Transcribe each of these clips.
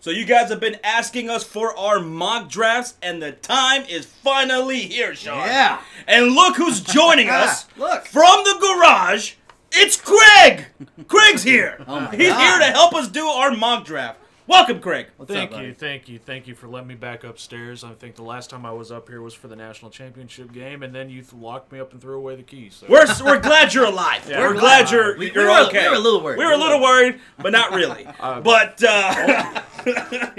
So you guys have been asking us for our mock drafts, and the time is finally here, Sean. Yeah. And look who's joining us. Look. From the garage, it's Craig. Craig's here. Oh my He's God. here to help us do our mock draft. Welcome, Craig. Thank you for letting me back upstairs. I think the last time I was up here was for the national championship game, and then you locked me up and threw away the keys. So. We're glad you're alive. Yeah. We're glad you're okay. We were a little worried. We were a little worried, but not really. But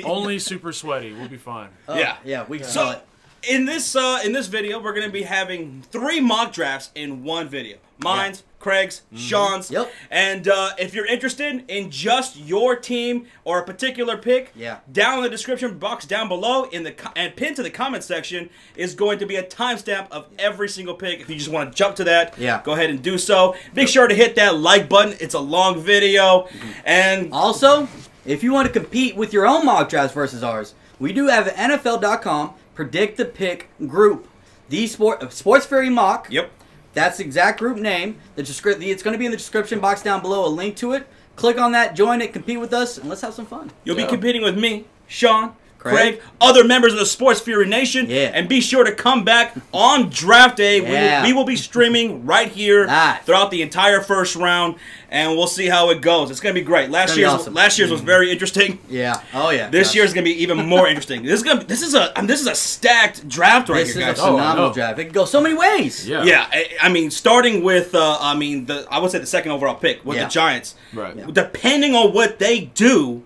only super sweaty. We'll be fine. Yeah, we saw it. in this video, we're going to be having 3 mock drafts in one video. Mine's, Craig's, Sean's. Yep. And if you're interested in just your team or a particular pick, down in the description box down below and pinned to the comment section is going to be a timestamp of every single pick. If you just want to jump to that, go ahead and do so. Make sure to hit that like button. It's a long video. And also, if you want to compete with your own mock drafts versus ours, we do have an NFL.com Predict the Pick group. The Sports Fairy Mock. Yep. That's the exact group name. It's going to be in the description box down below, a link to it. Click on that, join it, compete with us, and let's have some fun. You'll be competing with me, Sean, Craig, other members of the Sports Fury Nation, and be sure to come back on draft day. We will be streaming right here throughout the entire first round, and we'll see how it goes. It's going to be great. Last year's was very interesting. Yeah. Oh yeah. This year's going to be even more interesting. This is a stacked draft right here, guys. This is a phenomenal draft. It can go so many ways. Yeah. I mean, starting with I would say the second overall pick with the Giants. Right. Yeah. Depending on what they do.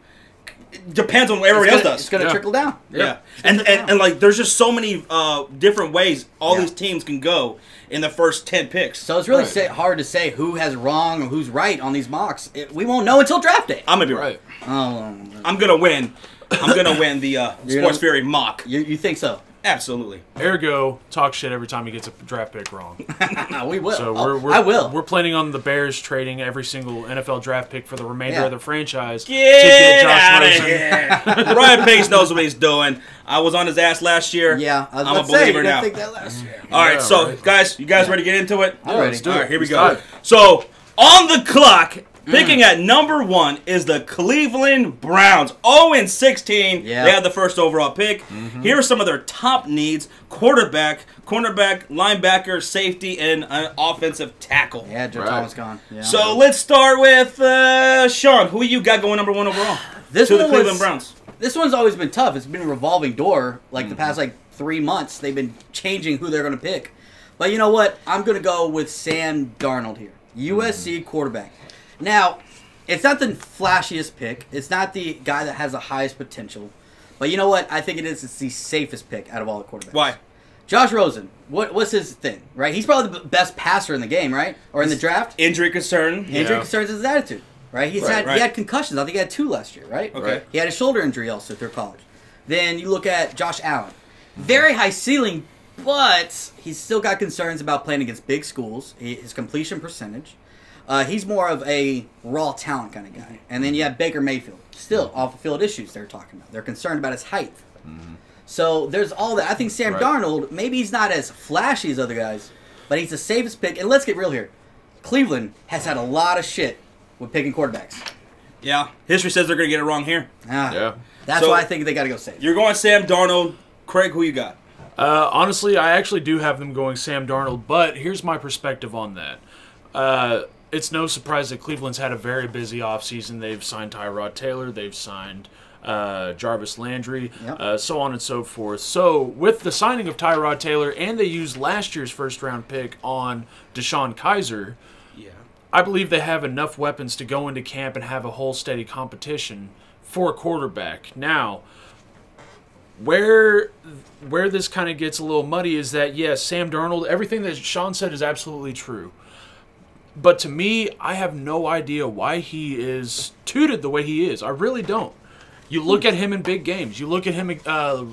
Depends on what everybody else does. It's going to trickle down. Yeah. And like, there's just so many different ways all these teams can go in the first 10 picks. So it's really hard to say who has wrong or who's right on these mocks. We won't know until draft day. I'm going to be right. I'm going to win. I'm going to win the Sports Fury mock. You think so? Absolutely. Ergo, talk shit every time he gets a draft pick wrong. We will. So I will. We're planning on the Bears trading every single NFL draft pick for the remainder of the franchise to get Josh Rosen. here. Ryan Pace knows what he's doing. I was on his ass last year. Yeah, I'm a believer now. Think that last year. All right, so guys, you guys ready to get into it? I'm ready. All right, here we go. So on the clock. Picking at number 1 is the Cleveland Browns. 0-16. They had the first overall pick. Here are some of their top needs: cornerback, linebacker, safety, and an offensive tackle. Yeah, Joe Thomas gone. Yeah. So let's start with Sean. Who you got going number 1 overall? The Cleveland Browns. This one's always been tough. It's been a revolving door. Like the past 3 months, they've been changing who they're going to pick. But you know what? I'm going to go with Sam Darnold here. USC quarterback. Now, it's not the flashiest pick. It's not the guy that has the highest potential. But you know what? I think it's the safest pick out of all the quarterbacks. Why? Josh Rosen. What's his thing, right? He's probably the best passer in the game, right? Or in the draft. Injury concern. Injury concerns is his attitude, right? He had concussions. I think he had 2 last year, right? Okay. He had a shoulder injury also through college. Then you look at Josh Allen. Very high ceiling, but he's still got concerns about playing against big schools. His completion percentage. He's more of a raw talent kind of guy. And then you have Baker Mayfield. Still, off-the-field issues they're talking about. They're concerned about his height. So there's all that. I think Sam Darnold, maybe he's not as flashy as other guys, but he's the safest pick. And let's get real here. Cleveland has had a lot of shit with picking quarterbacks. Yeah. History says they're going to get it wrong here. That's why I think they got to go safe. You're going Sam Darnold. Craig, who you got? Honestly, I actually do have them going Sam Darnold, but here's my perspective on that. It's no surprise that Cleveland's had a very busy offseason. They've signed Tyrod Taylor. They've signed Jarvis Landry, so on and so forth. So with the signing of Tyrod Taylor, and they used last year's first-round pick on Deshaun Kaiser, I believe they have enough weapons to go into camp and have a whole steady competition for a quarterback. Now, where this kind of gets a little muddy is that, yes, Sam Darnold, everything that Sean said is absolutely true. But to me, I have no idea why he is tooted the way he is. I really don't. You look at him in big games. You look at him the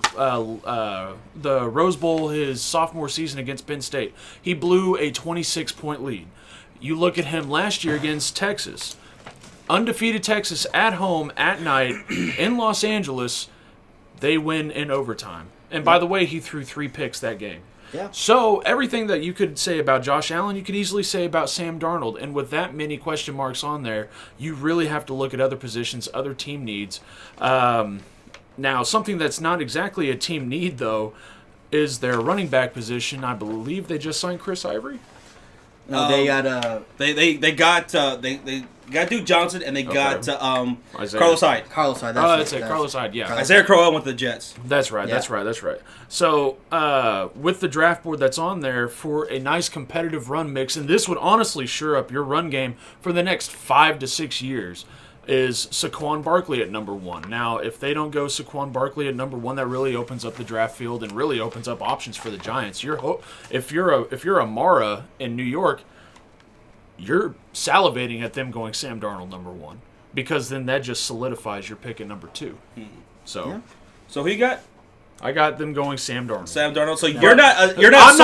Rose Bowl his sophomore season against Penn State. He blew a 26-point lead. You look at him last year against Texas. Undefeated Texas at home at night in Los Angeles. They win in overtime. And by the way, he threw 3 picks that game. So everything that you could say about Josh Allen, you could easily say about Sam Darnold. And with that many question marks on there, you really have to look at other positions, other team needs. Now, something that's not exactly a team need, though, is their running back position. I believe they just signed Chris Ivory. No, they got Duke Johnson, and they got Carlos Hyde. Carlos Hyde. That's it. Carlos Hyde. Yeah. Isaiah Crowell went to the Jets. That's right. That's right. So with the draft board that's on there for a nice competitive run mix, and this would honestly shore up your run game for the next 5 to 6 years, is Saquon Barkley at number 1. Now, if they don't go Saquon Barkley at number 1, that really opens up the draft field and really opens up options for the Giants. If you're a Mara in New York, you're salivating at them going Sam Darnold number 1, because then that just solidifies your pick at number 2. So who you got? I got them going Sam Darnold. Sam Darnold. So you're not sold. No. You're not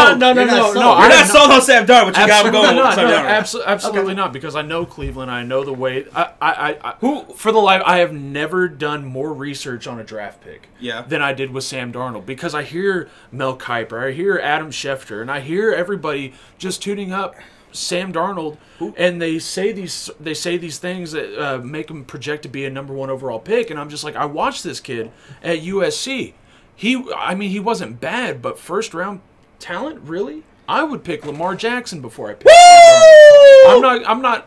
sold on Sam Darnold, but you got him going with Sam Darnold. Absolutely not, because I know Cleveland. I know the way. For the life, I have never done more research on a draft pick than I did with Sam Darnold, because I hear Mel Kiper, I hear Adam Schefter, and I hear everybody just tuning up Sam Darnold, and they say these things that make him project to be a number 1 overall pick, and I'm just like, I watched this kid at USC. He wasn't bad, but first round talent, really? I would pick Lamar Jackson before I pick Sam Darnold.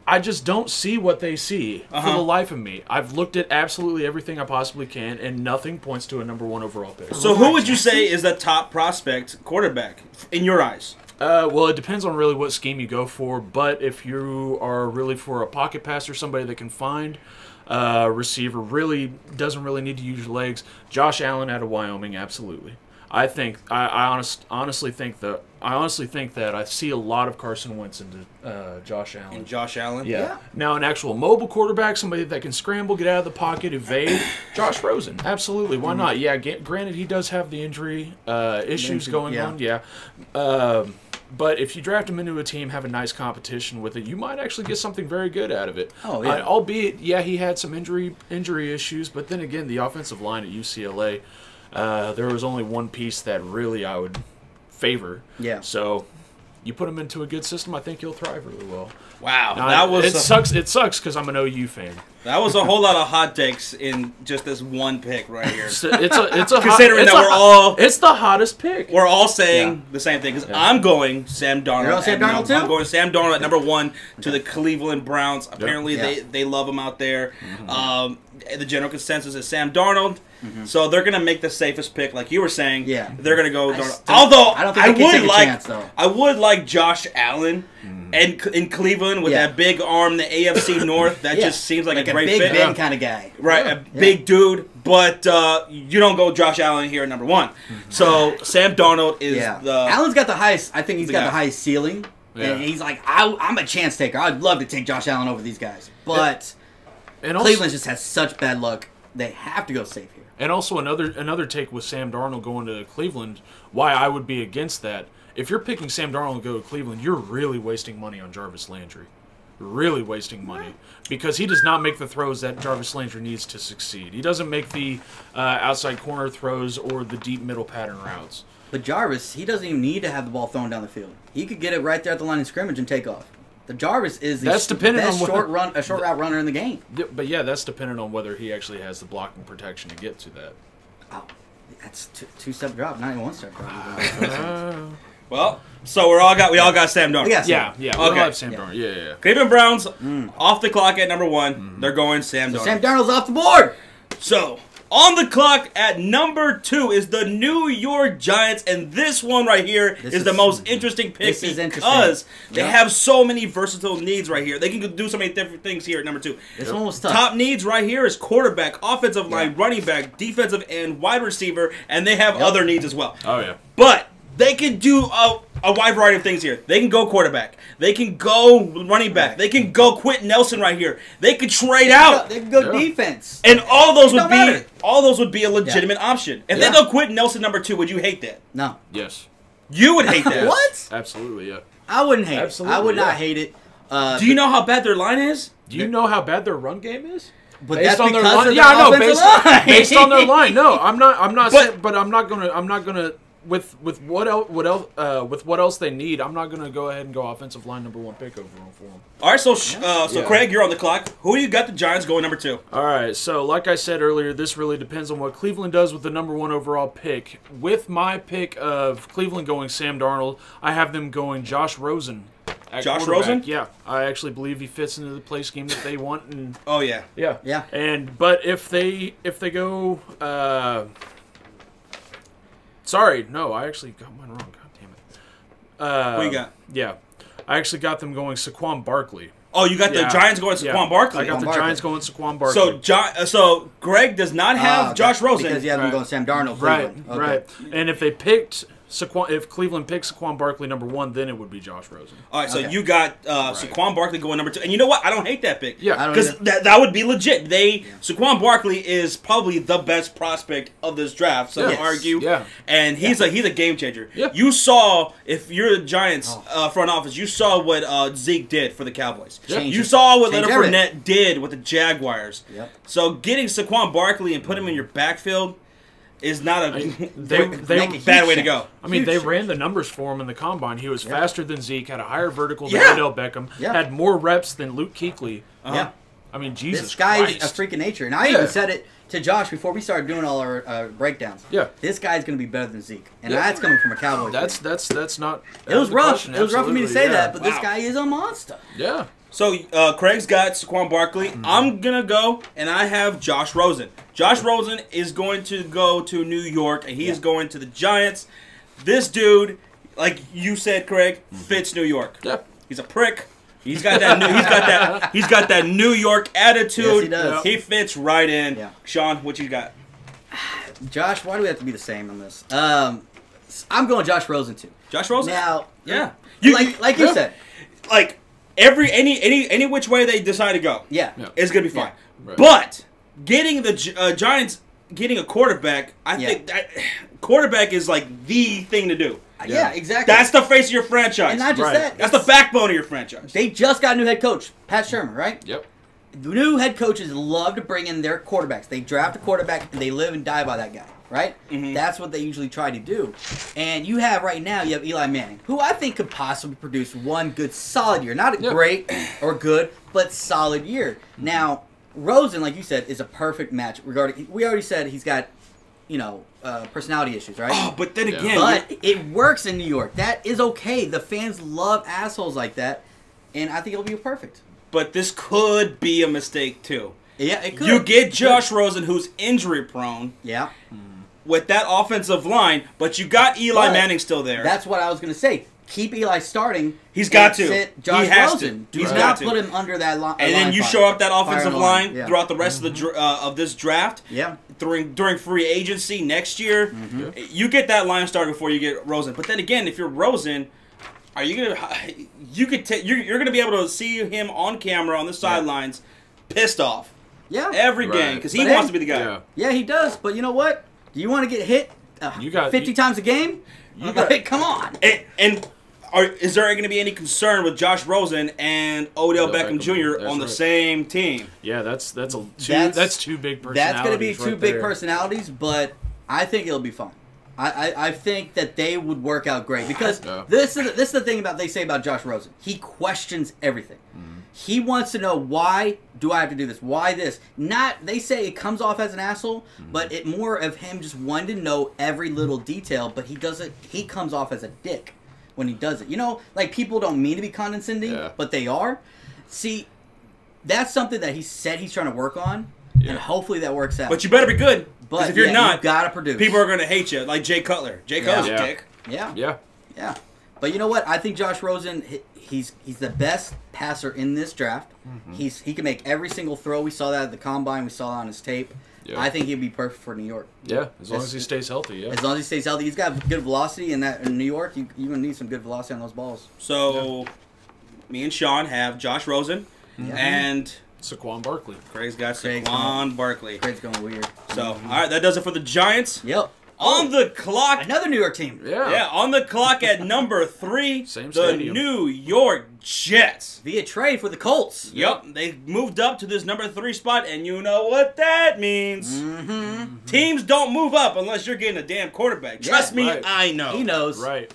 I just don't see what they see for the life of me. I've looked at absolutely everything I possibly can, and nothing points to a number 1 overall pick. So who would you say is the top prospect quarterback in your eyes? Well, it depends on really what scheme you go for, but if you are really for a pocket passer, somebody that can find receiver, really doesn't really need to use your legs, Josh Allen out of Wyoming, absolutely. I honestly think that I see a lot of Carson Wentz into Josh Allen. And Josh Allen? Yeah. Now, an actual mobile quarterback, somebody that can scramble, get out of the pocket, evade, Josh Rosen. Absolutely. Why not? Yeah, granted, he does have the injury issues going on. Yeah. But if you draft him into a team, have a nice competition with it, you might actually get something very good out of it. Oh, yeah. Albeit, he had some injury issues, but then again, the offensive line at UCLA, there was only one piece that really I would favor. Yeah. So you put him into a good system, I think he'll thrive really well. Wow. Now, it sucks because I'm an OU fan. That was a whole lot of hot takes in just this one pick right here. It's the hottest pick. We're all saying the same thing, because I'm going Sam Darnold. You're going Sam Darnold too? I'm going Sam Darnold at number 1 to the Cleveland Browns. Apparently they love him out there. The general consensus is Sam Darnold. So they're going to make the safest pick, like you were saying. Yeah. They're going to go Darnold. Although I don't think I would like Josh Allen and in Cleveland with that big arm, the AFC North. That just seems like a great big fit. Ben kind of guy. Right, big dude. But you don't go Josh Allen here at number 1. So Sam Darnold is the... Allen's got the highest... I think he's got the highest ceiling. Yeah. And he's like, I'm a chance taker. I'd love to take Josh Allen over these guys. But Cleveland just has such bad luck. They have to go safe here. And also another take with Sam Darnold going to Cleveland, why I would be against that. If you're picking Sam Darnold to go to Cleveland, you're really wasting money on Jarvis Landry. Really wasting money. Because he does not make the throws that Jarvis Landry needs to succeed. He doesn't make the outside corner throws or the deep middle pattern routes. But Jarvis, he doesn't even need to have the ball thrown down the field. He could get it right there at the line of scrimmage and take off. The Jarvis is the best short route runner in the game. But that's dependent on whether he actually has the blocking protection to get to that. Oh, that's two-step drop, not even one-step drop. Well, so we all got Sam Darnold. We all have Sam Darnold. Yeah. Cleveland Browns off the clock at number 1. They're going Sam Darnold. Sam Darnold's off the board. So on the clock at number 2 is the New York Giants, and this one right here is the most interesting pick because they have so many versatile needs right here. They can do so many different things here at number 2. This one was tough. Top needs right here is quarterback, offensive line, running back, defensive end, wide receiver, and they have other needs as well. Oh yeah, but they can do a wide variety of things here. They can go quarterback. They can go running back. They can go Quentin Nelson right here. They could trade out. They can go defense. And all those would be a legitimate option. If they go Quentin Nelson number 2, would you hate that? No. Yes. You would hate that. What? Absolutely, yeah. I wouldn't hate it. I would not hate it. Do you know how bad their line is? Do you know how bad their run game is? But based on their line. Yeah, I know. Based on their line. No, I'm not saying. But I'm not gonna with what else they need, I'm not gonna go ahead and go offensive line #1 pick overall for them. All right, so Craig, you're on the clock. Who do you got the Giants going #2? All right, so like I said earlier, this really depends on what Cleveland does with the #1 overall pick. With my pick of Cleveland going Sam Darnold, I have them going Josh Rosen. Josh Rosen? Yeah, I actually believe he fits into the play scheme that they want. And oh yeah, yeah. But if they go, sorry, no, I actually got mine wrong. God damn it. What you got? Yeah, I actually got them going Saquon Barkley. Oh, you got the Giants going Saquon Barkley. I got the Giants going Saquon Barkley. So Greg does not have Josh Rosen because he has them going Sam Darnold. Right, right. And if they picked if Cleveland picks Saquon Barkley #1, then it would be Josh Rosen. All right, so you got Saquon Barkley going #2, and you know what? I don't hate that pick. Yeah, because that would be legit. Saquon Barkley is probably the best prospect of this draft. So to argue, and he's a game changer. Yeah. You saw, if you're the Giants front office, you saw what Zeke did for the Cowboys. You saw what Leonard Fournette did with the Jaguars. Yep. So getting Saquon Barkley and put him in your backfield is not a bad way to go. I mean, they ran the numbers for him in the combine. He was faster than Zeke, had a higher vertical than Odell Beckham, had more reps than Luke Kuechly. Yeah. I mean, Jesus This guy Christ. is a freak of nature. And I even said it to Josh before we started doing all our breakdowns. Yeah. This guy's going to be better than Zeke. And that's coming from a Cowboys fan. That's not... It was rough. It was rough for me to say that, but this Wow. guy is a monster. Yeah. So Craig's got Saquon Barkley. I'm going to go, and I have Josh Rosen. Josh Rosen is going to go to New York, and he's going to the Giants. This dude, like you said, Craig, fits New York. Yeah. He's a prick. He's got that. He's got that New York attitude. Yes, he does. He fits right in. Yeah. Sean, what you got? Josh, why do we have to be the same on this? I'm going Josh Rosen too. Josh Rosen. Now, yeah. Like you said, like any which way they decide to go, it's gonna be fine. Yeah. Right. But getting the Giants getting a quarterback, I think that quarterback is like the thing to do. Yeah, exactly. That's the face of your franchise. And not just that. That's the backbone of your franchise. They just got a new head coach, Pat Shermer, right? Yep. The new head coaches love to bring in their quarterbacks. They draft a quarterback and they live and die by that guy, right? Mm-hmm. That's what they usually try to do. And you have Eli Manning, who I think could possibly produce one good solid year. Not a great or good, but solid year. Mm-hmm. Now, Rosen, like you said, is a perfect match. We already said he's got, personality issues, right? Oh, but then again, but it works in New York. That is okay. The fans love assholes like that, and I think it'll be perfect. But this could be a mistake too. Yeah, it could. You get Josh Rosen, who's injury prone. Yeah. With that offensive line, but you got Eli Manning still there. That's what I was going to say. Keep Eli starting. He's got to. Sit Josh he has Rosen. to. Do not put him under that line. And then you show up that offensive line throughout the rest of the of this draft. Yeah. During free agency next year, you get that line started before you get Rosen. But then again, if you're Rosen, are you gonna? You're gonna be able to see him on camera on the sidelines, pissed off. Yeah. Every game because he wants to be the guy. Yeah, he does. But you know what? Do you want to get hit 50 times a game? Come on. Is there going to be any concern with Josh Rosen and Odell Beckham Jr. on the same team? Yeah, that's two big personalities. That's going to be two big personalities, but I think it'll be fun. I think that they would work out great because this is the thing they say about Josh Rosen. He questions everything. He wants to know, why do I have to do this? Why this? They say it comes off as an asshole, but it more of him just wanting to know every little detail, but he comes off as a dick when he does it. Like people don't mean to be condescending, but they are. See, that's something that he said he's trying to work on, and hopefully that works out. But you better be good. But if you're not, you gotta produce. People are going to hate you, like Jay Cutler. Jay Cutler's a dick. Yeah. But you know what? I think Josh Rosen, he's the best passer in this draft. He can make every single throw. We saw that at the combine. We saw that on his tape. Yeah. I think he'd be perfect for New York. Yeah, as long as he stays healthy. Yeah. As long as he stays healthy, he's got good velocity. In New York, you're gonna need some good velocity on those balls. So, me and Sean have Josh Rosen and Saquon Barkley. Craig's got Saquon Barkley. Craig's going weird. So, all right, that does it for the Giants. Yep. On the clock. Another New York team. Yeah, on the clock at number 3, Same the stadium. New York Jets. Via trade for the Colts. Yep, they moved up to this number 3 spot, and you know what that means. Mm-hmm. Teams don't move up unless you're getting a damn quarterback. Trust me, right. I know. He knows. Right.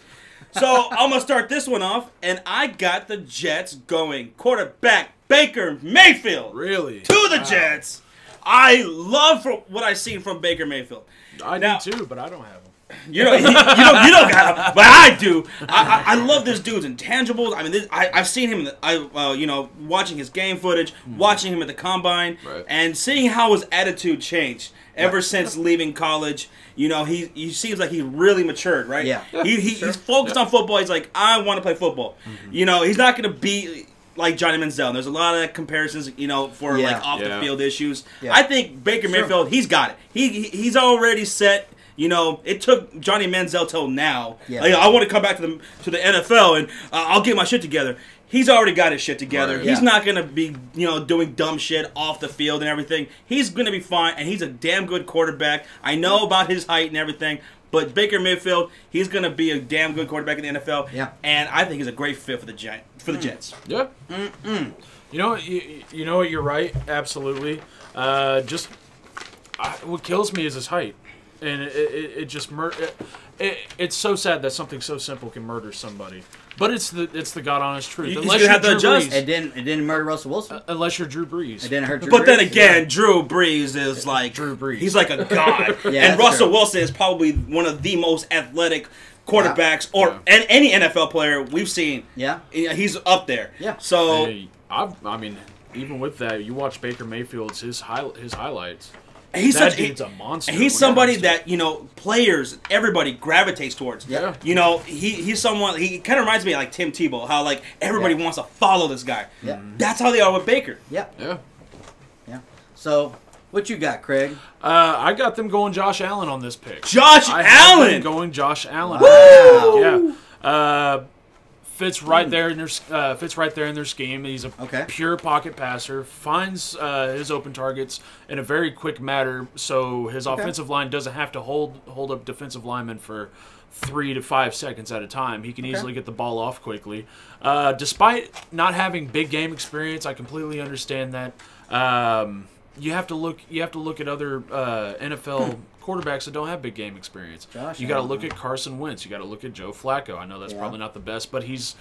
So I'm going to start this one off, and I got the Jets going. Quarterback Baker Mayfield. Really? To the Jets. I love what I've seen from Baker Mayfield. I do too, but I don't have him. You don't got him, but I do. I love this dude's intangibles. I mean, I've seen him. Watching his game footage, watching him at the combine, and seeing how his attitude changed ever since leaving college. You know, he seems like he really matured, right? Yeah. He's focused on football. He's like, I want to play football. You know, he's not going to be like Johnny Manziel. And there's a lot of comparisons, you know, for like off the field issues. Yeah. I think Baker Mayfield, he's got it. He's already set. You know, it took Johnny Manziel till now. Yeah. Like, I want to come back to the NFL and I'll get my shit together. He's already got his shit together. Right. He's not going to be, you know, doing dumb shit off the field and everything. He's going to be fine, and he's a damn good quarterback. I know about his height and everything, but Baker Mayfield, he's going to be a damn good quarterback in the NFL. Yeah. And I think he's a great fit for the Jets. Yeah. You know what? You're right. Absolutely. What kills me is his height. And it just it's so sad that something so simple can murder somebody. But it's the God honest truth. Unless you have to adjust. It didn't murder Russell Wilson. Unless you're Drew Brees. It didn't hurt Drew Brees. But then again, yeah. Drew Brees is like Drew Brees. He's like a god. And Russell Wilson is probably one of the most athletic quarterbacks and any NFL player we've seen. Yeah. He's up there. Yeah. So I mean, even with that, you watch Baker Mayfield's his highlights. He's a monster. He's somebody that, you know, players, everybody gravitates towards. Yeah. You know, he's someone, he kind of reminds me of like Tim Tebow, how like everybody wants to follow this guy. Yeah. That's how they are with Baker. Yeah. Yeah. Yeah. So, what you got, Craig? I got them going Josh Allen on this pick. Josh Allen! Going Josh Allen. Wow. Yeah. Fits right there in their scheme. He's a pure pocket passer. Finds his open targets in a very quick manner, so his offensive line doesn't have to hold up defensive linemen for 3 to 5 seconds at a time. He can easily get the ball off quickly. Despite not having big game experience, I completely understand that. You have to look at other NFL quarterbacks that don't have big game experience. You got to look at Carson Wentz. You got to look at Joe Flacco. I know that's probably not the best, but he's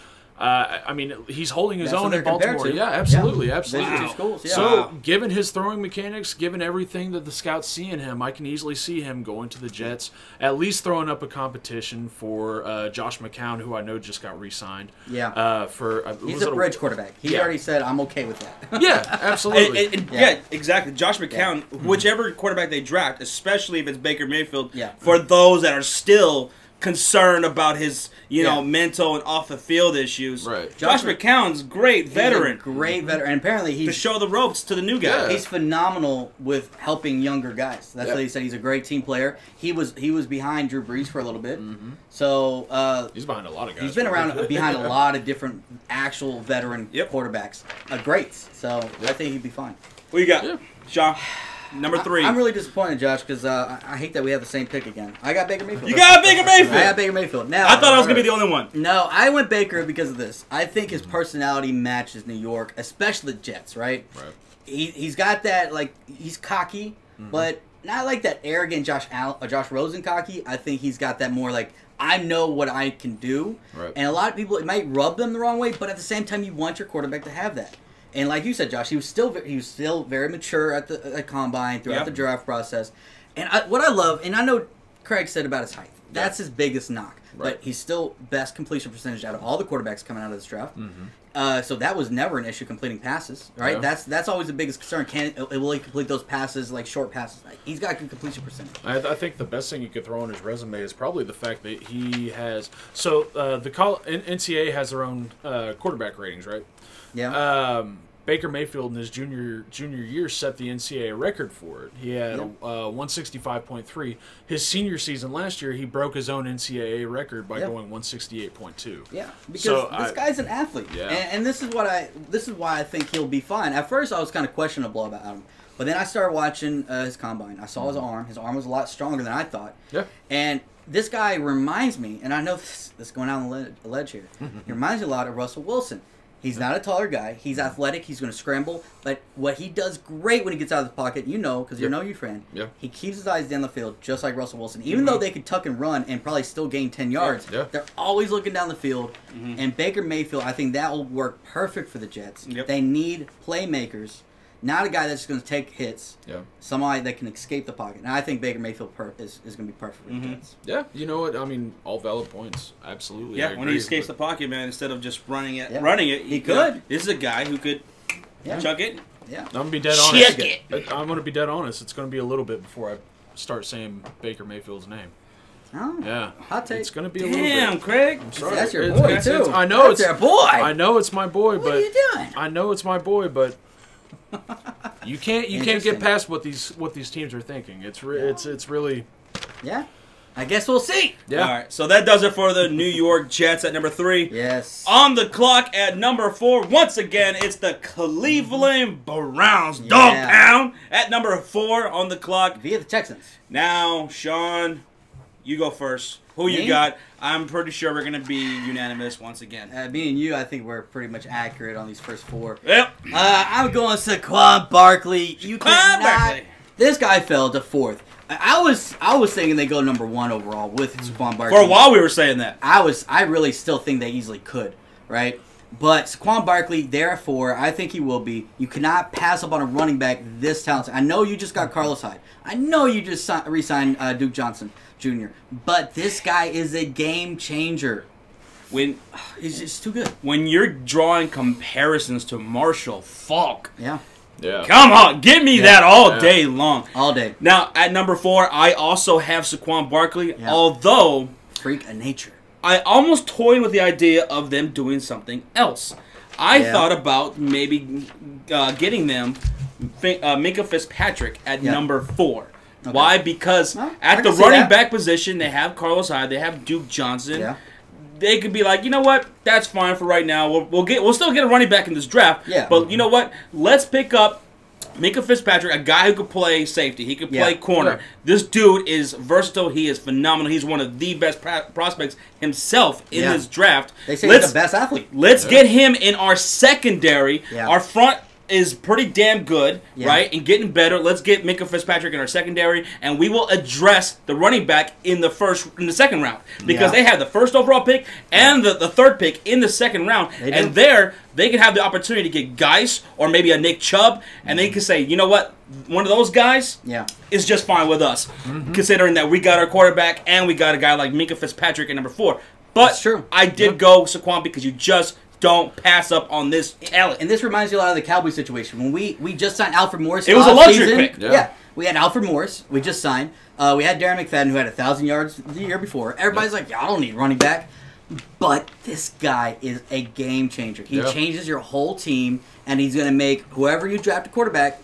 he's holding his own in Baltimore. Yeah, absolutely, absolutely. Schools, So, given his throwing mechanics, given everything that the scouts see in him, I can easily see him going to the Jets, at least throwing up a competition for Josh McCown, who I know just got re-signed. Yeah. He's a bridge quarterback. He already said, "I'm okay with that." Yeah, absolutely. Yeah, exactly. Josh McCown, whichever quarterback they draft, especially if it's Baker Mayfield, for those that are still concerned about his, mental and off the field issues. Right. Josh McCown's great veteran. Great veteran. And apparently he's to show the ropes to the new guy. Yeah. He's phenomenal with helping younger guys. That's what he said. He's a great team player. He was behind Drew Brees for a little bit. Mm-hmm. So he's behind a lot of guys. He's been around behind a lot of different actual veteran quarterbacks. Greats. So I think he'd be fine. What you got, Sean? Number 3. I'm really disappointed, Josh, because I hate that we have the same pick again. I got Baker Mayfield. You got Baker Mayfield? I got Baker Mayfield. Now, I thought I was going to be the only one. No, I went Baker because of this. I think his personality matches New York, especially the Jets, right? Right. He's got that, like, he's cocky, but not like that arrogant Josh Rosen cocky. I think he's got that more, like, I know what I can do. Right. And a lot of people, it might rub them the wrong way, but at the same time, you want your quarterback to have that. And like you said, Josh, he was still very mature at the combine throughout the draft process. And what I love, and I know Craig said about his height, that's his biggest knock. Right. But he's still best completion percentage out of all the quarterbacks coming out of this draft. Mm-hmm. So that was never an issue completing passes, right? Yeah. That's always the biggest concern. Will he complete those passes, like short passes? He's got good completion percentage. I think the best thing you could throw on his resume is probably the fact that he has. So the NCAA has their own quarterback ratings, right? Yeah. Baker Mayfield in his junior year set the NCAA record for it. He had 165.3. His senior season last year, he broke his own NCAA record by going 168.2. Yeah, because this guy's an athlete. Yeah. And this is why I think he'll be fine. At first, I was kind of questionable about him. But then I started watching his combine. I saw his arm. His arm was a lot stronger than I thought. Yeah. And this guy reminds me, and I know this is going down the ledge here. He reminds me a lot of Russell Wilson. He's not a taller guy. He's athletic. He's going to scramble. But what he does great when he gets out of the pocket, you know, because you know your friend, he keeps his eyes down the field just like Russell Wilson. Even though they could tuck and run and probably still gain 10 yards, they're always looking down the field. And Baker Mayfield, I think that will work perfect for the Jets. They need playmakers. Not a guy that's going to take hits. Somebody that can escape the pocket. And I think Baker Mayfield is going to be perfect for the Jets. Yeah, you know what? I mean, all valid points. Absolutely. Yeah, when he escapes the pocket, man, instead of just running it, he could. This is a guy who could chuck it. Yeah. I'm going to be dead honest. I'm going to be dead honest. It's going to be a little bit before I start saying Baker Mayfield's name. Oh, yeah. Hot take. It's going to be a little bit. Damn, Craig. I'm sorry. That's your boy, too. I know that's your boy. I know it's my boy, but... What are you doing? I know it's my boy, but... You can't get past what these teams are thinking. It's really I guess we'll see. Yeah. All right. So that does it for the New York Jets at number 3. Yes. On the clock at number 4, once again, it's the Cleveland Browns. Dog pound at number 4 on the clock. Via the Texans. Now, Sean, you go first. Who you got? I'm pretty sure we're going to be unanimous once again. Me and you, I think we're pretty much accurate on these first 4. Yep. I'm going Saquon Barkley. This guy fell to 4th. I was thinking they go number 1 overall with Saquon Barkley. For a while, we were saying that. I really still think they easily could, right? But Saquon Barkley, therefore, I think he will be. You cannot pass up on a running back this talented. I know you just got Carlos Hyde. I know you just re-signed Duke Johnson Jr. But this guy is a game changer. He's just too good. When you're drawing comparisons to Marshall Faulk. Yeah. Come on, give me that all day long. All day. Now, at number 4, I also have Saquon Barkley, although... Freak of nature. I almost toyed with the idea of them doing something else. I thought about maybe getting them Minkah Fitzpatrick at number 4. Okay. Why? Because at the running back position, they have Carlos Hyde, they have Duke Johnson. Yeah. They could be like, you know what? That's fine for right now. We'll still get a running back in this draft. Yeah. But you know what? Let's pick up Minkah Fitzpatrick, a guy who could play safety. He could play corner. Yeah. This dude is versatile. He is phenomenal. He's one of the best prospects himself in this draft. They say he's the best athlete. Let's get him in our secondary. Yeah. Our front is pretty damn good, right? And getting better. Let's get Minkah Fitzpatrick in our secondary, and we will address the running back in the second round because they have the first overall pick and the third pick in the second round, and there they can have the opportunity to get Geis or maybe a Nick Chubb, and they can say, you know what, one of those guys is just fine with us, considering that we got our quarterback and we got a guy like Minkah Fitzpatrick at number 4. But that's true. I did go Saquon because you just don't pass up on this talent. And this reminds me a lot of the Cowboys situation. When we just signed Alfred Morris. It was a luxury pick. Yeah. We had Alfred Morris. We just signed. We had Darren McFadden, who had 1,000 yards the year before. Everybody's like, I don't need running back. But this guy is a game changer. He changes your whole team, and he's going to make whoever you draft a quarterback,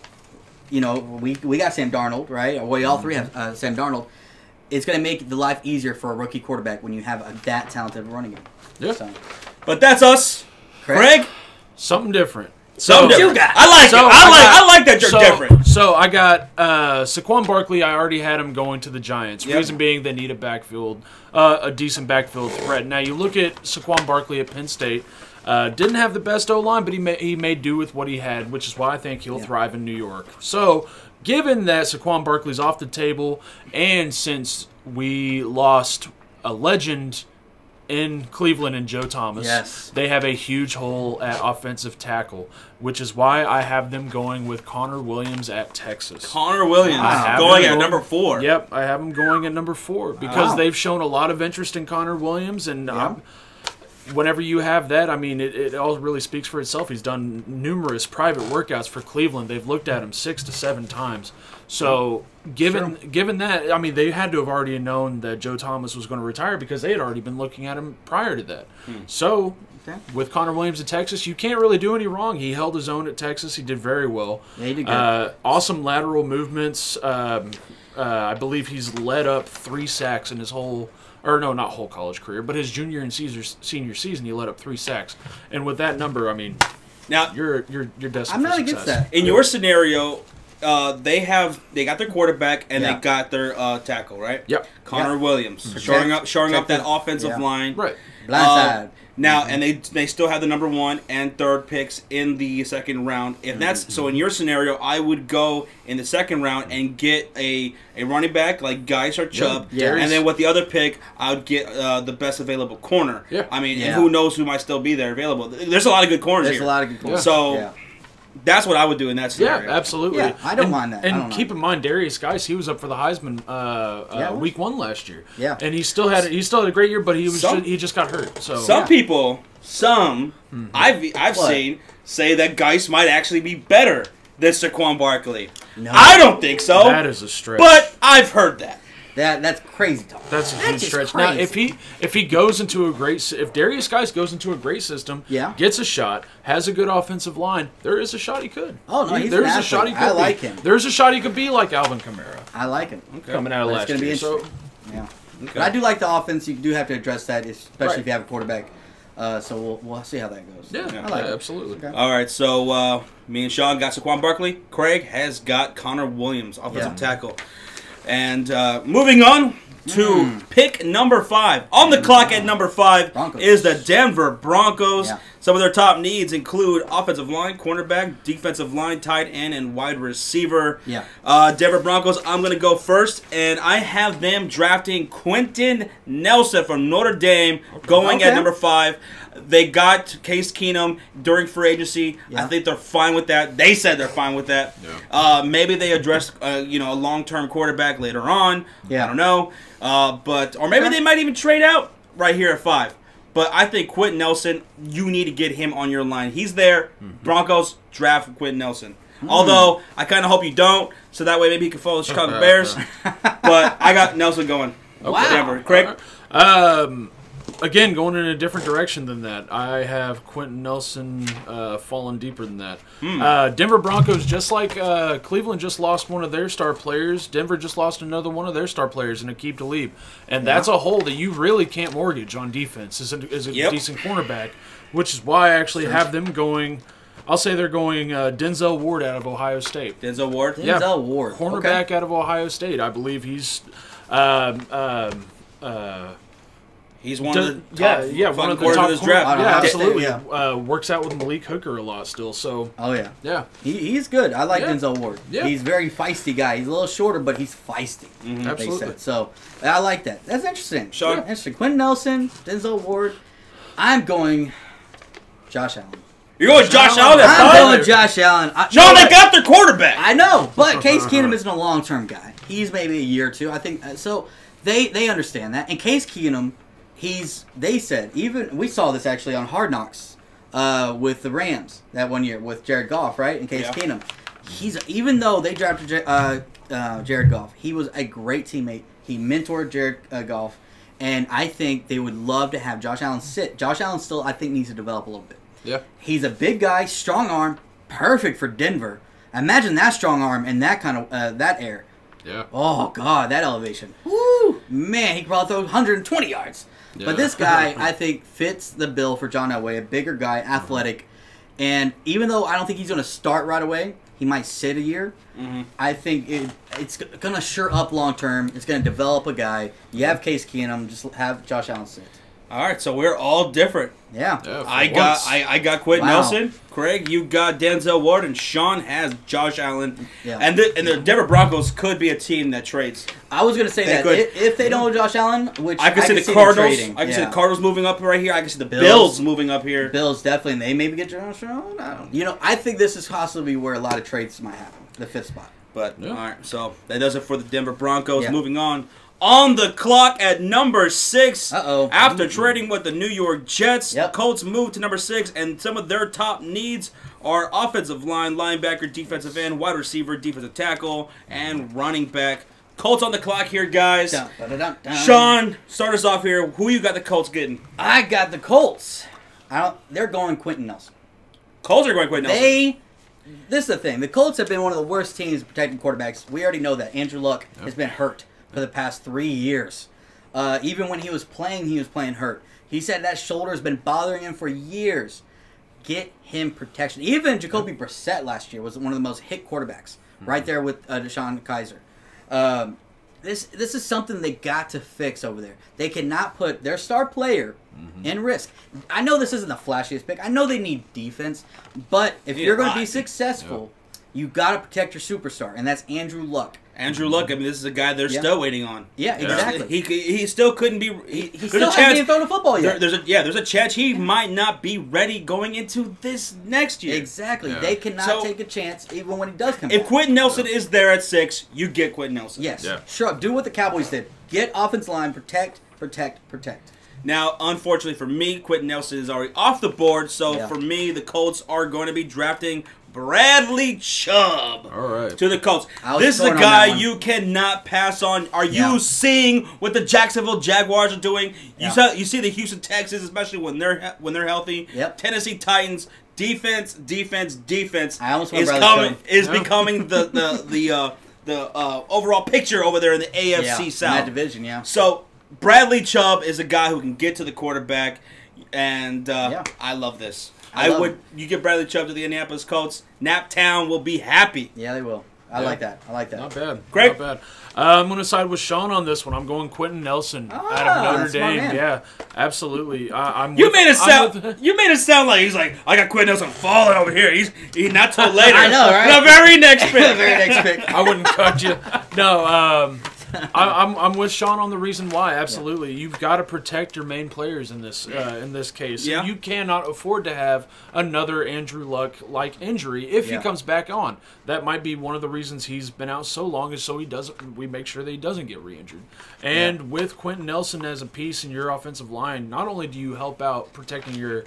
you know, we got Sam Darnold, right? Or we all three have Sam Darnold. It's going to make the life easier for a rookie quarterback when you have that talented running game. Yeah. So. But that's us. Craig? Something different. Something different. I like it. I like that you're different. So I got Saquon Barkley. I already had him going to the Giants. Reason being, they need a decent backfield threat. Now, you look at Saquon Barkley at Penn State. Didn't have the best O-line, but he made do with what he had, which is why I think he'll thrive in New York. So, given that Saquon Barkley's off the table, and since we lost a legend in Cleveland and Joe Thomas, they have a huge hole at offensive tackle, which is why I have them going with Connor Williams at Texas. Connor Williams going at number 4. Yep, I have him going at number 4 because they've shown a lot of interest in Connor Williams, and whenever you have that, I mean, it all really speaks for itself. He's done numerous private workouts for Cleveland. They've looked at him 6 to 7 times. So, given that, I mean, they had to have already known that Joe Thomas was going to retire because they had already been looking at him prior to that. So, with Connor Williams at Texas, you can't really do any wrong. He held his own at Texas. He did very well. Yeah, he did good. Awesome lateral movements. I believe he's led up 3 sacks in his whole... Or no, not whole college career, but his junior and senior season, he led up 3 sacks. And with that number, I mean, now you're destined. I'm not against that. In your scenario, they got their quarterback and they got their tackle, right? Yep. Connor Williams showing up that offensive line. Right. Blindside. Now, and they still have the number 1 and 3rd picks in the second round. If that's so, in your scenario, I would go in the second round and get a running back like Geis or Chubb, and then with the other pick, I would get the best available corner. Yeah. I mean, and who knows who might still be there available? There's a lot of good corners here. There's a lot of good corners. So. That's what I would do in that scenario. Yeah, absolutely. Yeah, I don't mind that. And keep in mind, Darius Geis, he was up for the Heisman week 1 last year. Yeah, and he still had a great year, but he just got hurt. So some people, I've seen say that Geis might actually be better than Saquon Barkley. No, I don't think so. That is a stretch. But I've heard that. That's crazy talk. That's a huge stretch. Now, if he goes into if Darius Geis goes into a great system, gets a shot, has a good offensive line, there is a shot he could. Oh no, there's a shot he could. I like him. There's a shot he could be like Alvin Kamara. I like him. Coming out of last year. It's gonna be interesting. Yeah. But I do like the offense. You do have to address that, especially if you have a quarterback. So we'll see how that goes. Yeah, I like it. Absolutely. Okay. All right, so me and Sean got Saquon Barkley. Craig has got Connor Williams, offensive tackle. And moving on to pick number 5. On the clock at number 5 is the Denver Broncos. Yeah. Some of their top needs include offensive line, cornerback, defensive line, tight end, and wide receiver. Yeah. Denver Broncos, I'm going to go first, and I have them drafting Quentin Nelson from Notre Dame going at number 5. They got Case Keenum during free agency. Yeah. I think they're fine with that. They said they're fine with that. Yeah. Maybe they address a long-term quarterback later on. Yeah. I don't know. Or maybe they might even trade out right here at 5. But I think Quentin Nelson, you need to get him on your line. He's there. Broncos, draft Quentin Nelson. Although, I kind of hope you don't, so that way maybe he can follow the Chicago Bears. But I got Nelson going. Okay. Denver. Craig? Again, going in a different direction than that. I have Quentin Nelson falling deeper than that. Denver Broncos, just like Cleveland just lost one of their star players, Denver just lost another one of their star players in Aqib Talib. And that's a hole that you really can't mortgage on defense as a decent cornerback, which is why I actually have them going. I'll say they're going Denzel Ward out of Ohio State. Denzel Ward? Denzel Ward. Cornerback out of Ohio State. I believe he's... He's one of the top one of the top of this draft. Yeah, absolutely. Works out with Malik Hooker a lot still. So yeah, he's good. I like Denzel Ward. Yeah. He's a very feisty guy. He's a little shorter, but he's feisty. Absolutely. So I like that. That's interesting. Sean? Interesting. Quentin Nelson, Denzel Ward. I'm going Josh Allen. You're going Josh Allen? I'm going Josh Allen. Sean, they got their quarterback. I know, but Case Keenum isn't a long-term guy. He's maybe a year or two. I think so. They understand that. And Case Keenum. They said, even we saw this actually on Hard Knocks with the Rams that one year with Jared Goff, right? In Case Keenum. Even though they drafted Jared Goff, he was a great teammate. He mentored Jared Goff, and I think they would love to have Josh Allen sit. Josh Allen still, I think, needs to develop a little bit. Yeah. He's a big guy, strong arm, perfect for Denver. Imagine that strong arm and that kind of that air. Yeah. Oh God, that elevation. Woo! Man, he could probably throw 120 yards. Yeah. But this guy, I think, fits the bill for John Elway. A bigger guy, athletic, and even though I don't think he's going to start right away, he might sit a year. I think it's going to sure up long term. It's going to develop a guy. You have Case Keenum, just have Josh Allen sit. All right, so we're all different. Yeah. I got Quentin Nelson. Craig, you got Denzel Ward, and Sean has Josh Allen. Yeah. And the Denver Broncos could be a team that trades. I was going to say that if they don't have Josh Allen, which I can see the Cardinals. I can see the Cardinals moving up right here. I can see the Bills moving up here. Bills definitely, and they maybe get Josh Allen. I think this is possibly where a lot of trades might happen. The 5th spot. But all right, so that does it for the Denver Broncos. Yeah. Moving on the clock at number 6. After trading with the New York Jets, Colts moved to number 6, and some of their top needs are offensive line, linebacker, defensive end, wide receiver, defensive tackle, and running back. Colts on the clock here, guys. Sean, start us off here. Who you got the Colts getting? I got the Colts. They're going Quentin Nelson. Colts are going Quentin Nelson. This is the thing. The Colts have been one of the worst teams protecting quarterbacks. We already know that. Andrew Luck has been hurt for the past 3 years. Even when he was playing hurt. He said that shoulder has been bothering him for years. Get him protection. Even Jacoby Brissett last year was one of the most hit quarterbacks right there with Deshaun Kaiser. This is something they got to fix over there. They cannot put their star player in risk. I know this isn't the flashiest pick. I know they need defense, but if you're going to be successful, you got to protect your superstar, and that's Andrew Luck. Andrew Luck, I mean, this is a guy they're still waiting on. Yeah, exactly. He still couldn't be. He still hasn't thrown a football yet. There's a chance he might not be ready going into this next year. Exactly. Yeah. They cannot take a chance even when he does come back. If Quentin Nelson is there at 6, you get Quentin Nelson. Yes. Yeah. Sure. Do what the Cowboys did. Get offensive line, protect. Now, unfortunately for me, Quentin Nelson is already off the board, so for me, the Colts are going to be drafting Bradley Chubb to the Colts. This is a guy you cannot pass on. Are you seeing what the Jacksonville Jaguars are doing? You see the Houston Texans, especially when they're healthy. Tennessee Titans defense is becoming the overall picture over there in the AFC South. In that division, So Bradley Chubb is a guy who can get to the quarterback, and I love this. You get Bradley Chubb to the Indianapolis Colts, Naptown will be happy. Yeah, they will. I like that. Not bad. Great. Not bad. I'm going to side with Sean on this one. I'm going Quentin Nelson out of Notre Dame. Yeah, absolutely. You made it sound like he's like, I got Quentin Nelson falling over here. He's not till later. I know, right? The very next pick. I wouldn't cut you. No, I'm with Sean on the reason why. Absolutely, you've got to protect your main players in this case. Yeah. You cannot afford to have another Andrew Luck like injury if he comes back on. That might be one of the reasons he's been out so long, is so we make sure that he doesn't get re-injured. And with Quentin Nelson as a piece in your offensive line, not only do you help out protecting your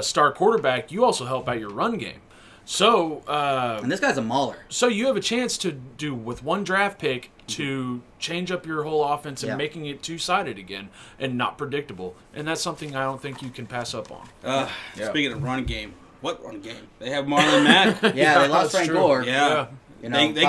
star quarterback, you also help out your run game. So, and this guy's a mauler. So you have a chance to do with one draft pick to change up your whole offense and making it two-sided again and not predictable. And that's something I don't think you can pass up on. Speaking of run game, what run game? They have Marlon Mack. They lost Frank Gore. Yeah. You know, they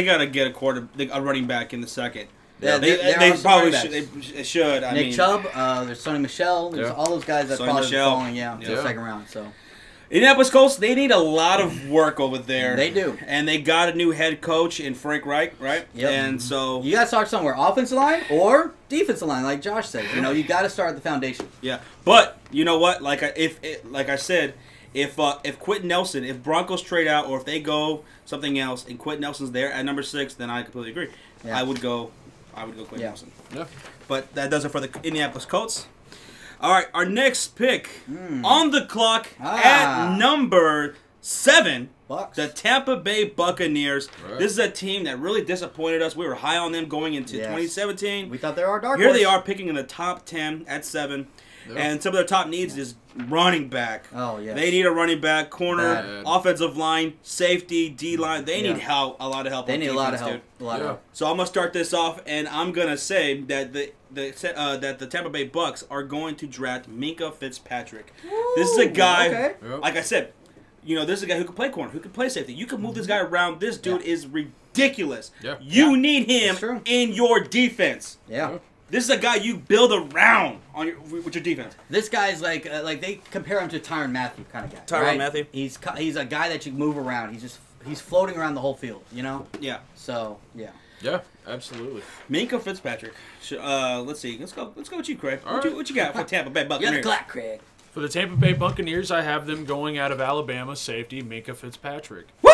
gotta get a running back in the second. Yeah, they probably should. They should. Nick Chubb, there's Sonny Michel, there's all those guys that probably falling to the second round. So. Indianapolis Colts, they need a lot of work over there. They do. And they got a new head coach in Frank Reich, right? Yep. And so you got to start somewhere, offensive line or defensive line, like Josh said. You know, you got to start at the foundation. Yeah. But you know what? Like I said, if Quentin Nelson, if Broncos trade out or if they go something else and Quentin Nelson's there at number 6, then I completely agree. Yeah. I would go Quentin Nelson. Yeah. But that does it for the Indianapolis Colts. All right, our next pick on the clock at number 7, Bucs. The Tampa Bay Buccaneers. Right. This is a team that really disappointed us. We were high on them going into 2017. We thought they were our dark horse. Here they are picking in the top 10 at 7. Yep. And some of their top needs is running back. Oh, yeah. They need a running back, corner, offensive line, safety, D-line. They need help, a lot of help. They need a lot of help. So I'm going to start this off, and I'm going to say that that the Tampa Bay Bucs are going to draft Minkah Fitzpatrick. Ooh, this is a guy, like I said, this is a guy who can play corner, who can play safety. You can move this guy around. This dude is ridiculous. Yeah. You need him in your defense. Yeah. This is a guy you build around with your defense. This guy's like they compare him to Tyrann Mathieu kind of guy. Tyrann Mathieu. He's a guy that you move around. He's floating around the whole field. You know. Yeah. So yeah. Yeah, absolutely. Minkah Fitzpatrick. Let's see. Let's go with you, Craig. What you got for Tampa Bay Buccaneers? You're the clock, Craig. For the Tampa Bay Buccaneers, I have them going out of Alabama safety Minkah Fitzpatrick. Woo!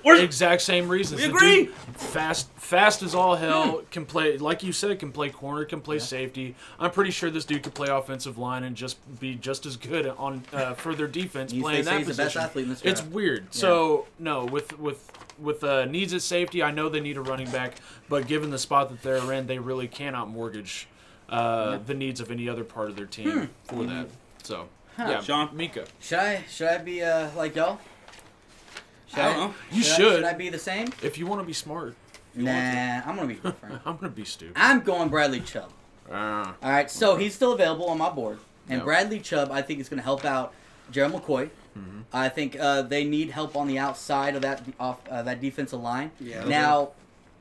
We're exact same reasons. We agree. Dude, fast as all hell. Can play, like you said, can play corner, can play safety. I'm pretty sure this dude could play offensive line and just be just as good on further defense playing that position. He's the best athlete in this draft. It's weird. Yeah. So no, with needs at safety, I know they need a running back, but given the spot that they're in, they really cannot mortgage the needs of any other part of their team for that. So, yeah, Sean, Minkah. Should I be like y'all? I don't know. Should I be the same? If you want to be smart. Nah, I'm gonna be different. I'm gonna be stupid. I'm going Bradley Chubb. All right, so he's still available on my board, and Bradley Chubb I think is going to help out Gerald McCoy. Mm-hmm. I think they need help on the outside of that defensive line. Yeah. Now,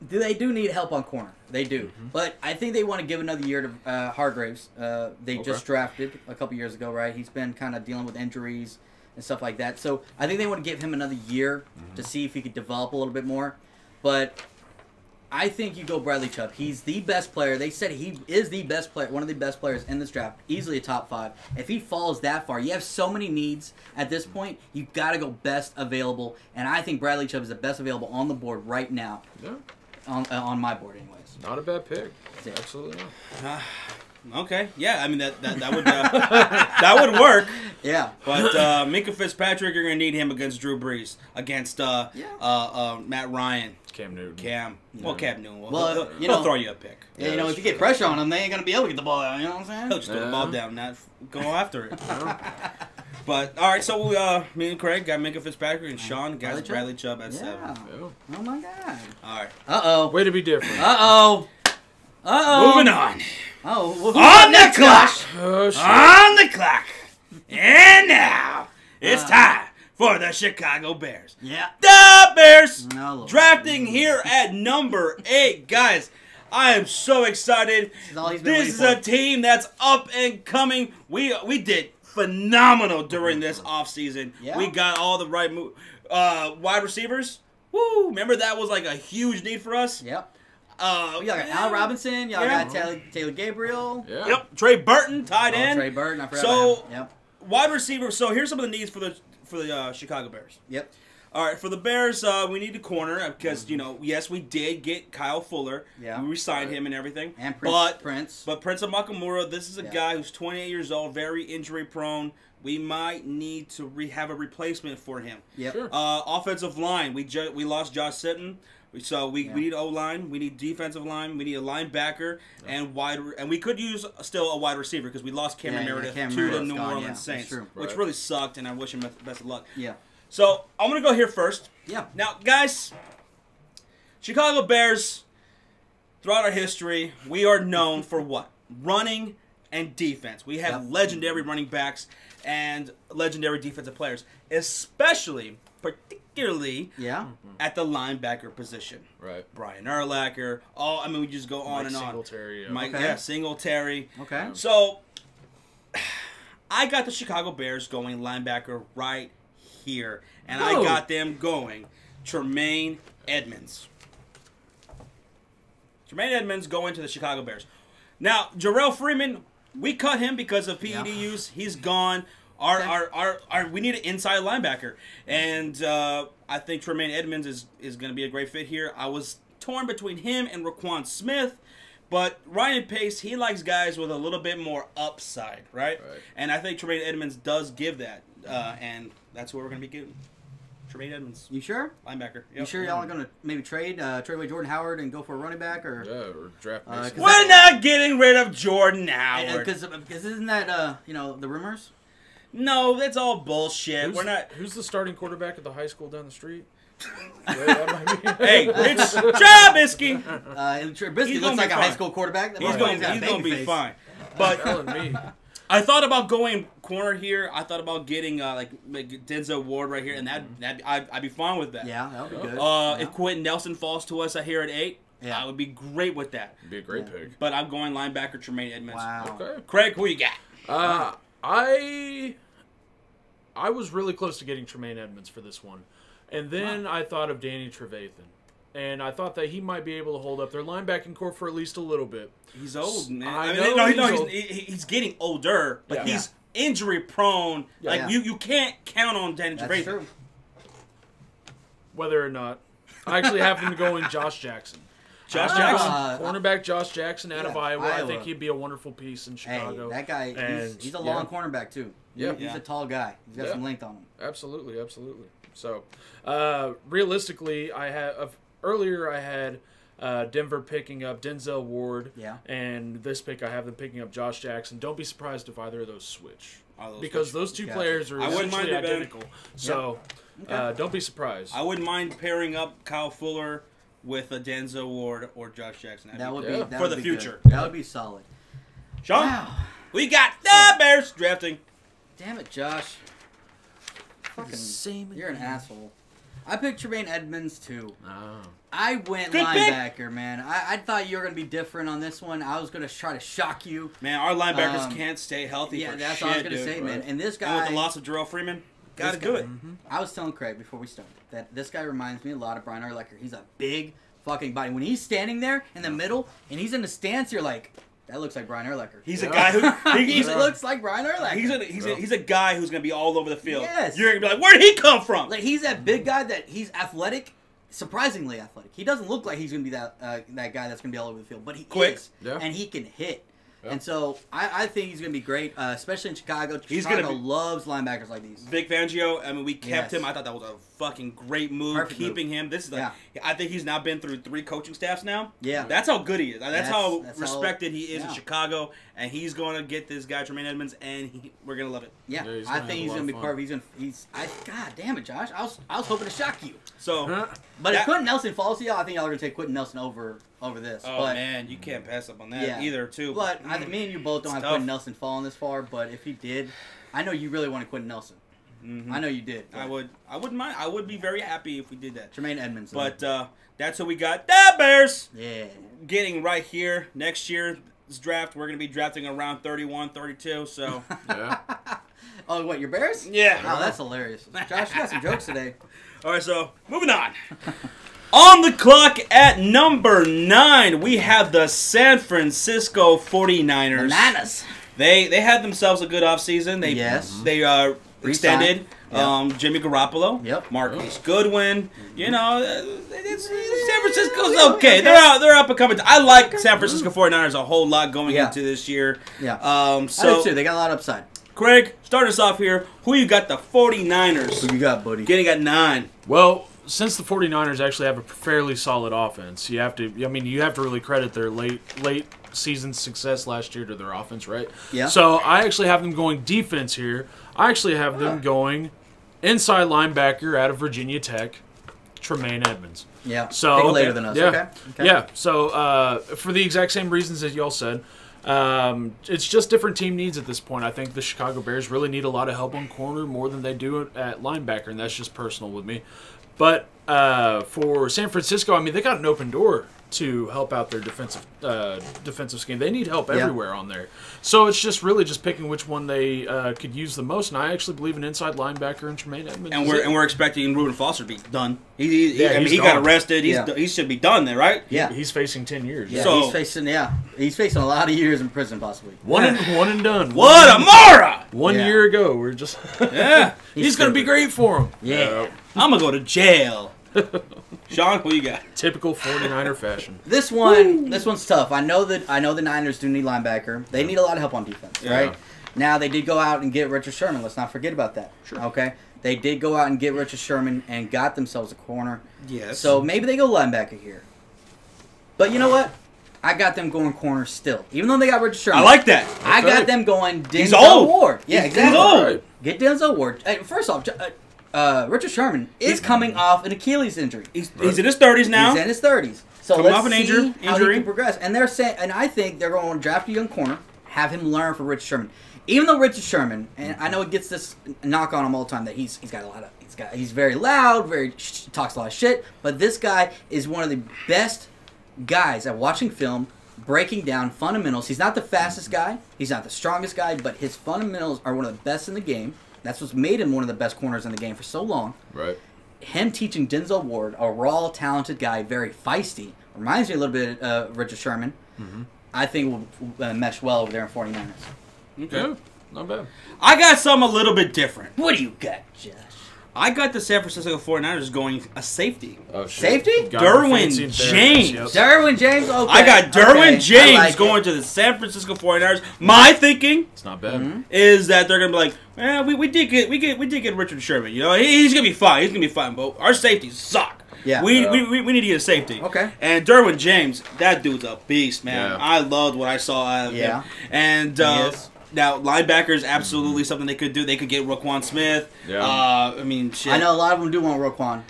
they do need help on corner. They do. Mm-hmm. But I think they want to give another year to Hargraves. They just drafted a couple years ago, right? He's been kind of dealing with injuries. and stuff like that. So I think they want to give him another year to see if he could develop a little bit more. But I think you go Bradley Chubb. He's the best player. They said he is the best player, one of the best players in this draft, easily a top 5. If he falls that far, you have so many needs at this point. You got to go best available, and I think Bradley Chubb is the best available on the board right now. Yeah. On my board, anyways. Not a bad pick. Yeah. Absolutely not. Okay, yeah, I mean that would that would work. Yeah, but Minkah Fitzpatrick, you're gonna need him against Drew Brees, against Matt Ryan, Cam Newton. Cam Newton. Well, he'll throw you a pick. Yeah, if you get pressure on him, they ain't gonna be able to get the ball out. You know what I'm saying? He'll just throw the ball down, not go after it. But all right, so me and Craig got Minkah Fitzpatrick, and Sean got Bradley Chubb at 7. Yeah. Oh my God. All right. Way to be different. Moving on. On the clock. On the clock. And now it's time for the Chicago Bears. Yeah. The Bears drafting here at number 8. Guys, I am so excited. This is a team that's up and coming. We did phenomenal during this offseason. Yeah. We got all the right wide receivers. Woo! Remember that was like a huge need for us? Yep. Y'all got Al Robinson. Y'all got Taylor Gabriel. Yeah. Yep. Trey Burton, tight end. Trey Burton. I forgot about him. Yep. Wide receiver. So here's some of the needs for the Chicago Bears. Yep. All right, for the Bears, we need a corner because yes, we did get Kyle Fuller. Yeah. We re-signed him and everything. And Prince. But Prince Amakamura, this is a guy who's 28 years old, very injury prone. We might need to have a replacement for him. Yep. Sure. Offensive line, we lost Josh Sitton. So we need O-line, we need defensive line, we need a linebacker, and we could use still a wide receiver because we lost Cameron Meredith to the New Orleans Saints, which really sucked, and I wish him best of luck. Yeah. So I'm going to go here first. Yeah. Now, guys, Chicago Bears, throughout our history, we are known for what? Running and defense. We have legendary running backs and legendary defensive players, particularly at the linebacker position. Right. Brian Urlacher. We just go on and on. Singletary. Singletary. Okay. So, I got the Chicago Bears going linebacker right here, and I got them going Tremaine Edmunds. Tremaine Edmunds going to the Chicago Bears. Now, Jarrell Freeman, we cut him because of PED use. He's gone. We need an inside linebacker, and I think Tremaine Edmunds is going to be a great fit here. I was torn between him and Raquan Smith, but Ryan Pace, he likes guys with a little bit more upside, right? And I think Tremaine Edmunds does give that, and that's what we're going to be getting. Tremaine Edmunds. You sure? Linebacker. Yep. You sure y'all are going to maybe trade away Jordan Howard and go for a running back? Or draft we're not getting rid of Jordan Howard. Because isn't that, the rumors? No, that's all bullshit. Who's the starting quarterback at the high school down the street? Hey, it's Trubisky. Trubisky looks like a high school quarterback. He's going to be fine. But I thought about going corner here. I thought about getting like Denzel Ward right here, and I'd be fine with that. Yeah, that would be good. If Quentin Nelson falls to us here at 8, I would be great with that. It'd be a great pick. But I'm going linebacker Tremaine Edmunds. Wow. Okay. Craig, who you got? I was really close to getting Tremaine Edmunds for this one. And then I thought of Danny Trevathan. And I thought that he might be able to hold up their linebacking core for at least a little bit. He's old, man. I he's getting older, but he's injury prone. You can't count on Danny Trevathan. That's true. Whether or not. I actually have him going Josh Jackson. Cornerback Josh Jackson out of Iowa. I think he'd be a wonderful piece in Chicago. Hey, that guy, he's a long cornerback, too. Yeah. He's a tall guy. He's got some length on him. Absolutely. So, realistically, earlier I had Denver picking up Denzel Ward. Yeah. And this pick I have them picking up Josh Jackson. Don't be surprised if either of those switch. Because those two players are essentially identical. So, don't be surprised. I wouldn't mind pairing up Kyle Fuller with a Denzel Ward or Josh Jackson. That would be for the future. That would be solid. Sean, we got the Bears drafting. Damn it, Josh. You're an asshole. I picked Tremaine Edmunds, too. Oh. I went linebacker, man. I thought you were going to be different on this one. I was going to try to shock you. Man, our linebackers can't stay healthy for that's shit, what I was going to say, man. And this guy... with the loss of Jarrell Freeman? Gotta do it. I was telling Craig before we started that this guy reminds me a lot of Brian Urlacher. He's a big fucking body. When he's standing there in the middle and he's in the stance, you're like, that looks like Brian Urlacher. He's a guy who he looks like Brian Urlacher. He's a guy who's gonna be all over the field. Yes. You're gonna be like, where did he come from? Like he's that big guy that he's athletic, surprisingly athletic. He doesn't look like he's gonna be that guy that's gonna be all over the field, but he is, and he can hit. Yep. And so I think he's going to be great, especially in Chicago. Chicago loves linebackers like these. Vic Fangio, I mean, we kept him. I thought that was a fucking great move, keeping him. This is like, I think he's now been through 3 coaching staffs now. Yeah. That's how good he is. That's how respected he is in Chicago. And he's going to get this guy, Tremaine Edmonds, and we're going to love it. Yeah, I think he's going to be part of God damn it, Josh. I was hoping to shock you. So, but if Quentin Nelson falls to y'all, I think y'all are going to take Quentin Nelson over this. Oh, man, you can't pass up on that either, too. But me and you both don't have Quentin Nelson falling this far, but if he did, I know you really wanted Quentin Nelson. I know you did. I wouldn't mind. I would be very happy if we did that. Tremaine Edmonds. But that's who we got. The Bears! Yeah. Getting right here next year. This draft, we're going to be drafting around 31, 32, so... Yeah. Oh, what, your Bears? Yeah. Oh, that's hilarious. Josh, you got some jokes today. All right, so, moving on. On the clock at number 9, we have the San Francisco 49ers. Bananas. They had themselves a good offseason. They extended Jimmy Garoppolo. Yep. Marquise Goodwin. You know, San Francisco's okay. They're up and coming. I like San Francisco 49ers a whole lot going into this year. Yeah. I do too. They got a lot of upside. Craig, start us off here. Who you got the 49ers? Who you got, buddy? Getting at 9. Well, since the 49ers actually have a fairly solid offense, you have to really credit their late season success last year to their offense, right? Yeah. So I actually have them going defense here. I actually have them going inside linebacker out of Virginia Tech, Tremaine Edmonds. Yeah. So later than us. Yeah. Okay. Yeah. So for the exact same reasons as y'all said. It's just different team needs at this point. I think the Chicago Bears really need a lot of help on corner more than they do at linebacker, and that's just personal with me. But for San Francisco, I mean, they got an open door to help out their defensive scheme. They need help everywhere on there. So it's just really just picking which one they could use the most. And I actually believe an inside linebacker in Tremaine Edmonds. And we're expecting Reuben Foster to be done. He got arrested. He should be done there, right? Yeah. He's facing 10 years. Yeah. So, he's facing a lot of years in prison possibly. One and done. What a Mara! 1 year ago, we're just he's going to be great for him. Yeah. I'm going to go to jail. Sean, what you got? Typical 49er fashion. This one's tough. I know the Niners do need linebacker. They need a lot of help on defense, right? Now they did go out and get Richard Sherman. Let's not forget about that. Sure. Okay. They did go out and get Richard Sherman and got themselves a corner. Yes. So maybe they go linebacker here. But you know what? I got them going corner still. Even though they got Richard Sherman. I like that. I got them going Denzel Ward. Yeah, exactly. He's old. Get Denzel Ward. Hey, first off, Richard Sherman is coming off an Achilles injury. He's in his 30s now. He's in his 30s. So coming let's off an see how injury. he can progress. And they're saying, and I think they're going to draft a young corner, have him learn from Richard Sherman. Even though Richard Sherman, and I know it gets this knock on him all the time that he's got a lot of he's very loud, talks a lot of shit. But this guy is one of the best guys at watching film, breaking down fundamentals. He's not the fastest guy, he's not the strongest guy, but his fundamentals are one of the best in the game. That's what's made him one of the best corners in the game for so long. Right. Him teaching Denzel Ward, a raw, talented guy, very feisty, reminds me a little bit of Richard Sherman. Mm-hmm. I think will mesh well over there in 49ers. Okay. Yeah, not bad. I got something a little bit different. What do you got, Josh? I got the San Francisco 49ers going a safety. Oh, shit. Safety? Derwin James. Yep. Derwin James, okay. I got Derwin James going to the San Francisco 49ers. My thinking it's not bad. Is that they're going to be like, we did get Richard Sherman. You know, he's going to be fine. He's going to be fine, but our safeties suck. Yeah. We need to get a safety. Okay. And Derwin James, that dude's a beast, man. Yeah. I loved what I saw out of him. And now, linebackers, absolutely something they could do. They could get Roquan Smith. Yeah. I mean, shit. I know a lot of them do want Roquan.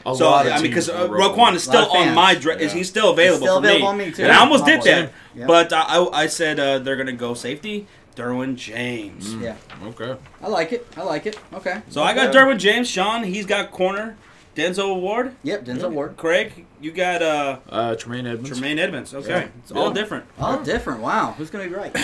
Because Roquan is still on my draft. He's still available for me. On me too. And I almost did that. Yeah. But I said they're going to go safety. Derwin James. Yeah. Okay. I like it. Okay. So I got Derwin James. Sean, he's got corner. Denzel Ward. Yep, Denzel Ward. Craig, you got Tremaine Edmonds. Tremaine Edmonds. Okay. Yeah. It's all different. All different. Wow. Who's going to be right?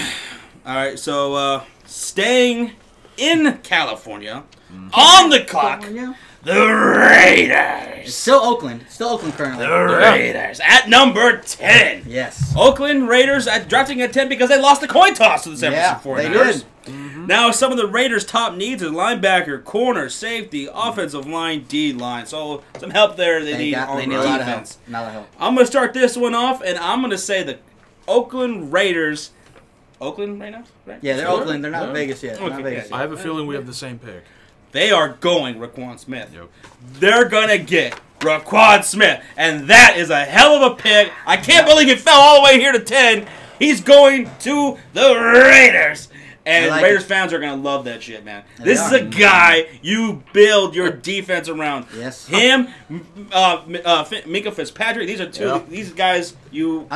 All right, so staying in California, On the clock, Yeah. the Raiders. It's still Oakland. Still Oakland currently. The Raiders at number 10. Yes. Oakland Raiders drafting at 10 because they lost the coin toss to the San Francisco 49ers. They did. Now, some of the Raiders' top needs are linebacker, corner, safety, offensive line, D-line. So, some help there they need on They need a lot of help. defense. Not a help. I'm going to start this one off, and I'm going to say the Oakland Raiders. Oakland right now? Right? Yeah, they're Sure. Oakland. They're not Yeah. Vegas yet. They're not Okay, Vegas yeah. I have a feeling we have the same pick. They are going Raquan Smith. Yep. They're going to get Raquan Smith, and that is a hell of a pick. I can't believe he fell all the way here to 10. He's going to the Raiders. And like Raiders it. fans are going to love that shit, man. Yeah, This they is are. a guy you build your defense around. Yes. Him, Minka Fitzpatrick, these are two. Yeah. These guys, you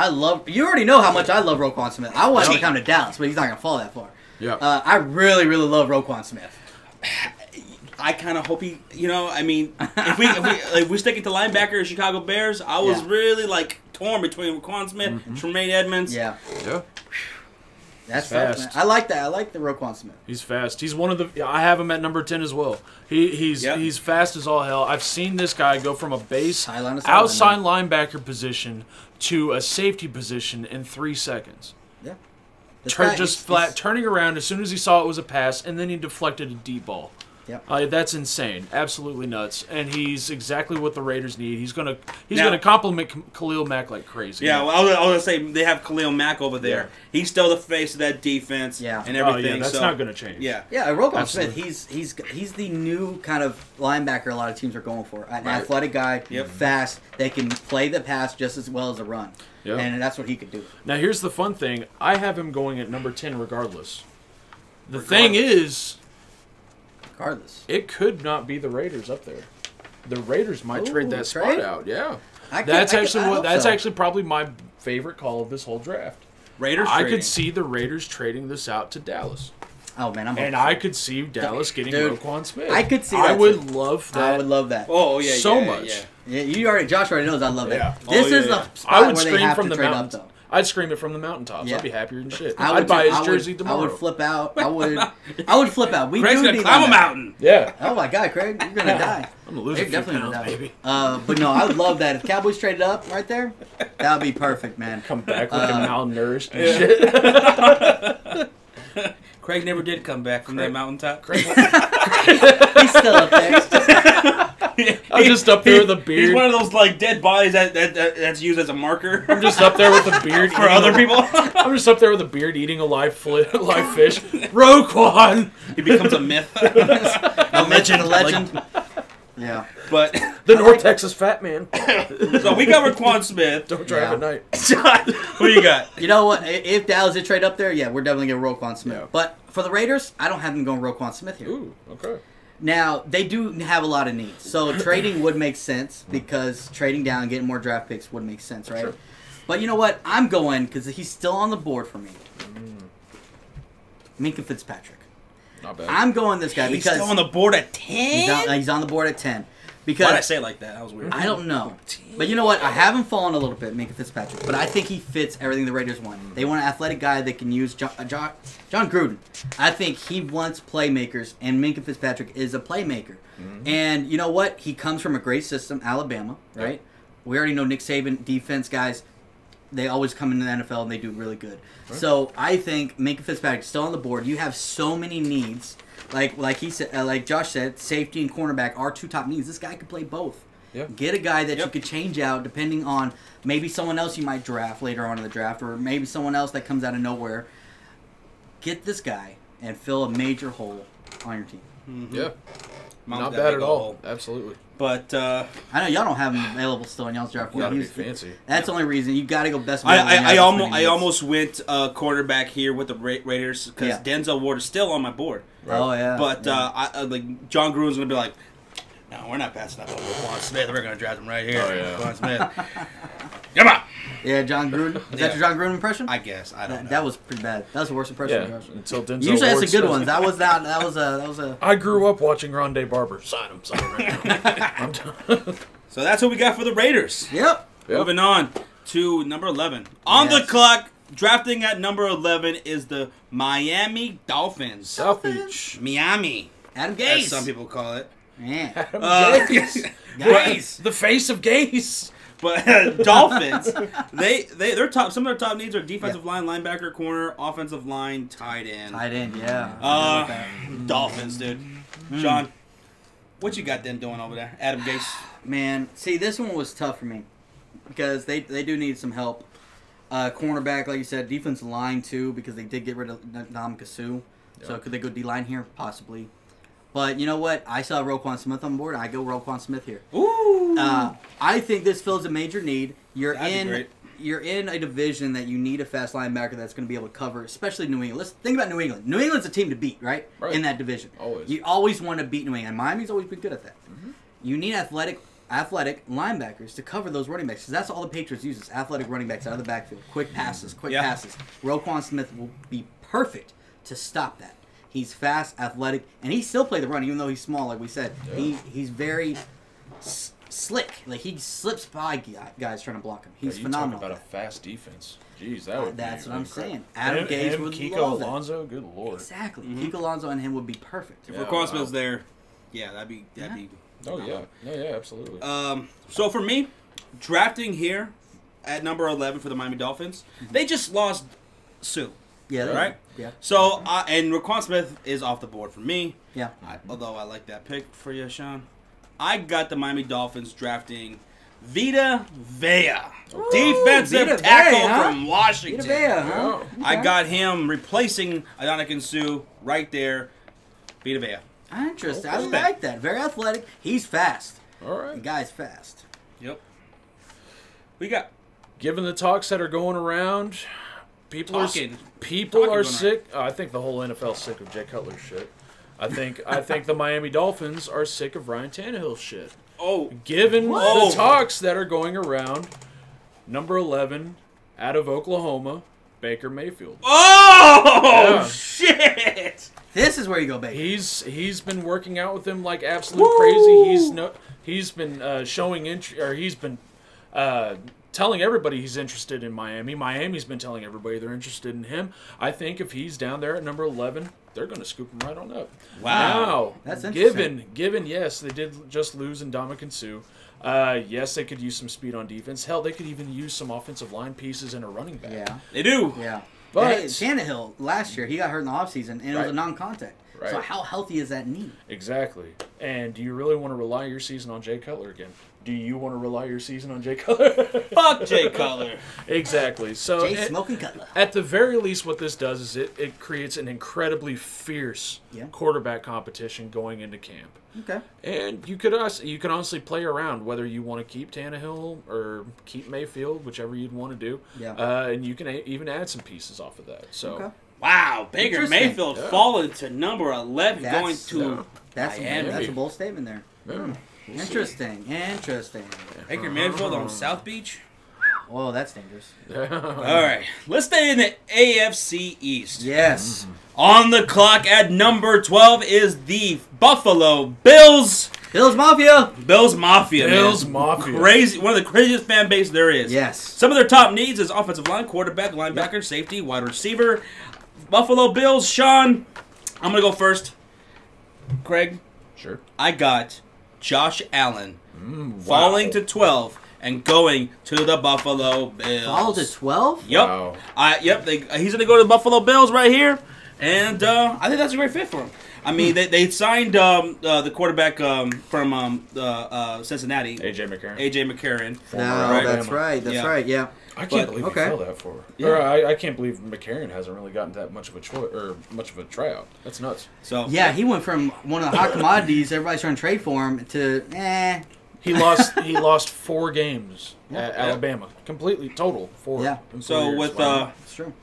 You already know how much I love Roquan Smith. I want him to come to Dallas, but he's not going to fall that far. Yeah. I really, really love Roquan Smith. I kind of hope he, I mean, if we stick it to linebacker, Chicago Bears, I was really like torn between Raquan Smith and Tremaine Edmonds. Yeah. Yeah. That's He's fast. fast. Man. I like that. I like the Roquan Smith. He's fast. He's one of the. I have him at number 10 as well. He's fast as all hell. I've seen this guy go from a base Sideline to sideline, outside linebacker position to a safety position in 3 seconds. Yeah. This guy, Turning around as soon as he saw it was a pass, and then he deflected a deep ball. Yep. That's insane. Absolutely nuts. And he's exactly what the Raiders need. He's gonna Now- compliment Khalil Mack like crazy. Yeah, well, I was going to say they have Khalil Mack over there. Yeah. He's still the face of that defense and everything. That's so, not gonna change. Yeah. Yeah, Roquan Smith. Absolutely. He's the new kind of linebacker a lot of teams are going for. An Right. athletic guy, Yep. fast. They can play the pass just as well as the run. Yep. And that's what he could do. Now here's the fun thing. I have him going at number 10 regardless. The thing is, Regardless. it could not be the Raiders up there. The Raiders might trade that spot trade? out. Yeah. I That's hope so. actually probably my favorite call of this whole draft. Raiders I trading. could see the Raiders trading this out to Dallas. Oh man, And I could see Dallas getting Dude, Roquan Smith. I could see I that, would too. love that. I would love that. Oh, yeah. so yeah, much. Yeah. Yeah, Josh already knows I love Yeah. that. This Oh, is yeah, the yeah. spot I would where they scream have from to the trade mountains. up, though. I'd scream it from the mountaintops. Yeah. I'd be happier than shit. I I'd would buy too. his jersey tomorrow. I would flip out. I would flip out. We Craig's do going to need climb a linebacker. mountain. Yeah. Oh my God, Craig, you're gonna die. I'm going to lose You're a few definitely pounds, gonna die. baby. But no, I would love that if Cowboys traded up right there. That would be perfect, man. Come back looking malnourished and shit. Craig never did come back from that mountaintop. He's still up there. I'm just up there with a beard. He's one of those like dead bodies that's used as a marker. I'm just up there with a beard for other people. I'm just up there with a beard eating a live fish. Roquan! He becomes a myth. A legend. Yeah. But The North Texas Fat Man. so we got Raquan Smith. Don't drive at night. Who you got? You know what? If Dallas did trade up there, yeah, we're definitely getting Roquan Smith. Yeah. But for the Raiders, I don't have them going Roquan Smith here. Ooh, okay. Now, they do have a lot of needs. So trading would make sense because trading down and getting more draft picks would make sense, right? Sure. But you know what? I'm going because he's still on the board for me. Minka Fitzpatrick. Not bad. I'm going this guy He's because still on the board at 10? he's on the board at 10. Why'd I Because say it like that? That was weird. I don't know. But you know what? I have him fallen a little bit, Minka Fitzpatrick. But I think he fits everything the Raiders want. They want an athletic guy that can use John Gruden. I think he wants playmakers, and Minka Fitzpatrick is a playmaker. And you know what? He comes from a great system, Alabama, right? Yep. We already know Nick Saban, defense guys, they always come into the NFL and they do really good. Right. So I think Minka Fitzpatrick still on the board. You have so many needs. Like he said, like Josh said, safety and cornerback are two top needs. This guy could play both. Yep. Get a guy that you could change out depending on maybe someone else you might draft later on in the draft, or maybe someone else that comes out of nowhere. Get this guy and fill a major hole on your team. Mm-hmm. Yeah. Mount Not that bad big at all. hole. Absolutely. But I know y'all don't have him available still in y'all's draft. Gotta be He's- fancy. That's the only reason you got to go best. I almost went quarterback here with the Raiders because Yeah. Denzel Ward is still on my board. Oh yeah. But yeah. like John Gruden's gonna be like, no, we're not passing up on Raquan Smith. We're gonna draft him right here. Oh, yeah. Raquan Smith. Come on. Yeah, John Gruden. Is that your John Gruden impression? I guess I don't know. That was pretty bad. That was the worst impression. Yeah. Josh. Until Denzel Usually Ward that's a good says one. it. That was a. I grew up watching Rondé Barber. Sign him right now. I'm done. So that's what we got for the Raiders. Yep. Yep. Moving on to number 11. On the Yes. clock, drafting at number 11 is the Miami Dolphins. South Beach. Miami Adam Gase. as some people call it. Man. Adam Gase. Gase. The face of Gase. But Dolphins, their top, some of their top needs are defensive line, linebacker, corner, offensive line, tight end. Tight end, yeah. Dolphins, dude. Sean, what you got them doing over there? Adam Gase. Man, see, this one was tough for me because they do need some help. Cornerback, like you said, defensive line too, because they did get rid of Ndamukong Suh. So could they go D-line here? Possibly. But you know what? I saw Roquan Smith on board. I go Roquan Smith here. Ooh. I think this fills a major need. That'd be great. You're in a division that you need a fast linebacker that's going to be able to cover, especially New England. Let's think about New England. New England's a team to beat, right? In that division. Always. You always want to beat New England. Miami's always been good at that. Mm-hmm. You need athletic linebackers to cover those running backs. Because that's all the Patriots use is athletic running backs out of the backfield. Quick passes, passes. Roquan Smith will be perfect to stop that. He's fast, athletic, and he still play the run, even though he's small, like we said. Yeah. He's very slick. Like, he slips by guys trying to block him. He's phenomenal. Talking about a fast defense. Jeez, that would That's be what I'm incredible. saying. Adam Gase would Kiko love Alonso, good lord. Exactly. Kiko Alonso and him would be perfect. If Roquan Smith's there, that'd be. Oh yeah, absolutely. So for me, drafting here at number 11 for the Miami Dolphins, they just lost Suh. Yeah. Right? Yeah. So, and Roquan Smith is off the board for me. Yeah. Although I like that pick for you, Sean. I got the Miami Dolphins drafting Vita Vea. Ooh, defensive Vita tackle Vea, from Washington. Vita Vea, huh? Okay. I got him replacing Ndamukong Suh right there. Vita Vea. Interesting. Okay. I like that. Very athletic. He's fast. All right. The guy's fast. Yep. We got. Given the talks that are going around, people are sick. Oh, I think the whole NFL's sick of Jay Cutler's shit. I think the Miami Dolphins are sick of Ryan Tannehill's shit. Oh, given the talks that are going around, number 11 out of Oklahoma, Baker Mayfield. Oh shit! This is where you go, Baker. He's been working out with them like absolute crazy. He's been showing interest, or he's been telling everybody he's interested in Miami. Miami's been telling everybody they're interested in him. I think if he's down there at number 11, they're going to scoop him right on up. Wow. Now, that's interesting. Given, yes, they did just lose Ndamukong Suh. Yes, they could use some speed on defense. Hell, they could even use some offensive line pieces and a running back. Yeah. They do. Yeah. But hey, Tannehill, last year, he got hurt in the offseason, and it was a non-contact. Right. So how healthy is that knee? Exactly. And do you really want to rely your season on Jay Cutler again? Do you want to rely your season on Jay Cutler? Fuck Jay Cutler. Exactly. So Jay Smoking Cutler. At the very least, what this does is it creates an incredibly fierce quarterback competition going into camp. Okay. And you could honestly play around whether you want to keep Tannehill or keep Mayfield, whichever you'd want to do. Yeah. And you can even add some pieces off of that. So. Okay. Wow, Baker Mayfield falling to number 11, going to Miami. That's a bold statement there. Yeah. Interesting. Baker Mayfield on South Beach. Oh, that's dangerous. All right, let's stay in the AFC East. Yes. On the clock at number 12 is the Buffalo Bills. Bills Mafia. Bills Mafia. Bills man. Mafia. Crazy. One of the craziest fan base there is. Yes. Some of their top needs is offensive line, quarterback, linebacker, safety, wide receiver. Buffalo Bills. Sean, I'm gonna go first. Craig. Sure. I got Josh Allen falling to 12 and going to the Buffalo Bills. Fall to 12? Yep. Wow. He's going to go to the Buffalo Bills right here, and I think that's a great fit for him. I mean, they signed the quarterback from Cincinnati. A.J. McCarron. A.J. McCarron. No, that's right. That's right, yeah. I can't believe you fell that far. Yeah. Or I can't believe McCarron hasn't really gotten that much of a choice or much of a tryout. That's nuts. So yeah, he went from one of the hot commodities everybody's trying to trade for him to He lost 4 games at Alabama. Completely total 4. Yeah. So with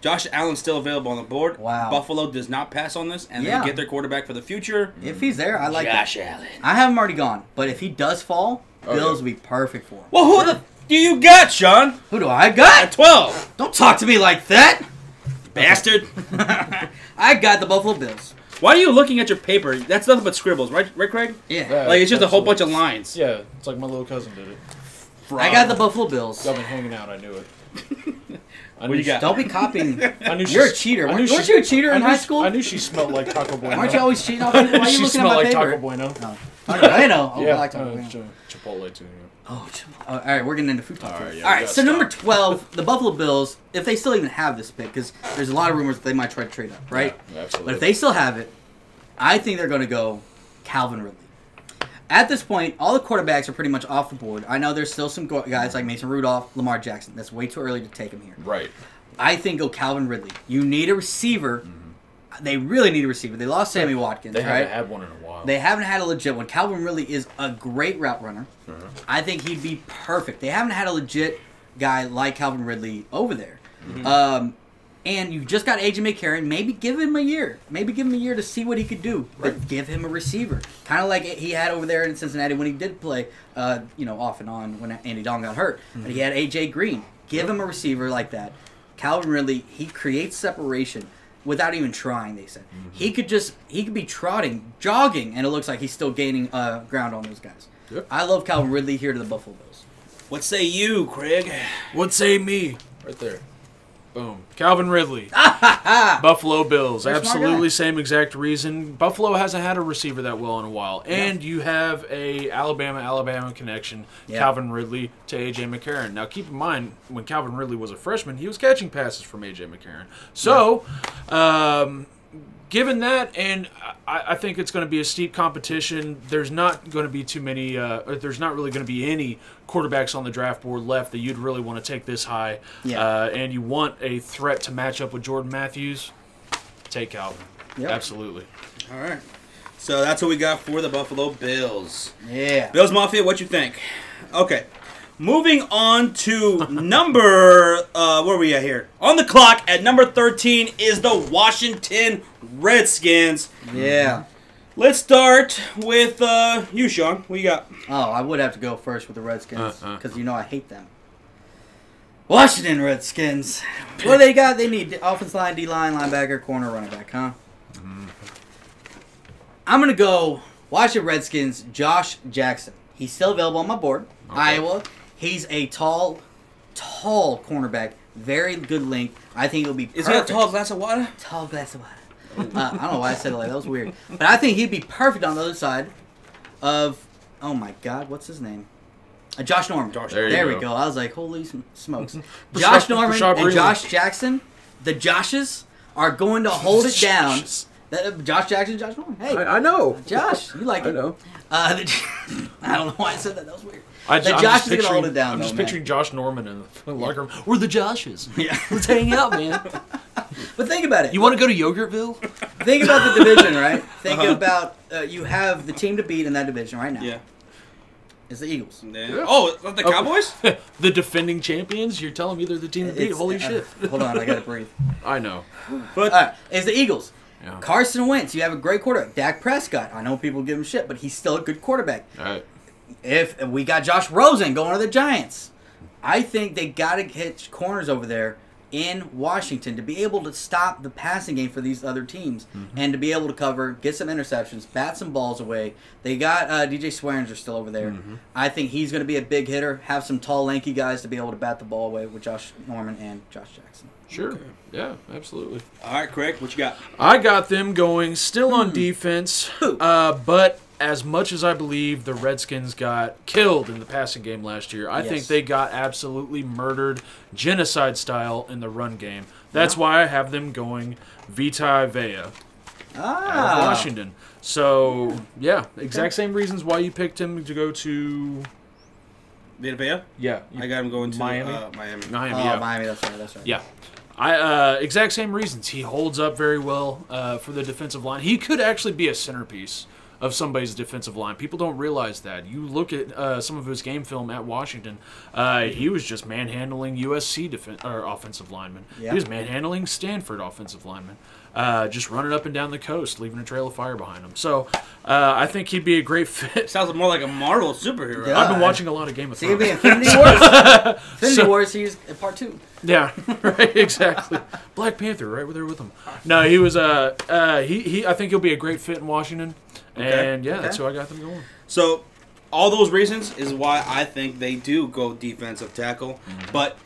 Josh Allen still available on the board, Buffalo does not pass on this, and they get their quarterback for the future. If he's there, I like Josh Allen. I have him already gone, but if he does fall, Bills would be perfect for him. Well, who the do you got, Sean? Who do I got? At 12. Don't talk to me like that, bastard. I got the Buffalo Bills. Why are you looking at your paper? That's nothing but scribbles, right, Craig? Yeah. Like, it's just a whole bunch of lines. Yeah, it's like my little cousin did it. I got the Buffalo Bills. I've been hanging out, I knew it. What do you got? Don't be copying. You're You're a cheater. Weren't you a cheater in high school? I knew she smelled like Taco Bueno. Aren't you always cheating on people? Why are you She looking at smelled my like paper? Taco Bueno. Oh. I know. I Yeah, like Taco Bueno. Chipotle too. Yeah. Oh, all right, we're getting into food talk. All right, yeah, All right, so number 12, the Buffalo Bills, if they still even have this pick, because there's a lot of rumors that they might try to trade up, right? Yeah, absolutely. But if they still have it, I think they're going to go Calvin Ridley. At this point, all the quarterbacks are pretty much off the board. I know there's still some guys like Mason Rudolph, Lamar Jackson. That's way too early to take him here. Right. I think go Calvin Ridley. You need a receiver. Mm-hmm. They really need a receiver. They lost Sammy Watkins, They right? haven't had one in a while. They haven't had a legit one. Calvin Ridley is a great route runner. I think he'd be perfect. They haven't had a legit guy like Calvin Ridley over there. Mm-hmm. And you've just got A.J. McCarron. Maybe give him a year. Maybe give him a year to see what he could do. But give him a receiver. Kind of like he had over there in Cincinnati when he did play, off and on when Andy Dalton got hurt. Mm-hmm. But he had A.J. Green. Give him a receiver like that. Calvin Ridley, he creates separation without even trying, they said. Mm-hmm. He could be jogging, and it looks like he's still gaining ground on those guys. Yep. I love Calvin Ridley here to the Buffalo Bills. What say you, Craig? What say me? Right there. Boom. Calvin Ridley. Buffalo Bills. Absolutely same exact reason. Buffalo hasn't had a receiver that well in a while. And you have a Alabama connection, Calvin Ridley to A.J. McCarron. Now, keep in mind, when Calvin Ridley was a freshman, he was catching passes from A.J. McCarron. So, given that, and I think it's going to be a steep competition, there's not going to be too many, there's not really going to be any quarterbacks on the draft board left that you'd really want to take this high. Yeah. And you want a threat to match up with Jordan Matthews, take Calvin. Yep. Absolutely. All right. So that's what we got for the Buffalo Bills. Yeah. Bills Mafia, what you think? Okay. Moving on to number, where are we at here? On the clock at number 13 is the Washington Redskins. Yeah. Let's start with you, Sean. What you got? Oh, I would have to go first with the Redskins because I hate them. Washington Redskins. What do they got? They need offensive line, D-line, linebacker, corner, running back, huh? Mm-hmm. I'm going to go Washington Redskins, Josh Jackson. He's still available on my board. Okay. Iowa. He's a tall cornerback. Very good length. I think he'll be perfect. Is he a tall glass of water? Tall glass of water. I don't know why I said it like that. That was weird. But I think he'd be perfect on the other side of, oh my God, what's his name? Josh Norman. There we go. I was like, holy smokes. Josh Norman and Josh Jackson, the Joshes, are going to hold it down. Josh Jackson, Josh Norman. Hey, I know. Josh, you like it. I know. I don't know why I said that. That was weird. Josh is going to hold it down. I'm just picturing Josh Norman in the locker room. We're the Joshes. Yeah. Let's hang out, man. But think about it. You want to go to Yogurtville? Think about the division, right? Think about you have the team to beat in that division right now. Yeah. It's the Eagles. Yeah. Oh, the Cowboys? The defending champions? You're telling me they're the team to beat? Holy shit. Hold on, I got to breathe. I know. But it's the Eagles. Yeah. Carson Wentz, you have a great quarterback. Dak Prescott, I know people give him shit, but he's still a good quarterback. All right. If we got Josh Rosen going to the Giants, I think they got to hit corners over there in Washington to be able to stop the passing game for these other teams and to be able to cover, get some interceptions, bat some balls away. They got DJ Swearinger still over there. I think he's going to be a big hitter, have some tall, lanky guys to be able to bat the ball away with Josh Norman and Josh Jackson. Sure. Okay. Yeah, absolutely. All right, Craig, what you got? I got them going still on defense, but as much as I believe the Redskins got killed in the passing game last year, I think they got absolutely murdered genocide style in the run game. That's why I have them going Vita Vea out of Washington. So, yeah, exact same reasons why you picked him to go to Vita Vea? Yeah. I got him going to Miami. Miami. Miami, that's right. Yeah. Exact same reasons. He holds up very well for the defensive line. He could actually be a centerpiece of somebody's defensive line. People don't realize that. You look at some of his game film at Washington, he was just manhandling USC offensive linemen. Yeah. He was manhandling Stanford offensive linemen. Just running up and down the coast, leaving a trail of fire behind him. So I think he'd be a great fit. Sounds more like a Marvel superhero. Yeah. I've been watching a lot of Game of Thrones. So he'd be Infinity Wars. Infinity Wars, he's part 2. Yeah, right, exactly. Black Panther, right there with him. No, he was. I think he'll be a great fit in Washington. Okay. And that's who I got them going. So, all those reasons is why I think they do go defensive tackle. But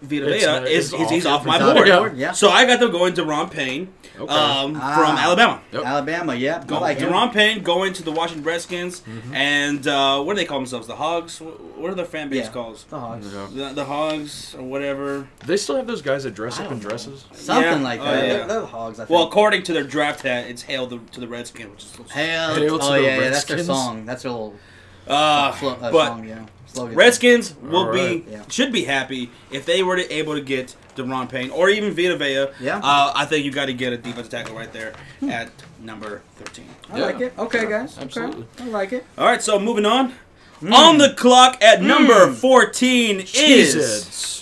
Vita Vea he's off my off board. your board, yeah. So I got them going to Ron Payne from Alabama. Yep. Alabama, yeah. Deron Payne going to the Washington Redskins, and what do they call themselves? The Hogs? What are their fan base called? The Hogs. The Hogs, or whatever. They still have those guys that dress up in dresses? Something like that. They're the Hogs, I think. Well, according to their draft hat, it's Hail to the Redskins, which is Hail to the Redskins. That's their song. That's their little song, yeah. Slogan. Redskins should be happy if they were able to get Deron Payne or even Vita Vea. Yeah. I think you got to get a defensive tackle right there at number 13. I like it. Okay, guys. Absolutely. Okay. I like it. All right, so moving on. On the clock at number 14 is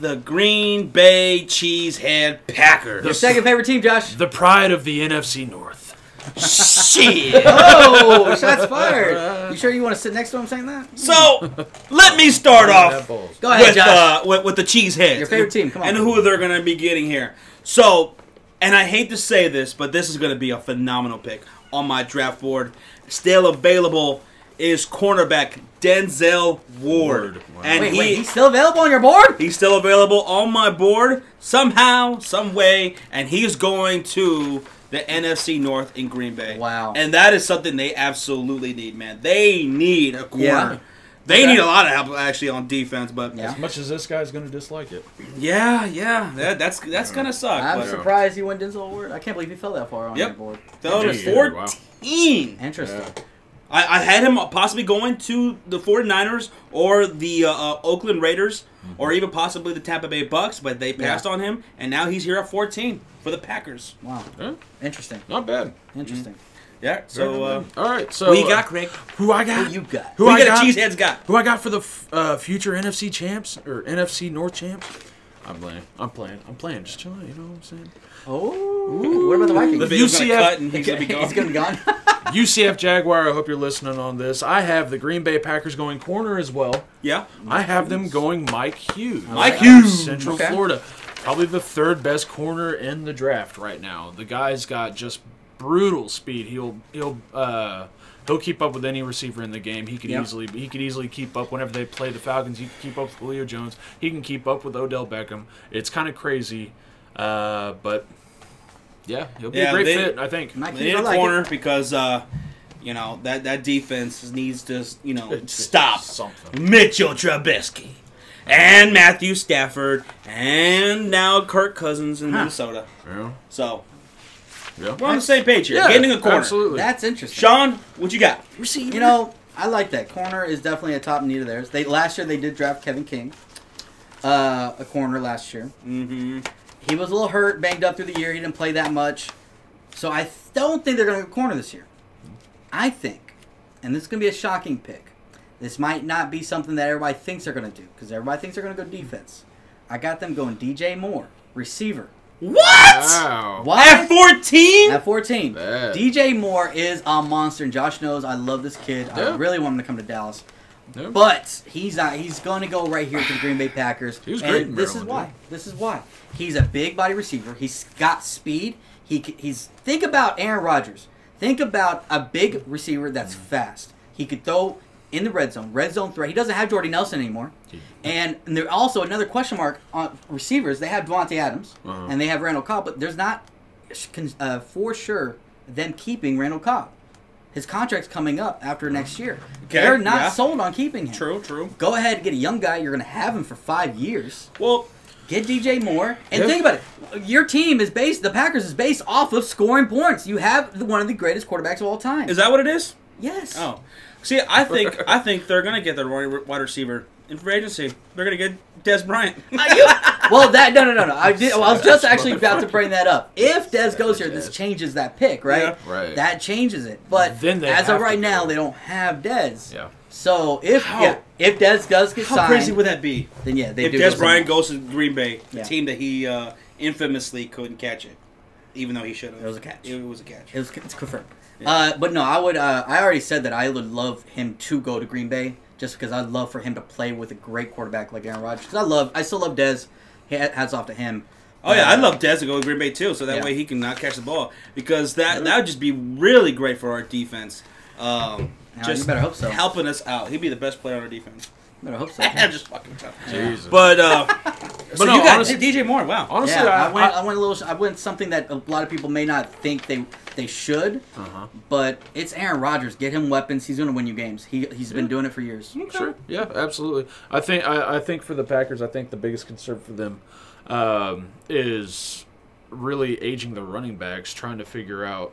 the Green Bay Cheesehead Packers. Your second favorite team, Josh? The pride of the NFC North. Shit. Oh, shots fired. You sure you want to sit next to him saying that? So, let me start off Go ahead, Josh. with the Cheeseheads. Your favorite team, come on. And who they're going to be getting here. So, and I hate to say this, but this is going to be a phenomenal pick on my draft board. Still available is cornerback Denzel Ward. Wow. And wait, he's still available on your board? He's still available on my board somehow, some way, and he's going to the NFC North in Green Bay. Wow. And that is something they absolutely need, man. They need a corner. Yeah. They need a lot of help, actually, on defense. But as much as this guy's going to dislike it. That's going to suck. I'm surprised he went Denzel Ward. I can't believe he fell that far on your board. Fell to 14. Wow. Interesting. Yeah. I had him possibly going to the 49ers or the Oakland Raiders or even possibly the Tampa Bay Bucs, but they passed on him, and now he's here at 14 for the Packers. Wow. Yeah. Interesting. Not bad. Interesting. Yeah, so... all right, so... Who you got, Craig? Who I got? Who you got? Who I got? Cheeseheads got? Who I got for the future NFC champs, or NFC North champs? I'm playing. Just chilling, you know what I'm saying? Oh, what about the Vikings? The UCF, he's going to be gone. He's going to be gone. UCF Jaguar, I hope you're listening on this. I have the Green Bay Packers going corner as well. Yeah. I have them going Mike Hughes. Mike Hughes. Central Florida. Probably the third best corner in the draft right now. The guy's got just brutal speed. He'll keep up with any receiver in the game. He could easily keep up whenever they play the Falcons. He can keep up with Julio Jones. He can keep up with Odell Beckham. It's kind of crazy, but yeah, he'll be a great fit, I think. They need a corner because that defense needs to stop Mitchell Trubisky and Matthew Stafford and now Kirk Cousins in Minnesota. Yeah. So. Yeah. We're on the same page here. Getting a corner. Absolutely. That's interesting. Sean, what you got? Receiver. I like that. Corner is definitely a top need of theirs. Last year they did draft Kevin King, a corner last year. Mm-hmm. He was a little hurt, banged up through the year. He didn't play that much. So I don't think they're going to go corner this year. I think, and this is going to be a shocking pick, this might not be something that everybody thinks they're going to do because everybody thinks they're going to go defense. I got them going DJ Moore, receiver. What? Wow. What? At 14? At 14. Bad. DJ Moore is a monster, and Josh knows I love this kid. Yeah. I really want him to come to Dallas. Yeah. But he's not. He's going to go right here to the Green Bay Packers. He was great in this is Maryland, why. This is why. He's a big body receiver. He's got speed. Think about Aaron Rodgers. Think about a big receiver that's fast. He could throw in the red zone threat. He doesn't have Jordy Nelson anymore. And there's also another question mark on receivers. They have Devontae Adams and they have Randall Cobb, but there's not for sure them keeping Randall Cobb. His contract's coming up after next year. Okay, They're not sold on keeping him. True. Go ahead and get a young guy. You're going to have him for 5 years. Well, get DJ Moore. And think about it. Your team is based, the Packers is based off of scoring points. You have one of the greatest quarterbacks of all time. Is that what it is? Yes. Oh. See, I think they're going to get their wide receiver in free agency. They're going to get Dez Bryant. Well, no. I was just actually about to bring that up. If Dez goes here, this changes that pick, right? Yeah. Right. That changes it. But then as of right now, they don't have Dez. Yeah. So if Dez does get signed, how crazy would that be? Then they if do. Dez Bryant goes to Green Bay, the team that he infamously couldn't catch it, even though he should have. It was a catch. It was a catch. It's confirmed. Yeah. But no, I would. I already said that I would love him to go to Green Bay, just because I'd love for him to play with a great quarterback like Aaron Rodgers. Because I still love Dez. Hats off to him. Oh yeah, I'd love Dez to go to Green Bay too, so that way he can not catch the ball, because that would just be really great for our defense. You better hope so. Helping us out. He'd be the best player on our defense. I hope so. I'm just fucking tough. Jesus. But so no, you got honestly, DJ Moore. Wow. Honestly, Yeah, I went something that a lot of people may not think they should, but it's Aaron Rodgers. Get him weapons. He's going to win you games. He's been doing it for years. Okay. Sure. Yeah, absolutely. I think for the Packers, I think the biggest concern for them is really aging the running backs, trying to figure out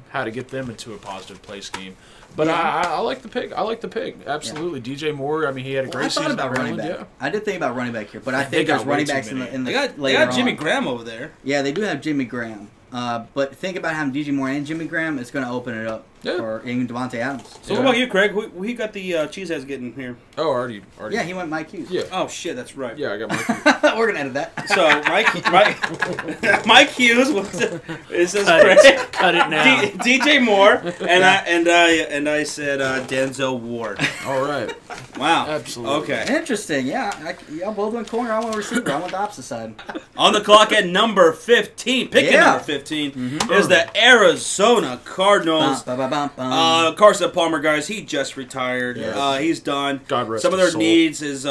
how to get them into a positive play scheme. But I like the pick. Absolutely. Yeah. DJ Moore, I mean, he had a great season. I thought about running back. Yeah. I did think about running back here, but I think there's running backs in the they got Jimmy Graham over there. Yeah, they do have Jimmy Graham. But think about having DJ Moore and Jimmy Graham. It's going to open it up for even Devontae Adams. So what about you, Craig? Who you got the cheeseheads getting here? Oh, already. Yeah, he went Mike Hughes. Yeah. Oh shit, that's right. Yeah, I got Mike Hughes. We're gonna edit that. So Mike Hughes says Craig. Cut it now. DJ Moore and I said Denzel Ward. All right. Wow. Absolutely. Okay. Interesting. Yeah, y'all both went corner. I went receiver. I went the opposite side. On the clock at number 15, number 15 is the Arizona Cardinals. Carson Palmer, guys, he just retired. Yes. He's done. God rest Some of his their soul. needs is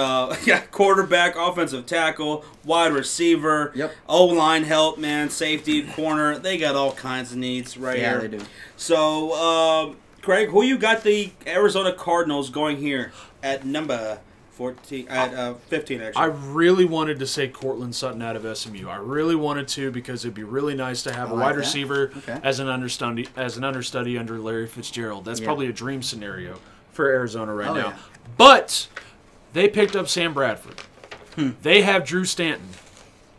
quarterback, offensive tackle, wide receiver, O-line help, man, safety, corner. They got all kinds of needs here. Yeah, they do. So, Craig, who you got the Arizona Cardinals going here at number 15, actually. I really wanted to say Cortland Sutton out of SMU. I really wanted to because it'd be really nice to have a wide receiver as an understudy under Larry Fitzgerald. That's probably a dream scenario for Arizona right now. Yeah. But they picked up Sam Bradford. They have Drew Stanton.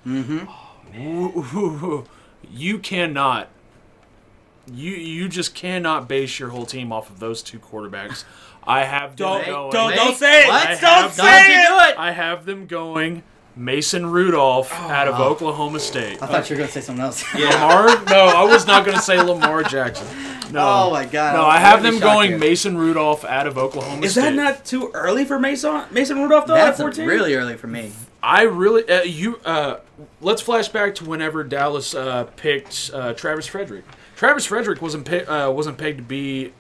Oh, man. You cannot. You just cannot base your whole team off of those two quarterbacks. I have them going. Don't say it. Don't say it. I have them going Mason Rudolph out of Oklahoma State. I thought you were going to say something else. Lamar? No, I was not going to say Lamar Jackson. No. Oh, my God. No, I have them going Mason Rudolph out of Oklahoma State. Is that not too early for Mason Rudolph, though, That's at 14? really early for me. I really... let's flash back to whenever Dallas picked Travis Frederick. Travis Frederick wasn't pegged to be...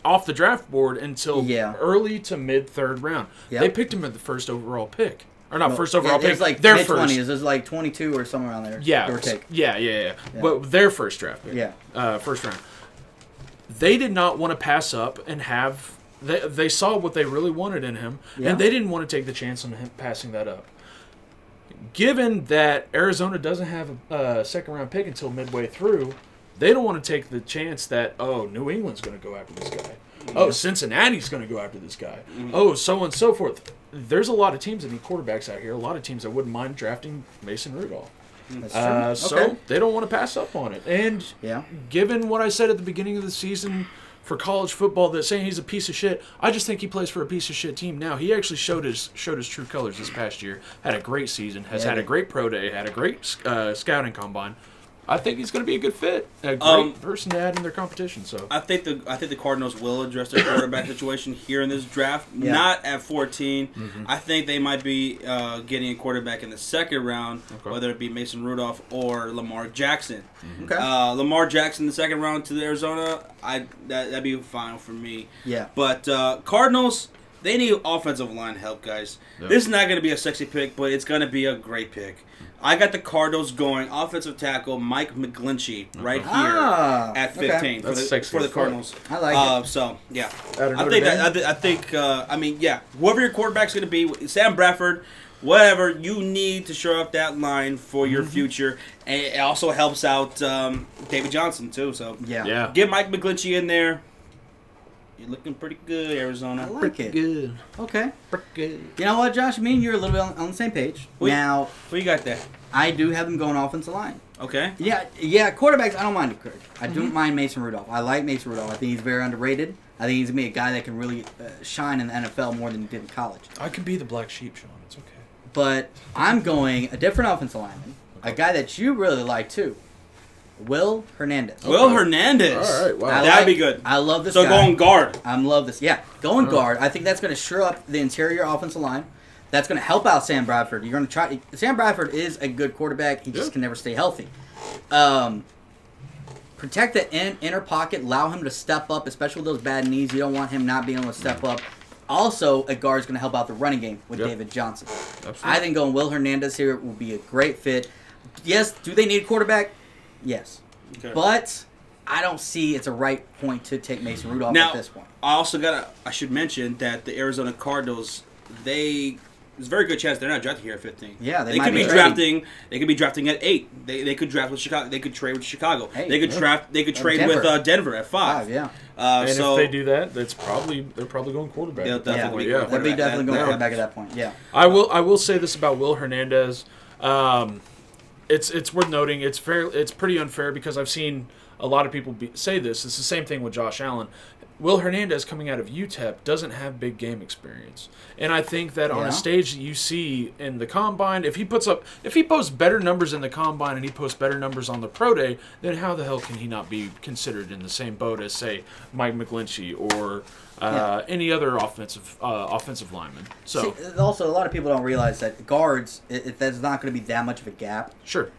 off the draft board until early to mid third round. Yep. They picked him at the first overall pick. Or not first overall pick. It was like their mid-20s. It was like 22 or somewhere around there. Yeah. But their first draft pick. First round. They did not want to pass up and have... They saw what they really wanted in him, and they didn't want to take the chance on him passing that up. Given that Arizona doesn't have a second-round pick until midway through... They don't want to take the chance that, New England's going to go after this guy. Oh, Cincinnati's going to go after this guy. Oh, so on and so forth. There's a lot of teams that need quarterbacks out here. A lot of teams that wouldn't mind drafting Mason Rudolph. That's true. So they don't want to pass up on it. And given what I said at the beginning of the season for college football, that saying he's a piece of shit, I just think he plays for a piece of shit team now. He actually showed his true colors this past year. Had a great season. Has had a great pro day. Had a great scouting combine. I think he's going to be a good fit, a great person to add in their competition. So I think the Cardinals will address their quarterback situation here in this draft. Not at 14. I think they might be getting a quarterback in the second round, whether it be Mason Rudolph or Lamar Jackson. Lamar Jackson in the second round to Arizona, that'd be fine for me. Yeah. But Cardinals, they need offensive line help, guys. This is not going to be a sexy pick, but it's going to be a great pick. I got the Cardinals going offensive tackle Mike McGlinchey right here at 15 for the Cardinals. I like it. So yeah, I think whoever your quarterback's going to be, Sam Bradford, whatever you need to shore up that line for your future, and it also helps out David Johnson too. So get Mike McGlinchey in there. You're looking pretty good, Arizona. I like it. Good. Okay. Pretty good. You know what, Josh? Me and you are a little bit on the same page. Now, what you got there? I do have them going offensive line. Okay. Yeah. Quarterbacks, I don't mind it, Kurt. I don't mind Mason Rudolph. I like Mason Rudolph. I think he's very underrated. I think he's going to be a guy that can really shine in the NFL more than he did in college. I could be the black sheep, Sean. It's okay. But I'm going a different offensive lineman. A guy that you really like, too. Will Hernandez. Will Hernandez. All right, wow. That'd be good. I love this guy. So going guard. I love this. Yeah, going guard. I think that's going to shore up the interior offensive line. That's going to help out Sam Bradford. You're going to try. Sam Bradford is a good quarterback. He just can never stay healthy. Protect the inner pocket. Allow him to step up, especially with those bad knees. You don't want him not being able to step up. Also, a guard is going to help out the running game with David Johnson. Absolutely. I think going Will Hernandez here will be a great fit. Yes, do they need a quarterback? Yes. Okay. But I don't see it's a right point to take Mason Rudolph at this point. I should mention that the Arizona Cardinals, there's a very good chance they're not drafting here at 15. Yeah, they could be drafting. They could be drafting at 8. They could draft with Chicago. They could trade with Chicago. Hey, they could draft. They could trade with Denver at 5. Yeah. And if they do that, they're probably going quarterback. They'll definitely going quarterback at that point. Yeah. I will say this about Will Hernandez. It's worth noting. It's pretty unfair because I've seen a lot of people say this. It's the same thing with Josh Allen. Will Hernandez coming out of UTEP doesn't have big game experience, and I think that on a stage that you see in the combine, if he posts better numbers in the combine and he posts better numbers on the pro day, then how the hell can he not be considered in the same boat as say Mike McGlinchey or any other offensive lineman? So see, also a lot of people don't realize that guards, there's not going to be that much of a gap. Sure,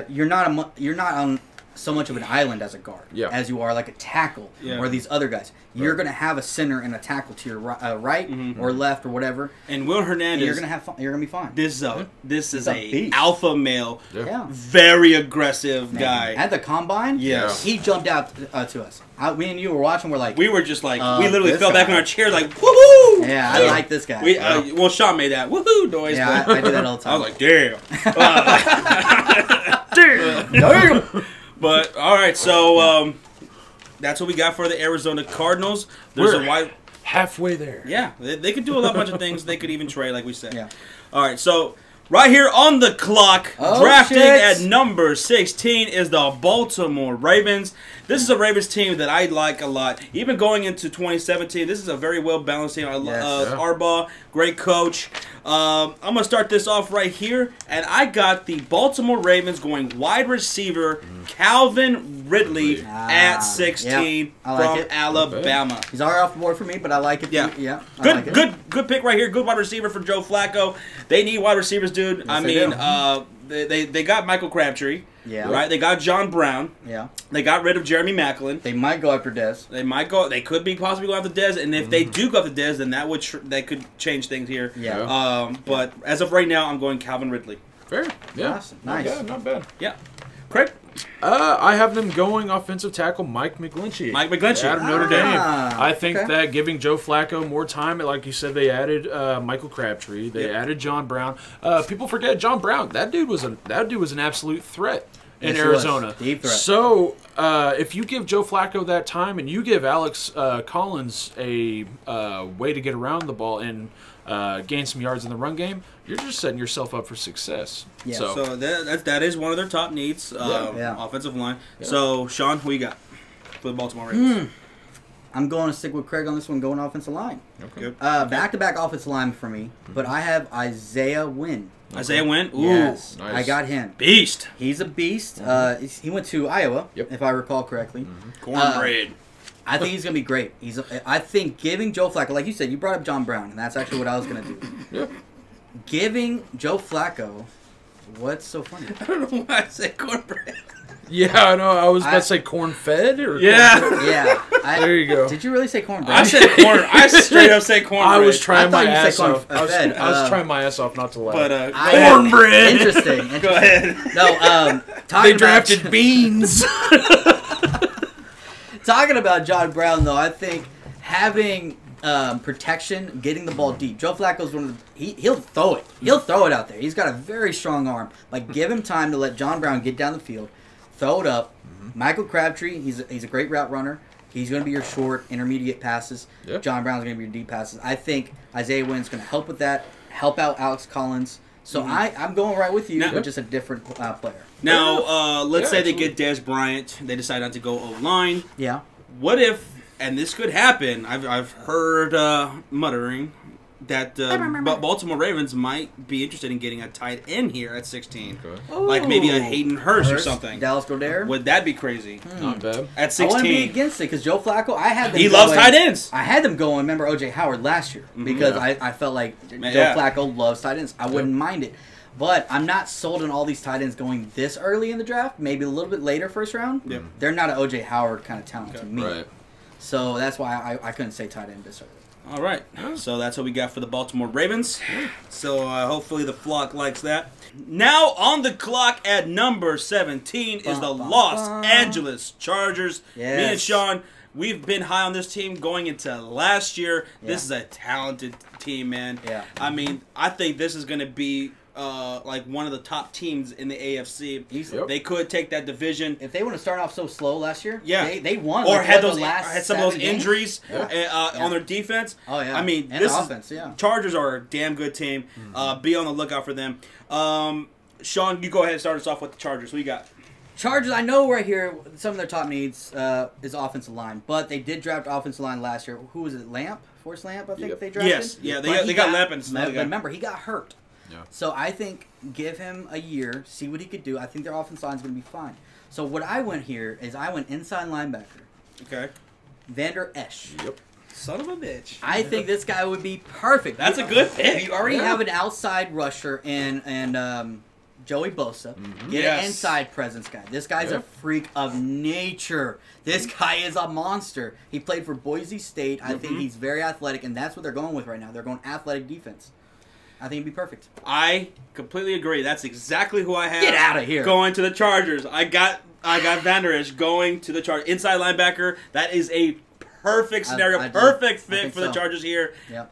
you're not on so much of an island as a guard as you are like a tackle or these other guys. You're going to have a center and a tackle to your right or left or whatever. And Will Hernandez, you're going to have fun. You're going to be fine. This is a alpha male, yeah, very aggressive guy. At the combine, yes, he jumped out to us. Me and you were watching. We were just like we literally fell back in our chairs like woohoo. Yeah, I like this guy. Well, Sean made that woohoo noise. Yeah, I do that all the time. I was like, damn. But all right, so that's what we got for the Arizona Cardinals. We're halfway there. Yeah, they could do a bunch of things. They could even trade, like we said. Yeah. All right, so right here on the clock, drafting at number 16 is the Baltimore Ravens. This is a Ravens team that I like a lot. Even going into 2017, this is a very well-balanced team. Harbaugh, great coach. I'm going to start this off right here. And I got the Baltimore Ravens going wide receiver Calvin Ridley at 16 from Alabama. He's already off the board for me, but I like it. Yeah. Good pick right here. Good wide receiver for Joe Flacco. They need wide receivers, dude. Yes, they got Michael Crabtree. Yeah. Right? They got John Brown. Yeah. They got rid of Jeremy Maclin. They might go after Dez. They could be possibly going after Dez, and if they do go after Dez, then that could change things here. Yeah. But as of right now, I'm going Calvin Ridley. Fair. Yeah. Awesome. Nice. Not bad. Yeah. Craig? I have them going offensive tackle Mike McGlinchey. Out of Notre Dame. I think that giving Joe Flacco more time, like you said, they added Michael Crabtree. They added John Brown. People forget John Brown. That dude was an absolute threat in Arizona. Deep threat. So if you give Joe Flacco that time and you give Alex Collins a way to get around the ball and gain some yards in the run game, you're just setting yourself up for success. Yeah. So that is one of their top needs, offensive line. Yeah. So, Sean, who you got for the Baltimore Ravens? I'm going to stick with Craig on this one, going offensive line. Okay. Back-to-back offensive line for me, but I have Isaiah Wynn. Isaiah Wynn? Ooh. Yes, nice. I got him. Beast. He's a beast. He went to Iowa, if I recall correctly. Cornbread. I think he's going to be great. I think giving Joe Flacco, like you said, you brought up John Brown, and that's actually what I was going to do. Yep. Giving Joe Flacco, what's so funny? I don't know why I said cornbread. Yeah, I know. I was about to say corn-fed or yeah. There you go. Did you really say cornbread? I said corn. I straight up say cornbread. I was trying my ass off. I was trying my ass off not to laugh. But cornbread. Interesting. Go ahead. No, they drafted beans. Talking about John Brown, though, I think having protection, getting the ball deep. Joe Flacco's one of he'll throw it. He'll throw it out there. He's got a very strong arm. Like, give him time to let John Brown get down the field, throw it up. Michael Crabtree, he's a great route runner. He's going to be your short, intermediate passes. Yep. John Brown's going to be your deep passes. I think Isaiah Wynn's going to help with that, help out Alex Collins. So I'm going right with you, but just a different player. Now, let's say they get Dez Bryant. They decide not to go O-line. Yeah. What if, and this could happen, I've heard muttering that Baltimore Ravens might be interested in getting a tight end here at 16. Okay. Like maybe a Hayden Hurst or something. Dallas Goedert. Would that be crazy? Not bad. At 16. I want to be against it because Joe Flacco, I had them He loves tight ends. I had them going, remember O.J. Howard last year because I felt like Joe Flacco loves tight ends. I wouldn't mind it. But I'm not sold on all these tight ends going this early in the draft, maybe a little bit later first round. They're not an O.J. Howard kind of talent to me. Right. So that's why I couldn't say tight end this early. All right. So that's what we got for the Baltimore Ravens. So hopefully the flock likes that. Now on the clock at number 17 is the Los Angeles Chargers. Yes. Me and Sean, we've been high on this team going into last year. Yeah. This is a talented team, man. Yeah. I mean, I think this is going to be like one of the top teams in the AFC. Yep. They could take that division. If they would have started off so slow last year, yeah, they won. Or like, had some of those games? injuries on their defense. Oh yeah, I mean, and this offense. Yeah, Chargers are a damn good team. Be on the lookout for them. Sean, you go ahead and start us off with the Chargers. What you got? Chargers, I know right here, some of their top needs is offensive line, but they did draft offensive line last year. Who was it? Forrest Lamp, I think they drafted. Yes, yeah, they got Lamp and But remember, he got hurt. Yeah. So I think give him a year, see what he could do. I think their offensive line is going to be fine. So what I went here is I went inside linebacker. Okay. Vander Esch. Yep. Son of a bitch. I think this guy would be perfect. That's a good pick. You already have an outside rusher and Joey Bosa. Get an inside presence guy. This guy's a freak of nature. This guy is a monster. He played for Boise State. I think he's very athletic, and that's what they're going with right now. They're going athletic defense. I think it'd be perfect. I completely agree. That's exactly who I have. Get out of here. Going to the Chargers. I got Vander Esch going to the Chargers. Inside linebacker. That is a perfect scenario. Perfect fit for the Chargers here. Yep.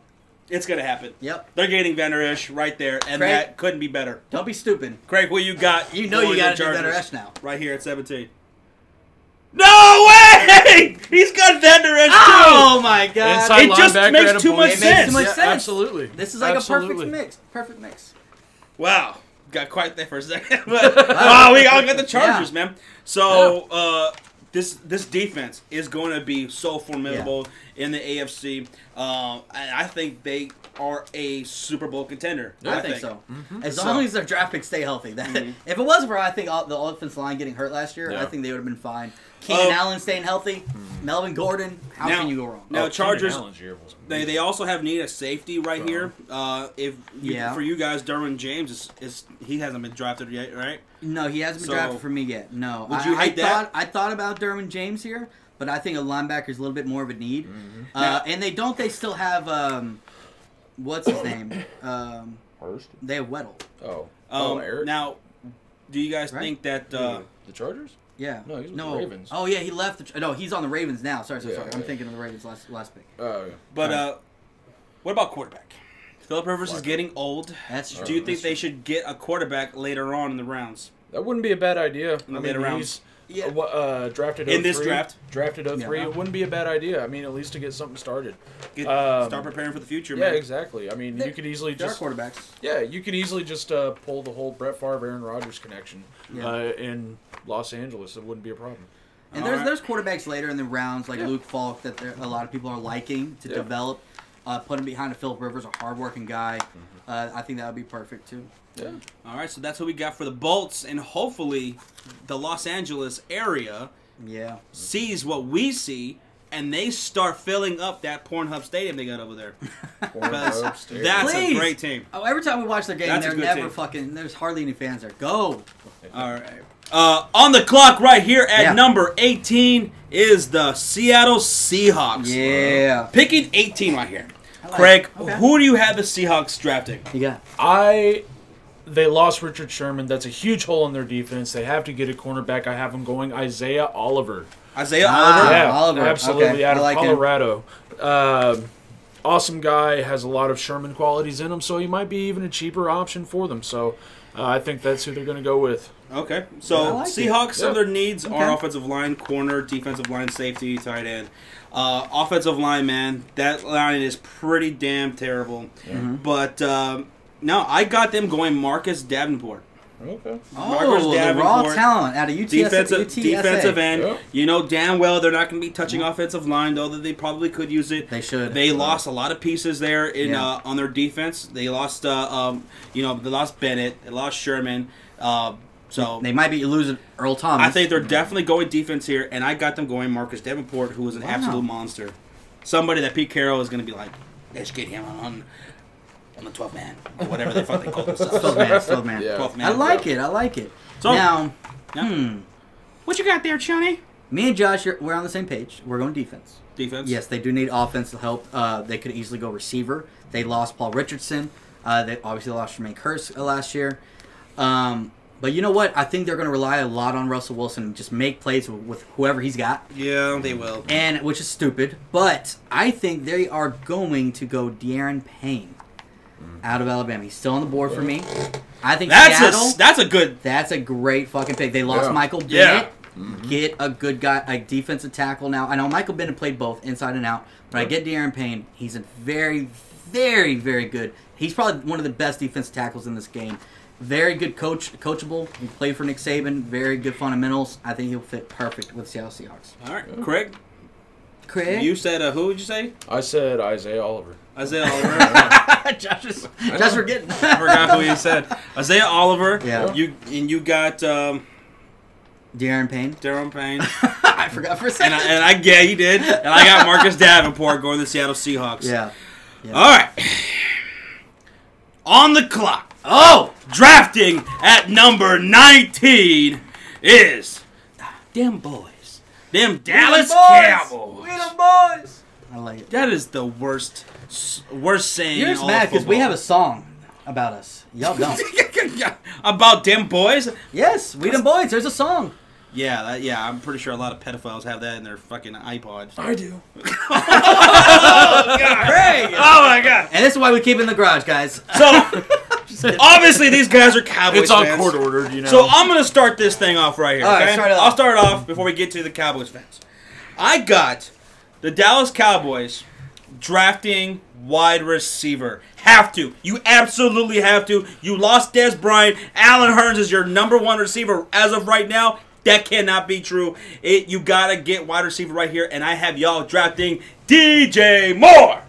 It's going to happen. Yep. They're getting Vander Esch right there, and Craig, that couldn't be better. Don't be stupid. Craig, what you got? You know you got to do Vander Esch now. Right here at 17. No way! He's got Vander Esch too! Oh my god. Inside it just linebacker makes at a too much Boise. sense. Yeah, absolutely. This is like Absolutely. a perfect mix. Perfect mix. Wow. Got quiet there for a second. But, wow, we all got the Chargers, man. So, this defense is going to be so formidable in the AFC. I think they are a Super Bowl contender. I think so. As long as their draft picks stay healthy. If it wasn't for, I think, the offensive line getting hurt last year, I think they would have been fine. Keenan Allen staying healthy. Melvin Gordon. How can you go wrong? Now, Chargers, they also have need a safety right here. For you guys, Derwin James, he hasn't been drafted yet, right? No, he hasn't been drafted for me yet. No. Would you hate that? I thought about Derwin James here, but I think a linebacker is a little bit more of a need. And they still have, what's his name? Hurst? They have Weddle. Eric? Now, do you guys think that... the Chargers? Yeah. No, he's with the Ravens. Oh, yeah, he left. No, he's on the Ravens now. Sorry. I'm thinking of the Ravens last pick. Oh, yeah. But what about quarterback? Phillip Rivers is getting old. That's true. Do you think they should get a quarterback later on in the rounds? That wouldn't be a bad idea. In the later rounds. Drafted in this draft. Drafted 03. It wouldn't be a bad idea. I mean, at least to get something started. Start preparing for the future, man. Yeah, exactly. I mean, you could easily just... quarterbacks. Yeah, you could easily just pull the whole Brett Favre, Aaron Rodgers connection in Los Angeles. It wouldn't be a problem. And there's quarterbacks later in the rounds, like Luke Falk, that a lot of people are liking to develop. Put him behind a Phillip Rivers, a hardworking guy. I think that would be perfect, too. Yeah. All right, so that's what we got for the Bolts, and hopefully the Los Angeles area sees what we see, and they start filling up that Pornhub stadium they got over there. That's a great team. Oh, every time we watch their game, they're never there's hardly any fans there. Go! All right. On the clock right here at number 18 is the Seattle Seahawks. Yeah. Picking 18 right here. Craig, who do you have the Seahawks drafting? They lost Richard Sherman. That's a huge hole in their defense. They have to get a cornerback. I have them going Isaiah Oliver. Isaiah Oliver? Yeah, Oliver. Absolutely. Out of like Colorado. Awesome guy. Has a lot of Sherman qualities in him, so he might be even a cheaper option for them. So I think that's who they're going to go with. Okay. So Seahawks, some of their needs are offensive line, corner, defensive line, safety, tight end. Offensive line, man, that line is pretty damn terrible. But... no, I got them going Marcus Davenport. Okay. Marcus Davenport, the raw talent out of defensive end. Yeah. You know damn well they're not going to be touching offensive line, though that they probably could use it. They should. They lost a lot of pieces there in on their defense. They lost, they lost Bennett. They lost Sherman. So they might be losing Earl Thomas. I think they're definitely going defense here, and I got them going Marcus Davenport, who is an absolute monster. Somebody that Pete Carroll is going to be like, let's get him on the 12th man, or whatever the fuck they call themselves. 12 man. Yeah. 12th man. I like it. So, now, what you got there, Johnny? Me and Josh, we're on the same page. We're going defense. Defense? Yes, they do need offensive help. They could easily go receiver. They lost Paul Richardson. They obviously lost Jermaine Kearse last year. But you know what? I think they're going to rely a lot on Russell Wilson and just make plays with whoever he's got. Yeah, they will. And which is stupid. But I think they are going to go De'Aaron Payne out of Alabama. He's still on the board for me. I think that's a great fucking pick. They lost Michael Bennett. Yeah. Get a good guy, a defensive tackle now. I know Michael Bennett played both inside and out, but I get De'Aaron Payne. He's a very, very, very good. He's probably one of the best defensive tackles in this game. Very good coachable. He played for Nick Saban. Very good fundamentals. I think he'll fit perfect with Seattle Seahawks. All right, Craig. You said who would you say? I said Isaiah Oliver. Isaiah Oliver. Josh forgetting. I forgot who you said. Isaiah Oliver. Yeah. You got De'Aaron Payne. I forgot for a second. Yeah, you did. And I got Marcus Davenport going to the Seattle Seahawks. Yeah. All right. On the clock. Drafting at number 19 is them boys. Them Dallas Cowboys. We them boys. I like it. That is the worst saying. You're just mad because we have a song about us. Y'all don't. About them boys? Yes, we them boys. There's a song. Yeah, I'm pretty sure a lot of pedophiles have that in their fucking iPods. I do. Oh, God. Craig. Oh, my God. And this is why we keep it in the garage, guys. So, obviously, these guys are Cowboys fans. It's on court ordered, you know. So, I'm going to start this thing off right here, All okay? right, start it off. I'll start it off before we get to the Cowboys fans. I got the Dallas Cowboys drafting wide receiver. Have to. You absolutely have to. You lost Dez Bryant. Allen Hurns is your number one receiver as of right now. That cannot be true. You got to get wide receiver right here, and I have y'all drafting DJ Moore.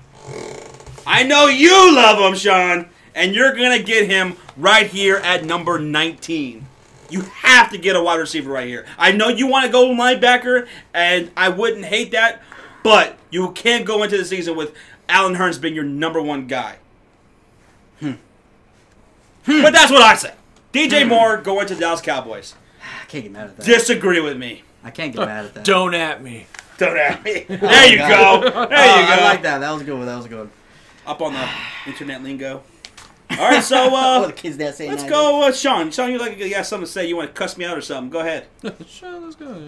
I know you love him, Sean, and you're going to get him right here at number 19. You have to get a wide receiver right here. I know you want to go linebacker, and I wouldn't hate that, but you can't go into the season with Allen Hurns being your number one guy. But that's what I say. DJ Moore going to the Dallas Cowboys. I can't get mad at that. Disagree with me. I can't get mad at that. Don't at me. Don't at me. There you go. There you go. I like that. That was a good one. That was a good one. Up on the internet lingo. All right, so the kids that say let's go, Sean. Sean, you got something to say? You want to cuss me out or something? Go ahead. Sure, let's go.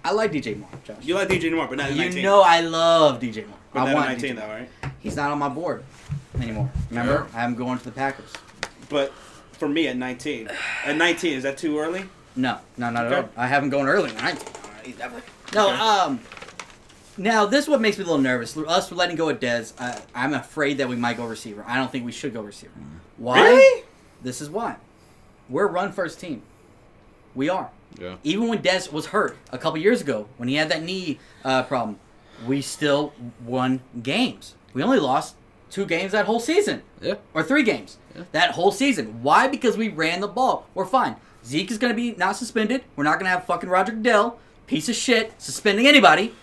I like DJ Moore, Josh. You like DJ Moore, but not at 19. You know I love DJ Moore. But I not want at 19, DJ. though, right? He's not on my board anymore. Remember? I'm going to the Packers. But for me, at 19. At 19, is that too early? No, not at all. I haven't gone early. 19. He's definitely. No, now, this is what makes me a little nervous. Us letting go of Dez, I'm afraid that we might go receiver. I don't think we should go receiver. Why? Really? This is why. We're a run-first team. We are. Yeah. Even when Dez was hurt a couple years ago, when he had that knee problem, we still won games. We only lost 2 games that whole season. Yeah. Or 3 games. Yeah. That whole season. Why? Because we ran the ball. We're fine. Zeke is going to be not suspended. We're not going to have fucking Roger Goodell, piece of shit, suspending anybody.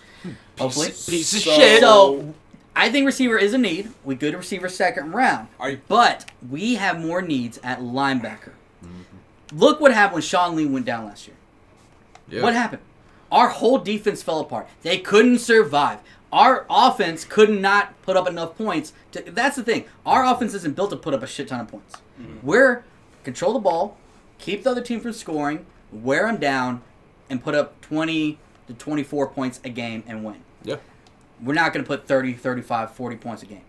Hopefully. Piece of shit. So, I think receiver is a need. We good receiver second round. But we have more needs at linebacker. Mm-hmm. Look what happened when Sean Lee went down last year. Yeah. What happened? Our whole defense fell apart. They couldn't survive. Our offense could not put up enough points. That's the thing. Our offense isn't built to put up a shit ton of points. Mm-hmm. We're control the ball, keep the other team from scoring, wear them down, and put up 20 to 24 points a game and win. Yeah. We're not going to put 30, 35, 40 points a game.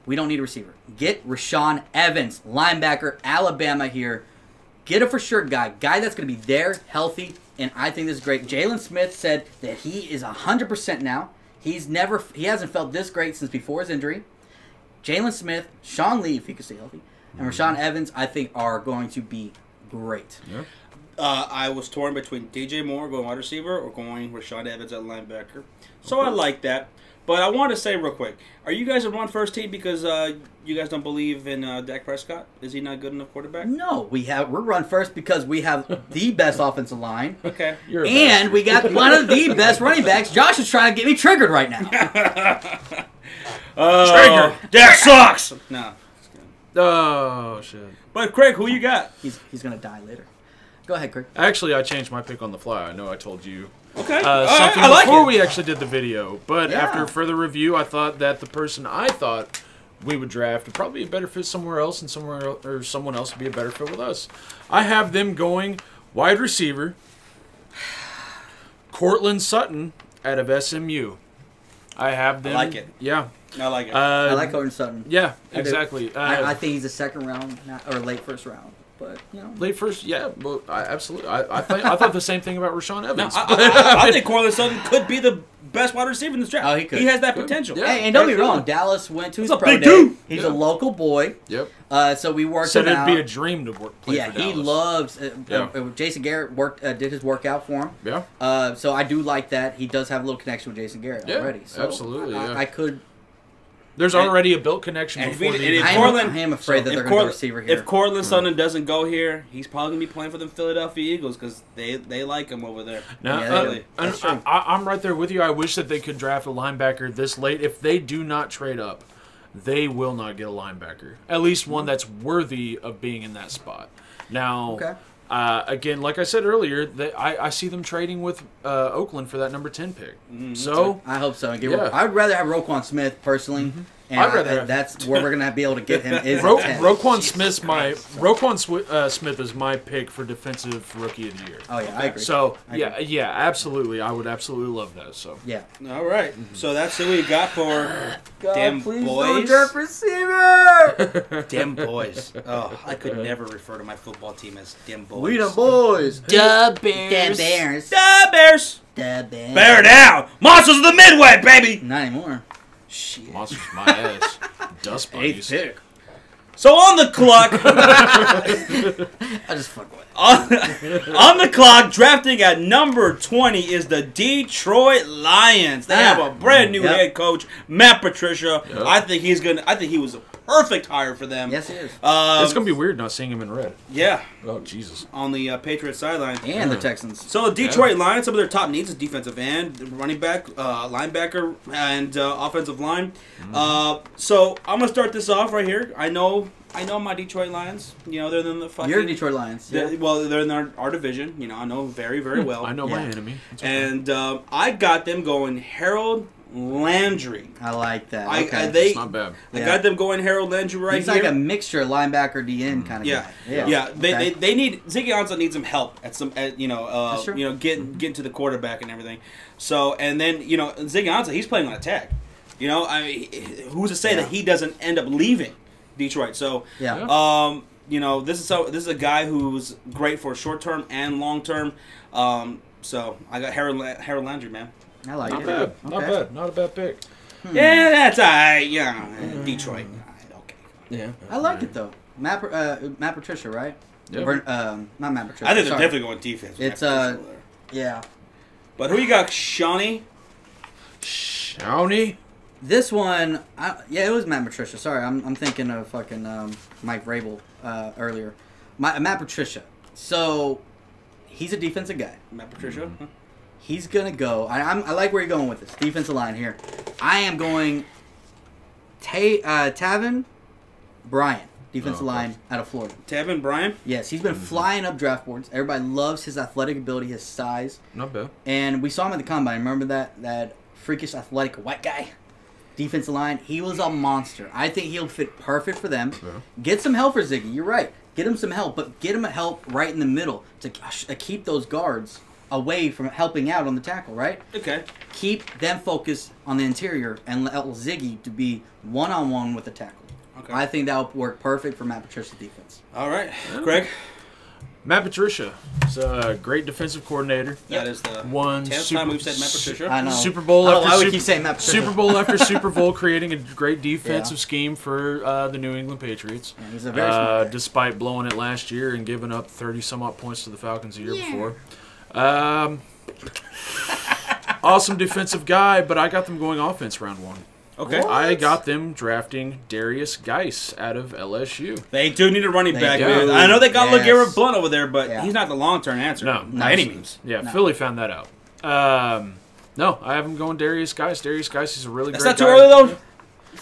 We don't need a receiver. Get Rashaan Evans, linebacker, Alabama here. Get a for sure guy that's going to be there, healthy, and I think this is great. Jalen Smith said that he is 100% now. He hasn't felt this great since before his injury. Jalen Smith, Sean Lee, if he can stay healthy, and Rashaan Evans, I think, are going to be great. Yeah. I was torn between DJ Moore going wide receiver or going Rashaan Evans at linebacker. So I like that. But I want to say real quick, are you guys a run-first team because you guys don't believe in Dak Prescott? Is he not good enough quarterback? No, we're run first because we have the best offensive line. Okay. And we got one of the best running backs. Josh is trying to get me triggered right now. Trigger. Dak sucks. No. Oh, shit. But, Craig, who you got? He's going to die later. Go ahead, Craig. Actually, I changed my pick on the fly. I know I told you. Okay. Something I like before it. we actually did the video, but Yeah. after further review, I thought that the person I thought we would draft would probably be a better fit somewhere else, and someone else would be a better fit with us. I have them going wide receiver, Cortland Sutton out of SMU. I have them. I like it. Yeah. I like it. I like Cortland Sutton. Yeah, exactly. I think he's a second round or late first round, but late first. Yeah, well, absolutely. I thought the same thing about Rashawn Evans. I think Cortland Sutton could be the best wide receiver in this draft. Oh, he could. He has that potential. Yeah. Hey, and don't be wrong, Dallas went to his a pro big day. dude. He's a local boy. Yep. So we worked Said him it'd out. be a dream to play for Dallas. He loves. Jason Garrett did his workout for him. Yeah. So I do like that. He does have a little connection with Jason Garrett already. So absolutely. I could. There's already a built connection And before the I am afraid that they're going to go receiver here. If Cortland Sutton doesn't go here, he's probably going to be playing for the Philadelphia Eagles because they like him over there. Now, that's true. I'm right there with you. I wish that they could draft a linebacker this late. If they do not trade up, they will not get a linebacker. At least one that's worthy of being in that spot. Now, again, like I said earlier, I see them trading with Oakland for that number 10 pick. So I hope so. I'd rather have Roquan Smith personally. And I'd rather have, that's where we're going to be able to get him. Is Roquan Smith is my pick for defensive rookie of the year. Oh yeah, I agree. So yeah, absolutely, I would absolutely love that. So yeah. All right, so that's who we got for them please boys. Don't draft receiver. Them boys. Oh, I could never refer to my football team as them boys. We the boys. Da Bears. Da Bears. Da Bears. Da Bears. Bear down. Monsters of the Midway, baby. Not anymore. Shit. Monsters my ass. Dust bunnies. Pick. So on the clock. I just fuck with it. On the clock, drafting at number 20 is the Detroit Lions. They have a brand new head coach, Matt Patricia. Yep. I think he was a perfect hire for them. Yes, he is. It's gonna be weird not seeing him in red. Yeah. Oh Jesus. On the Patriots sideline and the Texans. So the Detroit Lions, some of their top needs is defensive end, running back, linebacker, and offensive line. So I'm gonna start this off right here. I know my Detroit Lions. You know, they're in the fucking... Your Detroit Lions. Yeah. Well, they're in our division. You know, I know very, very well. I know my enemy. And I got them going Harold Landry. I like that. It's not bad. I got them going Harold Landry right He's here. like a mixture linebacker DN kind of guy. Yeah. They need Ziggy Ansah needs some help at some getting to the quarterback and everything. So and then Ziggy Ansah, he's playing on a tag. Who's to say that he doesn't end up leaving Detroit? So this is a guy who's great for short term and long term. So I got Harold Landry, man. I like it. Not bad. Not a bad pick. Yeah, that's all right. Yeah, Detroit. Okay. Yeah. I like it though. Matt Patricia, right? Yeah. Not Matt Patricia. I think they're definitely going defense. It's yeah. But who you got, Shawnee? Shawnee? This one, it was Matt Patricia. Sorry, I'm thinking of fucking Mike Vrabel earlier. Matt Patricia. So he's a defensive guy. Matt Patricia. He's gonna go. I like where you're going with this defensive line here. I am going Taven Bryan, defensive line out of Florida. Taven Bryan? Yes, he's been flying up draft boards. Everybody loves his athletic ability, his size. Not bad. And we saw him at the combine. Remember that freakish athletic white guy? Defensive line. He was a monster. I think he'll fit perfect for them. Yeah. Get some help for Ziggy. You're right. Get him some help, but get him help right in the middle to keep those guards away from helping out on the tackle, right? Okay. Keep them focused on the interior and let Ziggy to be one-on-one with the tackle. Okay. I think that would work perfect for Matt Patricia's defense. All right. Greg? Matt Patricia is a great defensive coordinator. That is the 10th time we've said Matt Patricia. I know. Super Bowl after why we keep saying Matt Patricia. Super Bowl after Super Bowl, creating a great defensive scheme for the New England Patriots. Yeah, he's a very smart guy. Despite blowing it last year and giving up 30-some-odd points to the Falcons the year before. Awesome defensive guy, but I got them going offense round 1. Okay. What? I got them drafting Darius Geis out of LSU. They do need a running back. I know they got LeGarrette Blount over there, but he's not the long-term answer. No. By any means. Yeah, no. Philly found that out. No, I have him going Darius Geis. Darius Geis is a really great guy. That's not too early, though?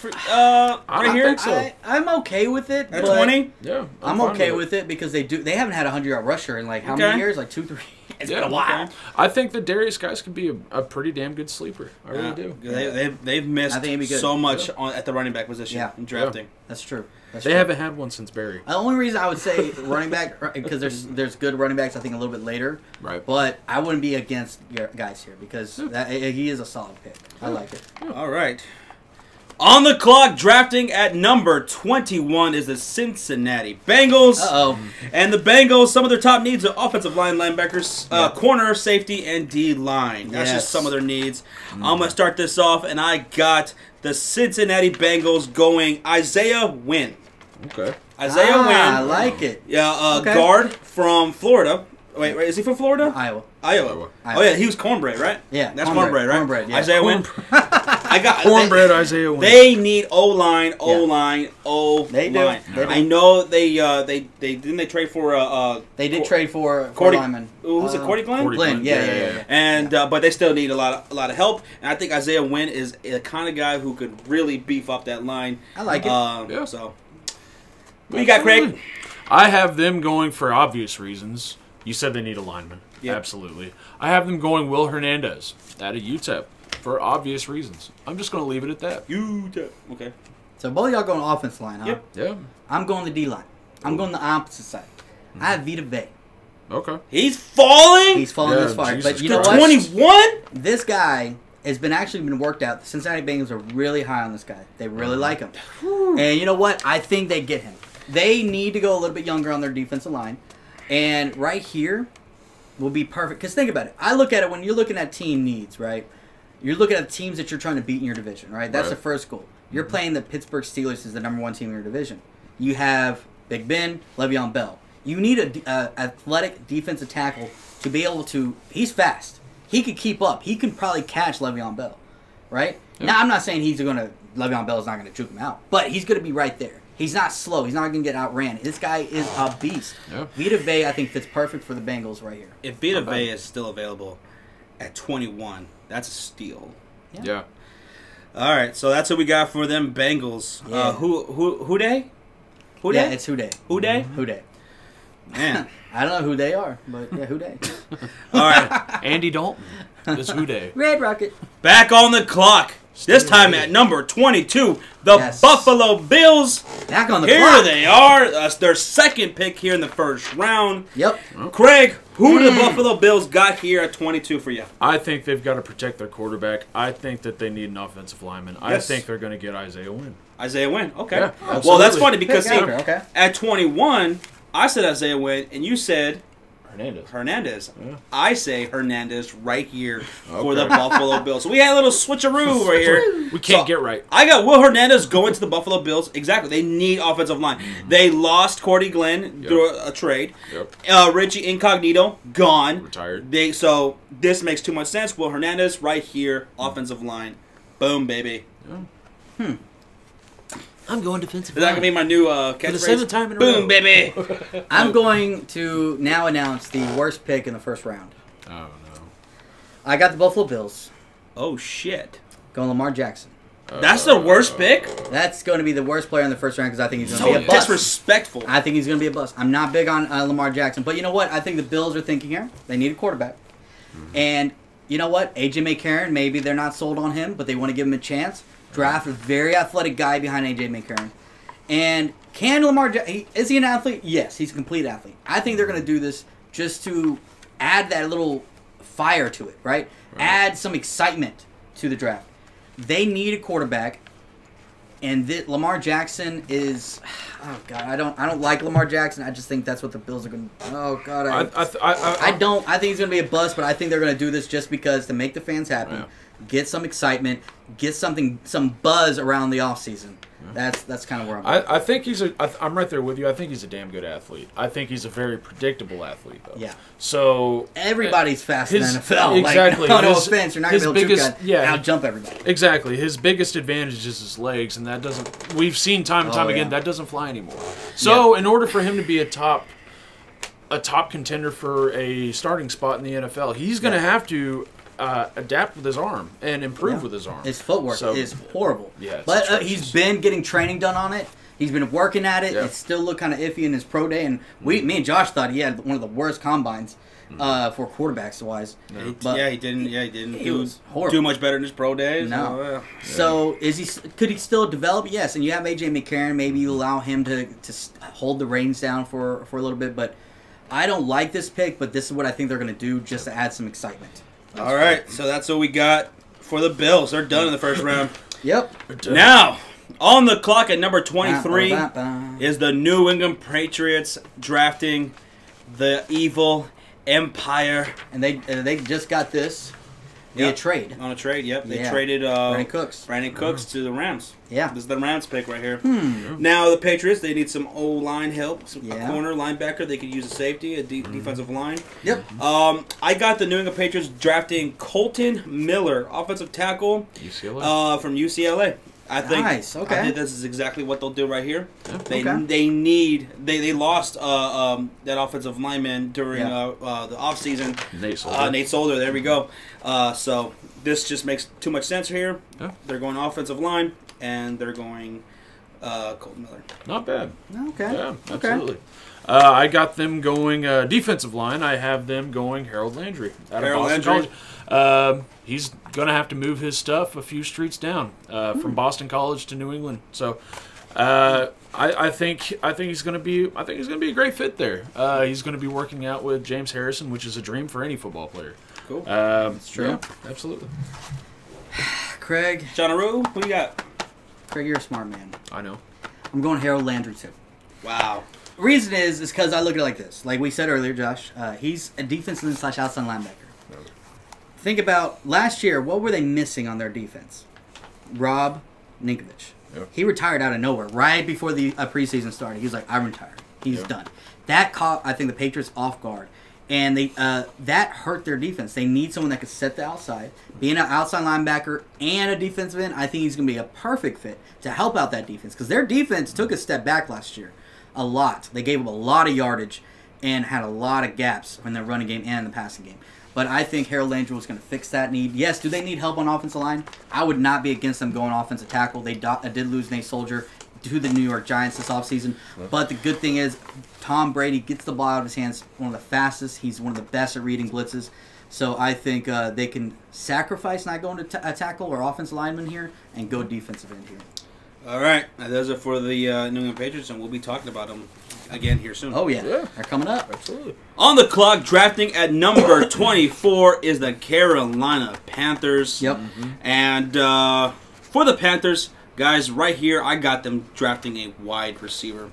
Right here? Think so. I'm okay with it. At 20? Yeah. I'm okay with it because they haven't had a 100-yard rusher in like how many years? Like 2, 3. It's been a while. I think that Darius Guys could be a pretty damn good sleeper. I really do. They've missed so much at the running back position in drafting. That's true. They haven't had one since Barry. The only reason I would say running back, because there's good running backs, I think, a little bit later. Right. But I wouldn't be against your guys here because he is a solid pick. I like it. All right. On the clock, drafting at number 21 is the Cincinnati Bengals. And the Bengals, some of their top needs are offensive line, linebackers, corner, safety, and D-line. That's just some of their needs. I'm going to start this off, and I got the Cincinnati Bengals going Isaiah Wynn. Okay. Isaiah Wynn. I like it. Yeah, guard from Florida. Wait, is he from Florida? Iowa. Oh, yeah, he was cornbread, right? Yeah. That's cornbread, right? Cornbread, yeah. Isaiah Wynn. I got cornbread Isaiah Wynn. They need O-line. They do. I know they didn't they trade for they did trade for Cordy lineman. Was it Cordy Glenn? Glenn, yeah. And but they still need a lot of help. And I think Isaiah Wynn is the kind of guy who could really beef up that line. I like it. So, what you got, Craig? I have them going for obvious reasons. You said they need a lineman. Yep. Absolutely. I have them going Will Hernandez out of UTEP for obvious reasons. I'm just going to leave it at that. UTEP. Okay. So both of y'all going offense line, huh? Yep. Yeah. I'm going the D line. I'm going the opposite side. I have Vita Vea. Okay. He's falling. He's falling this far. Jesus But you know Christ. what? 21. This guy has been worked out. The Cincinnati Bengals are really high on this guy. They really like him. And you know what? I think they get him. They need to go a little bit younger on their defensive line. And right here will be perfect. Because think about it. I look at it when you're looking at team needs, right? You're looking at the teams that you're trying to beat in your division, right? That's the first goal. You're playing the Pittsburgh Steelers as the #1 team in your division. You have Big Ben, Le'Veon Bell. You need an athletic defensive tackle to be able to... He's fast. He could keep up. He can probably catch Le'Veon Bell, right? Yeah. Now, I'm not saying Le'Veon Bell is not going to juke him out, but he's going to be right there. He's not slow. He's not going to get outran. This guy is a beast. Yeah. Vita Vea, I think, fits perfect for the Bengals right here. If Vita Vea is still available at 21, that's a steal. Yeah. All right, so that's what we got for them Bengals. Yeah. Who they? Yeah, it's who they. Who they? Who they. Man. I don't know who they are, but yeah, who they. All right. Andy Dalton. It's who they. Red Rocket. Back on the clock. This time at number 22, the Buffalo Bills. Back on the clock. Here they are. Their second pick here in the first round. Yep. Craig, who do the Buffalo Bills got here at 22 for you? I think they've got to protect their quarterback. I think that they need an offensive lineman. I think they're going to get Isaiah Wynn. Isaiah Wynn, okay. Yeah, well, that's funny because at 21, I said Isaiah Wynn, and you said... Hernandez. Yeah. I say Hernandez right here for the Buffalo Bills. So we had a little switcheroo right here. We can't get right. I got Will Hernandez going to the Buffalo Bills. Exactly. They need offensive line. They lost Cordy Glenn through a trade. Richie Incognito, gone. Retired. So this makes too much sense. Will Hernandez right here, offensive line. Boom, baby. Yeah. I'm going defensive. Is that going to be my new catchphrase? For the 7th time in a row. Boom, baby. I'm going to now announce the worst pick in the first round. Oh, no. I got the Buffalo Bills. Oh, shit. Going Lamar Jackson. That's the worst pick? That's going to be the worst player in the first round because I think he's going to be a bust. Disrespectful. I think he's going to be a bust. I'm not big on Lamar Jackson. But you know what? I think the Bills are thinking here. They need a quarterback. And you know what? A.J. McCarron, maybe they're not sold on him, but they want to give him a chance. Draft a very athletic guy behind A.J. McCarron. And can Lamar Jackson... Is he an athlete? Yes, he's a complete athlete. I think they're going to do this just to add that little fire to it, right? Add some excitement to the draft. They need a quarterback. And Lamar Jackson is... Oh, God. I don't like Lamar Jackson. I just think that's what the Bills are going to... Oh, God. I don't... I think he's going to be a bust, but I think they're going to do this just because to make the fans happy. Yeah. Get some excitement, get some buzz around the offseason. That's kind of where I'm at. I think I'm right there with you. I think he's a damn good athlete. I think he's a very predictable athlete, though. Yeah. So everybody's fast in the NFL. Exactly. Like, no offense, you're not going to be able to out-jump everybody. Exactly. His biggest advantage is his legs, and that doesn't... We've seen time and time again, that doesn't fly anymore. So in order for him to be a top contender for a starting spot in the NFL, he's going to have to adapt with his arm and improve with his arm. His footwork is horrible. Yeah, but he's been getting training done on it. He's been working at it. Yeah. It still looked kind of iffy in his pro day, and me and Josh thought he had one of the worst combines for quarterbacks wise. Yeah, he didn't do much better in his pro days. No. So could he still develop? Yes. And you have AJ McCarron. Maybe you allow him to hold the reins down for a little bit. But I don't like this pick. But this is what I think they're going to do just to add some excitement. All right. So that's what we got for the Bills. They're done in the first round. Yep. Now, on the clock at number 23 is the New England Patriots drafting the evil Empire. And they just got this via trade. On a trade, yep. They traded Brandon Cooks to the Rams. Yeah. This is the Rams pick right here. Now, the Patriots, they need some O-line help. A corner, linebacker. They could use a safety, a defensive line. Yep. I got the New England Patriots drafting Colton Miller, offensive tackle from UCLA. I think this is exactly what they'll do right here. Yeah. They lost that offensive lineman during the offseason. Nate Solder. There we go. So this just makes too much sense here. Yeah. They're going offensive line, and they're going Colton Miller. Not bad. Okay. Yeah, absolutely. I got them going defensive line. I have them going Harold Landry out of Boston College. He's going to have to move his stuff a few streets down from Boston College to New England. So I think he's going to be a great fit there. He's going to be working out with James Harrison, which is a dream for any football player. Cool. That's true. Yeah, absolutely. Craig. John Aru, who you got? Craig, you're a smart man. I know. I'm going Harold Landry too. Wow. Reason is because I look at it like this. Like we said earlier, Josh, he's a defensive / outside linebacker. No. Think about last year. What were they missing on their defense? Rob Ninkovich. Yep. He retired out of nowhere right before the preseason started. He was like, "I'm retired. He's done." That caught, I think, the Patriots off guard, and they that hurt their defense. They need someone that could set the outside, being an outside linebacker and a defensive end. I think he's going to be a perfect fit to help out that defense because their defense took a step back last year. A lot. They gave up a lot of yardage and had a lot of gaps in their running game and in the passing game. But I think Harold Landry was going to fix that need. Yes, do they need help on offensive line? I would not be against them going offensive tackle. They did lose Nate Soldier to the New York Giants this offseason. But the good thing is Tom Brady gets the ball out of his hands, one of the fastest. He's one of the best at reading blitzes. So I think they can sacrifice not going to a tackle or offensive lineman here and go defensive end here. All right, those are for the New England Patriots, and we'll be talking about them again here soon. Oh, yeah. They're coming up. Absolutely. On the clock, drafting at number 24 is the Carolina Panthers. Yep. And for the Panthers, guys, right here, I got them drafting a wide receiver.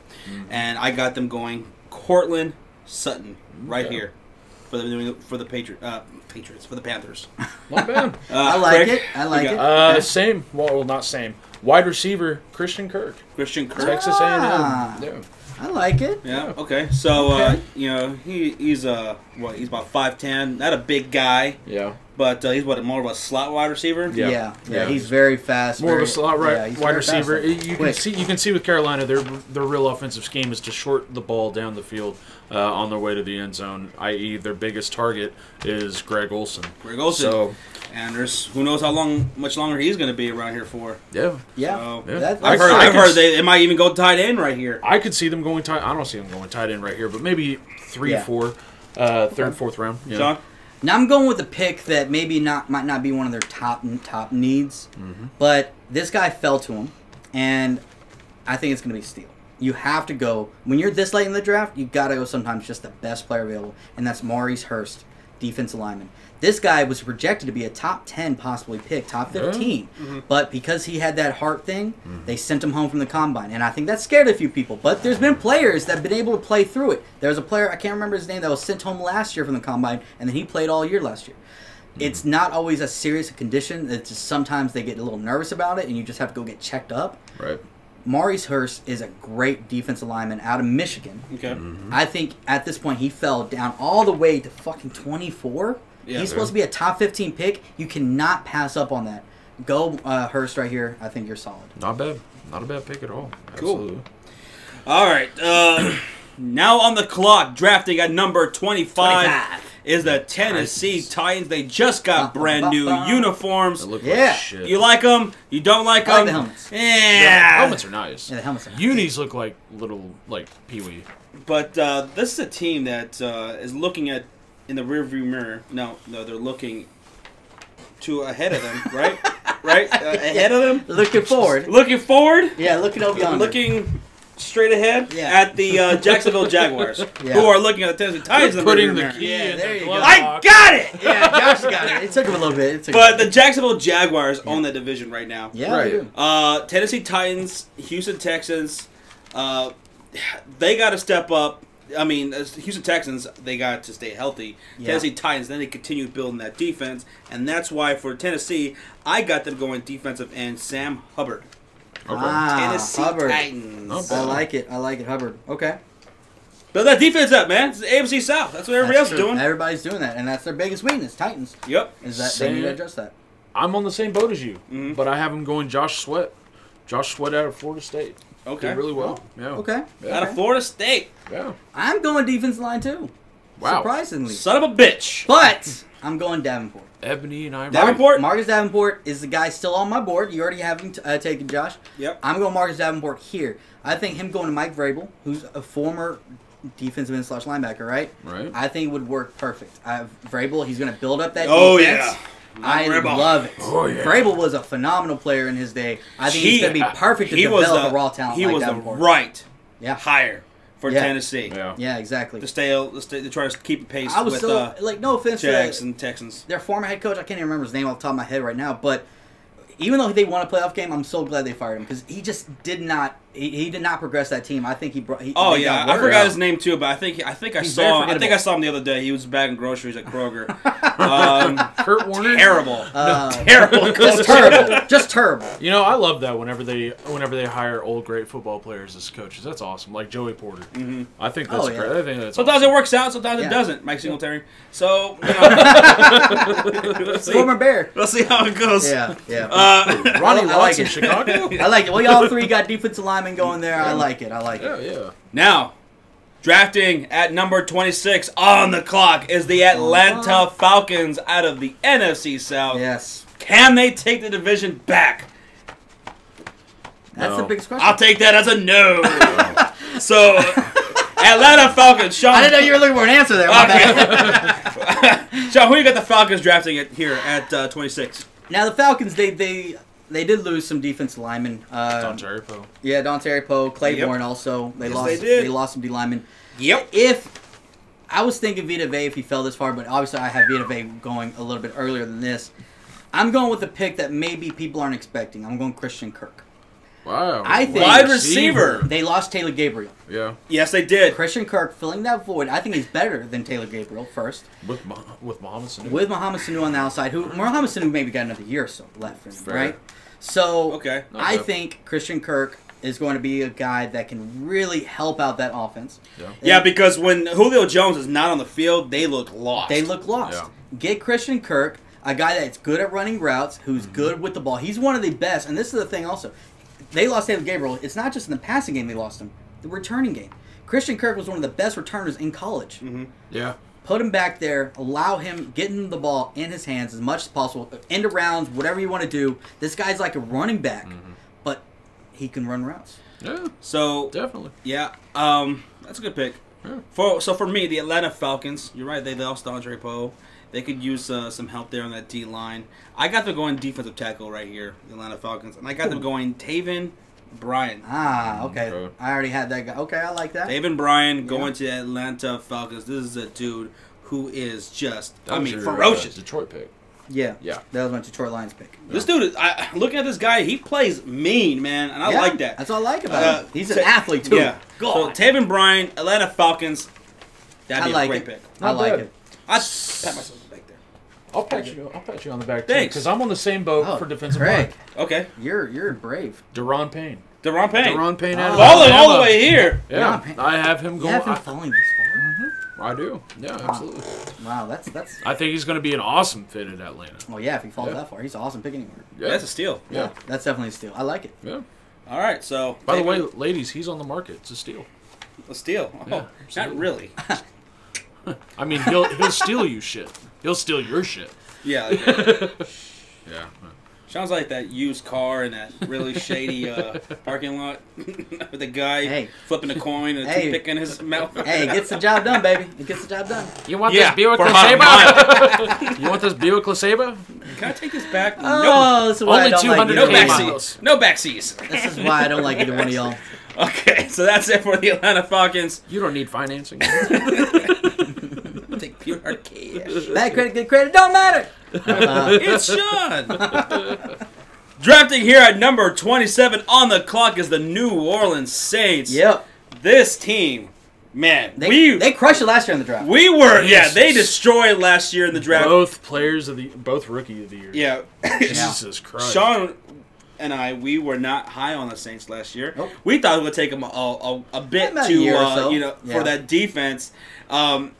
And I got them going Cortland Sutton right here for the Patriots, for the Panthers. Not bad. I like it. I like it. Same. Well, not same. Wide receiver, Christian Kirk. Texas A&M. Yeah. I like it. Yeah, okay. So, he's about 5'10", not a big guy. Yeah. But he's more of a slot wide receiver. Yeah. He's very fast. More of a slot wide receiver. You can see with Carolina, their real offensive scheme is to short the ball down the field on their way to the end zone, i.e. their biggest target is Greg Olsen. So, and there's who knows much longer he's going to be around here for. Yeah. So, I've heard they might even go tight end right here. I could see them going tight. I don't see them going tight end right here, but maybe 3, 4, third, fourth round. Yeah. Sean? Now I'm going with a pick that maybe might not be one of their top needs, but this guy fell to him, and I think it's going to be a steal. You have to go when you're this late in the draft. You got to go sometimes just the best player available, and that's Maurice Hurst, defensive lineman. This guy was projected to be a top 10 possibly pick, top 15. But because he had that heart thing, they sent him home from the combine. And I think that scared a few people. But there's been players that have been able to play through it. There's a player, I can't remember his name, that was sent home last year from the combine, and then he played all year last year. It's not always as serious a condition. It's just sometimes they get a little nervous about it, and you just have to go get checked up. Right. Maurice Hurst is a great defensive lineman out of Michigan. Okay. I think at this point he fell down all the way to fucking 24. Yeah, he's supposed to be a top 15 pick. You cannot pass up on that. Go Hurst right here. I think you're solid. Not bad. Not a bad pick at all. Cool. Absolutely. All right. Now on the clock, drafting at number 25. is the Tennessee Titans. They just got brand new uniforms. They look like shit. You like them? You don't like them? I like the helmets. Yeah. The helmets are nice. Yeah, the helmets are nice. Unis look like little, Pee-wee. But this is a team that is looking at in the rearview mirror. No, they're looking to ahead of them, right? Ahead of them. Looking forward. Looking forward. Yeah, looking over yonder. Looking straight ahead at the Jacksonville Jaguars, who are looking at the Tennessee Titans. Putting the key in there you go. I got it. Yeah, Josh got it. It took him a little bit. But the Jacksonville Jaguars own that division right now. Yeah, right. they do. Tennessee Titans, Houston Texans, they got to step up. I mean, as Houston Texans, they got to stay healthy. Yeah. Tennessee Titans, then they continue building that defense, and that's why for Tennessee, I got them going defensive end Sam Hubbard. Okay. Tennessee Hubbard. Titans. I like it. Hubbard. Okay. Build that defense up, man. It's the AFC South. That's what everybody else is doing. Everybody's doing that, and that's their biggest weakness. Titans. Yep. Is that they need to address that. I'm on the same boat as you, but I have him going Josh Sweat. Josh Sweat out of Florida State. Okay. Did really well. Yeah. Okay. Yeah. Out of Florida State. Yeah. I'm going defense line too. Wow. Surprisingly. Son of a bitch. But I'm going Davenport. Ebony and Ivory. Davenport? Marcus Davenport is the guy still on my board. You already have him taken, Josh. Yep. I'm going Marcus Davenport here. I think him going to Mike Vrabel, who's a former defensive end / linebacker, right? Right. I think it would work perfect. Vrabel, he's going to build up that Oh, defense. yeah. I Vrabel. love it. Oh, yeah. Vrabel was a phenomenal player in his day. I think he's going to be perfect to develop a raw talent He like was Davenport. the right Yeah. for Tennessee. Yeah. Yeah, exactly. To try to keep pace I was with still, no offense Jags to and Texans. their former head coach. I can't even remember his name off the top of my head right now, but even though they won a playoff game, I'm so glad they fired him because he just did not. He did not progress that team. I think he brought. They got I worse. forgot his name too, but I think I He's saw. very I think forgettable. I saw him the other day. He was bagging groceries at Kroger. Kurt Warner. Terrible. Terrible. Just terrible. Just terrible. You know, I love that whenever they hire old great football players as coaches. That's awesome. Like Joey Porter. Mm-hmm. I think that's great. I think that's Sometimes it works out, sometimes it doesn't. Mike Singletary. So we'll see. Former Bear. We'll see how it goes. Yeah. Ronnie I like Watson, it. Chicago. I like it. Well, y'all three got defensive linemen going there. I like it. Yeah. Now, drafting at number 26 on the clock is the Atlanta Falcons out of the NFC South. Yes. Can they take the division back? That's No. the biggest question. I'll take that as a no. So, Atlanta Falcons. Sean, I didn't know you were looking for an answer there. My bad. Sean, who you got the Falcons drafting it here at 26? Now the Falcons, they did lose some defensive linemen. Dontari Poe. Yeah, Dontari Poe, Claiborne Yep. also. Yes, they did. They lost some D linemen. Yep. If I was thinking Vita Vea if he fell this far, but obviously I have Vita Vea going a little bit earlier than this. I'm going with a pick that maybe people aren't expecting. I'm going Christian Kirk. Wow. I think Wide receiver. They lost Taylor Gabriel. Yeah. Yes, they did. Christian Kirk filling that void. I think he's better than Taylor Gabriel first. With Mohamed Sanu. With Mohamed Sanu on the outside, who Mohamed Sanu maybe got another year or so left, Fair. right? So Okay. I Okay. think Christian Kirk is going to be a guy that can really help out that offense. Yeah, because when Julio Jones is not on the field, they look lost. They look lost. Yeah. Get Christian Kirk, a guy that's good at running routes, who's good with the ball. He's one of the best, and this is the thing also. They lost Taylor Gabriel. It's not just in the passing game they lost him, the returning game. Christian Kirk was one of the best returners in college. Mm-hmm. Yeah. Put him back there, allow him, get him the ball in his hands as much as possible, end arounds, whatever you want to do. This guy's like a running back, but he can run routes. Yeah. So Definitely. yeah, that's a good pick. Yeah. For me, the Atlanta Falcons. You're right. They lost Andre Poe. They could use some help there on that D line. I got them going defensive tackle right here, the Atlanta Falcons, and I got them going Taven Bryan. Ah, okay. Okay. I already had that guy. Okay, I like that. Taven Bryan going to the Atlanta Falcons. This is a dude who is just, That was your, ferocious. Detroit pick. Yeah. Yeah. That was my Detroit Lions pick. This dude, is, looking at this guy, he plays mean, man, and I Yeah, like that. That's all I like about him. He's an athlete, too. Yeah. God. So Taven Bryan, Atlanta Falcons, that'd be I like a great it. pick. I Not like bad. it. I'd pat myself back there. I'll pat you on the back too, Thanks. because I'm on the same boat Oh, for defensive Craig. line. Okay. You're brave. Deron Payne. Deron Payne. Deron Payne. out of Falling all Alabama. the way here. Yeah. Deron Payne. I have him You going. have him falling this far? I do. Yeah, absolutely. Wow, that's. I think he's going to be an awesome fit at Atlanta. Well, yeah, if he falls Yeah. that far, he's an awesome pick anywhere. Yeah. That's a steal. Yeah. That's definitely a steal. I like it. Yeah. All right, so. By the way, ladies, he's on the market. It's a steal. a steal. Oh, Yeah, not absolutely. really. I mean, he'll steal you shit. He'll steal your shit. Yeah. Yeah. Sounds like that used car in that really shady parking lot with the guy flipping a coin and a toothpick in his mouth. Hey, it gets the job done, baby. It gets the job done. You want this Buick LeSabre? You want this Buick LeSabre? Can I take this back? Oh, this is why only 200 no backseats. No backseats. This is why I don't like either one of y'all. Okay, so that's it for the Atlanta Falcons. You don't need financing. Take pure hard cash. Bad credit, good credit, don't matter. It's Sean. Drafting here at number 27 on the clock is the New Orleans Saints. Yep. This team, man, they crushed it last year in the draft. We were, they destroyed last year in the draft. Both rookie of the year. Yeah. Jesus Christ. Sean and we were not high on the Saints last year. Nope. We thought it would take them a bit About to, a year or so. for that defense, to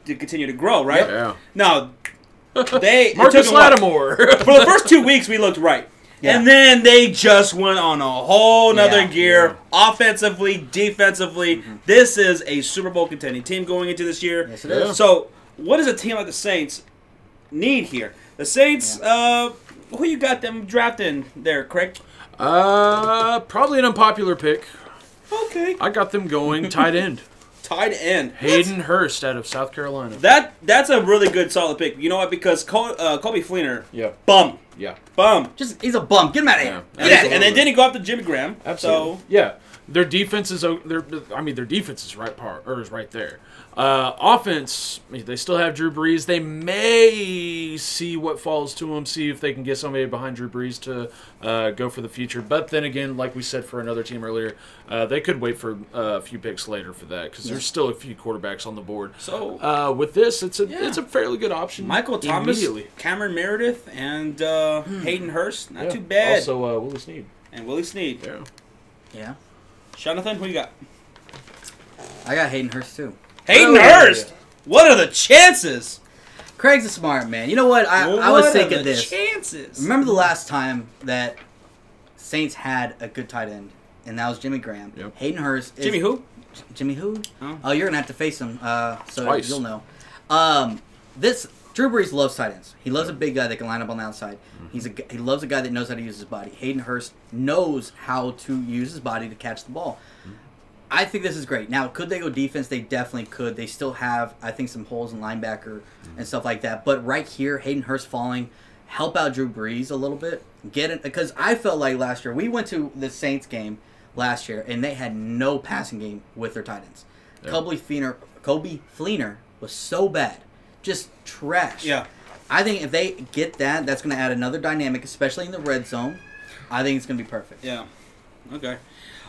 continue to grow, right? Yeah. No. Marcus Lattimore. For the first 2 weeks, we looked right. Yeah. And then they just went on a whole nother gear, offensively, defensively. Mm-hmm. This is a Super Bowl contending team going into this year. Yes, it is. So, what does a team like the Saints need here? The Saints, who you got them drafting there, Craig? Probably an unpopular pick. Okay. I got them going tight end. Tight end. Hayden Hurst out of South Carolina. That's a really good, solid pick. You know what? Because Colby Fleener, bum. He's a bum. Get him out of here. And then didn't go after Jimmy Graham. Absolutely. So. Their defense is their defense is right there. Offense, they still have Drew Brees. They may see what falls to them, see if they can get somebody behind Drew Brees to go for the future. But then again, like we said for another team earlier, they could wait for a few picks later for that because there's still a few quarterbacks on the board. So with this, it's a fairly good option. Michael Thomas, Cameron Meredith, and Hayden Hurst. Not too bad. Also Willie Snead. And Willie Snead. Yeah. Jonathan, who you got? I got Hayden Hurst too. Hayden Hurst? What are the chances? Craig's a smart man. You know what? I was thinking this. Chances? Remember the last time that Saints had a good tight end, and that was Jimmy Graham. Yep. Hayden Hurst. Jimmy who? Jimmy who? Oh, you're gonna have to face him. So Twice. You'll know. Drew Brees loves tight ends. He loves a big guy that can line up on the outside. Mm-hmm. He loves a guy that knows how to use his body. Hayden Hurst knows how to use his body to catch the ball. Mm-hmm. I think this is great. Now, could they go defense? They definitely could. They still have, I think, some holes in linebacker and stuff like that. But right here, Hayden Hurst falling, help out Drew Brees a little bit. Get it, because I felt like last year, we went to the Saints game last year, and they had no passing game with their tight ends. Yeah. Colby Fleener was so bad. Just trash. Yeah. I think if they get that, that's going to add another dynamic, especially in the red zone. I think it's going to be perfect. Yeah. Okay.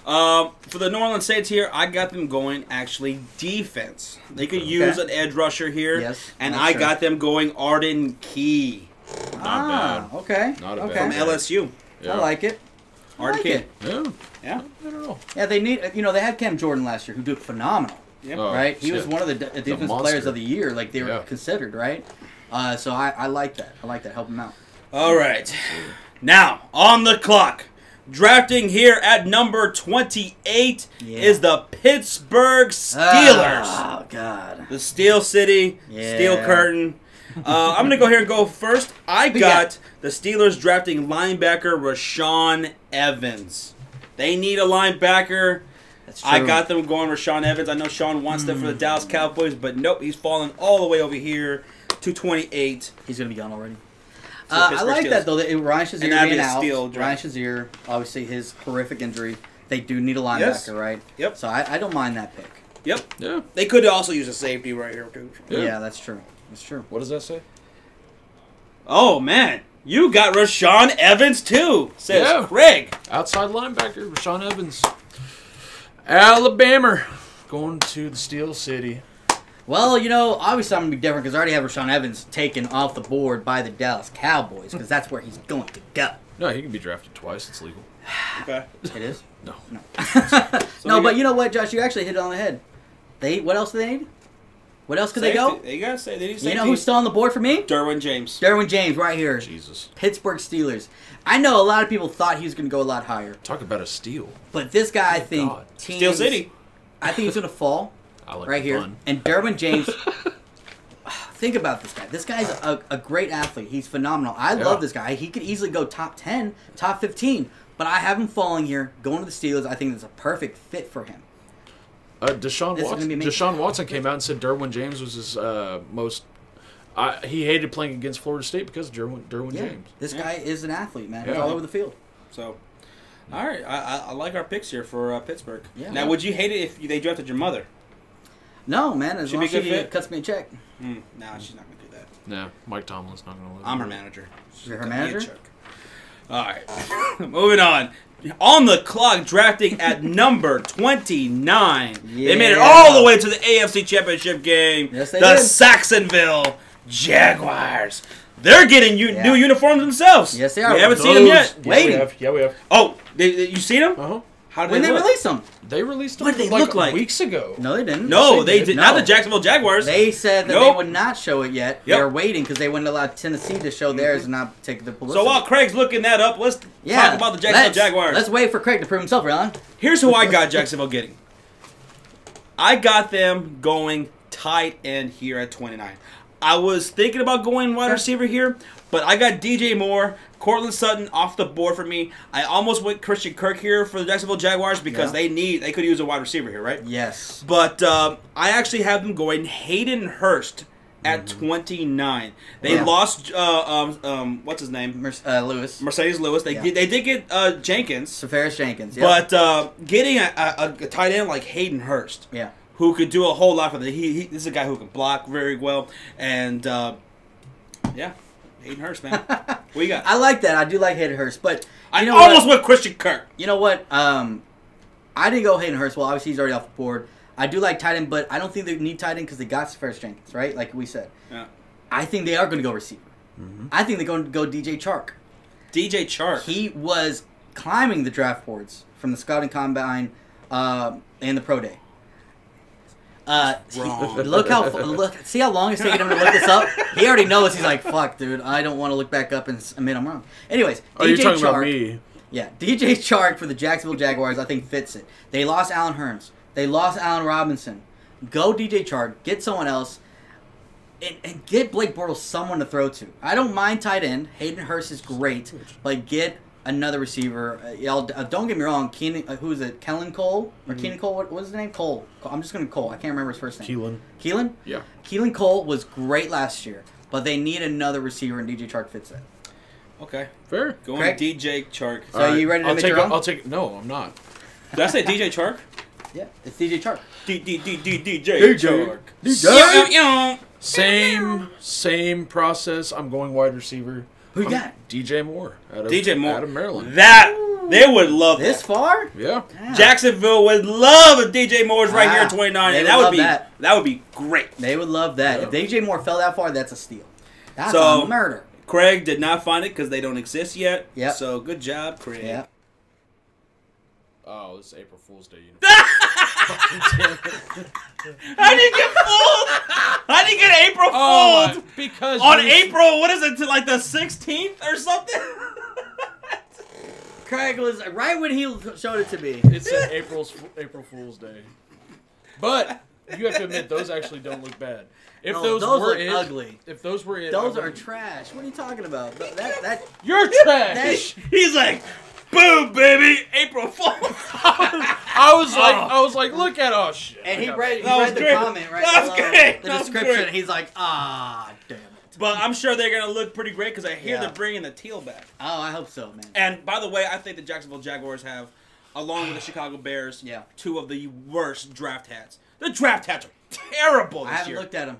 For the New Orleans Saints here, I got them going actually defense. They could use an edge rusher here. Yes. And I got them going Arden Key. Not bad. Okay. Not a bad. From LSU. Yeah. I like it. Arden Key. Yeah. I don't know. Yeah, they need. They had Cam Jordan last year, who did phenomenal. Yep. Right. He was one of the defensive players of the year. Like they were considered. Right. So I like that. I like that. Help him out. All right. Now on the clock. Drafting here at number 28 is the Pittsburgh Steelers. Oh, God. The Steel City, Steel Curtain. I'm going to go here and go first. I got the Steelers drafting linebacker Rashawn Evans. They need a linebacker. That's true. I got them going Rashawn Evans. I know Sean wants them for the Dallas Cowboys, but nope, he's falling all the way over here to 28. He's going to be gone already. I like that, though. Ryan Shazier being out. Ryan Shazier, obviously, his horrific injury. They do need a linebacker, right? Yep. So I don't mind that pick. Yep. Yeah. They could also use a safety right here, too. Yeah, that's true. That's true. What does that say? Oh, man. You got Rashawn Evans, too, says Craig. Outside linebacker, Rashawn Evans. Alabama going to the Steel City. Well, obviously I'm going to be different because I already have Rashawn Evans taken off the board by the Dallas Cowboys because that's where he's going to go. No, he can be drafted twice. It's legal. Okay. It is? No. No, but you know what, Josh? You actually hit it on the head. What else do they need? What else could they go? They got to say they need safety. You know who's still on the board for me? Derwin James. Derwin James right here. Jesus. Pittsburgh Steelers. I know a lot of people thought he was going to go a lot higher. Talk about a steal. But this guy, I think... Steel City. I think he's going to fall. I like right here. Fun. And Derwin James. Think about this guy. This guy's a great athlete. He's phenomenal. I love this guy. He could easily go top 10, top 15. But I have him falling here, going to the Steelers. I think it's a perfect fit for him. Deshaun Watson came out and said Derwin James was his most. He hated playing against Florida State because of Derwin James. This guy is an athlete, man. He's all over the field. So, all right. I like our picks here for Pittsburgh. Yeah. Now, would you hate it if they drafted your mother? No, man. As long as she cuts me a check. No, she's not going to do that. No, Mike Tomlin's not going to. I'm her manager. You're her manager? All right. Moving on. On the clock, drafting at number 29. They made it all the way to the AFC Championship game. Yes, they the did. Saxonville Jaguars. They're getting new uniforms themselves. Yes, they are. We haven't seen them yet. Yeah, we have. Oh, you seen them? Uh-huh. How did when they look? release them? They released them What did they look like? weeks ago. No, they didn't. No, they did. No. Not the Jacksonville Jaguars. They said that they would not show it yet. Yep. They're waiting because they wouldn't allow Tennessee to show theirs and not take the publicity. So while Craig's looking that up, let's talk about the Jacksonville Jaguars. Let's wait for Craig to prove himself, Ron. Here's who I got Jacksonville getting. I got them going tight end here at 29. I was thinking about going wide receiver here, but I got DJ Moore, Cortland Sutton off the board for me. I almost went Christian Kirk here for the Jacksonville Jaguars because they could use a wide receiver here, right? Yes. But I actually have them going Hayden Hurst at 29. They lost what's his name? Lewis. Mercedes Lewis. They did get Jenkins. Safaris Jenkins. Yep. But getting a tight end like Hayden Hurst, who could do a whole lot for them. This is a guy who can block very well, and Hayden Hurst, man. What you got? I like that. I do like Hayden Hurst, but I almost went Christian Kirk. You know what? I didn't go Hayden Hurst. Well, obviously he's already off the board. I do like tight end, but I don't think they need tight end because they got Safaris Jenkins, right? Like we said. Yeah. I think they are going to go receiver. I think they're going to go DJ Chark. DJ Chark. He was climbing the draft boards from the scouting combine and the pro day. See how long it's taking him to look this up? He already knows. He's like, fuck, dude. I don't want to look back up and admit I'm wrong. Anyways, you're talking about me. Yeah, DJ Chark for the Jacksonville Jaguars, I think, fits it. They lost Allen Hurns. They lost Allen Robinson. Go DJ Chark. Get someone else. And get Blake Bortles someone to throw to. I don't mind tight end. Hayden Hurst is great. But get another receiver. Don't get me wrong. Who is it? Kellen Cole? Or Keenan Cole? What was his name? Cole. I'm just going to Cole. I can't remember his first name. Keelan? Yeah. Keelan Cole was great last year. But they need another receiver, and DJ Chark fits that. Okay. Fair. Going Craig? DJ Chark. So are you ready to admit your own? No, I'm not. Did I say DJ Chark? Yeah, it's DJ Chark. DJ Chark. Same process. I'm going wide receiver. Who you got? DJ Moore. Out of Maryland. They would love this far. Yeah. Jacksonville would love if DJ Moore's right here at 29, and that would be great. They would love that. If DJ Moore fell that far, that's a steal. That's a murder. Craig did not find it because they don't exist yet. Yep. So good job, Craig. Yeah. Oh, this is April Fool's Day. How did you get fooled? How did you get April fooled? Because on April, what is it, to like the 16th or something? Craig was right when he showed it to me. It said April Fool's Day. But you have to admit, those actually don't look bad. If those were ugly. If those were it, those are trash. What are you talking about? You're trash. He's like, boom, baby, April Fool. I was like, look at shit. And he read the comment right below the description. He's like, damn it. But I'm sure they're gonna look pretty great because I hear they're bringing the teal back. Oh, I hope so, man. And by the way, I think the Jacksonville Jaguars have, along with the Chicago Bears, two of the worst draft hats. The draft hats are terrible this year. I haven't looked at them.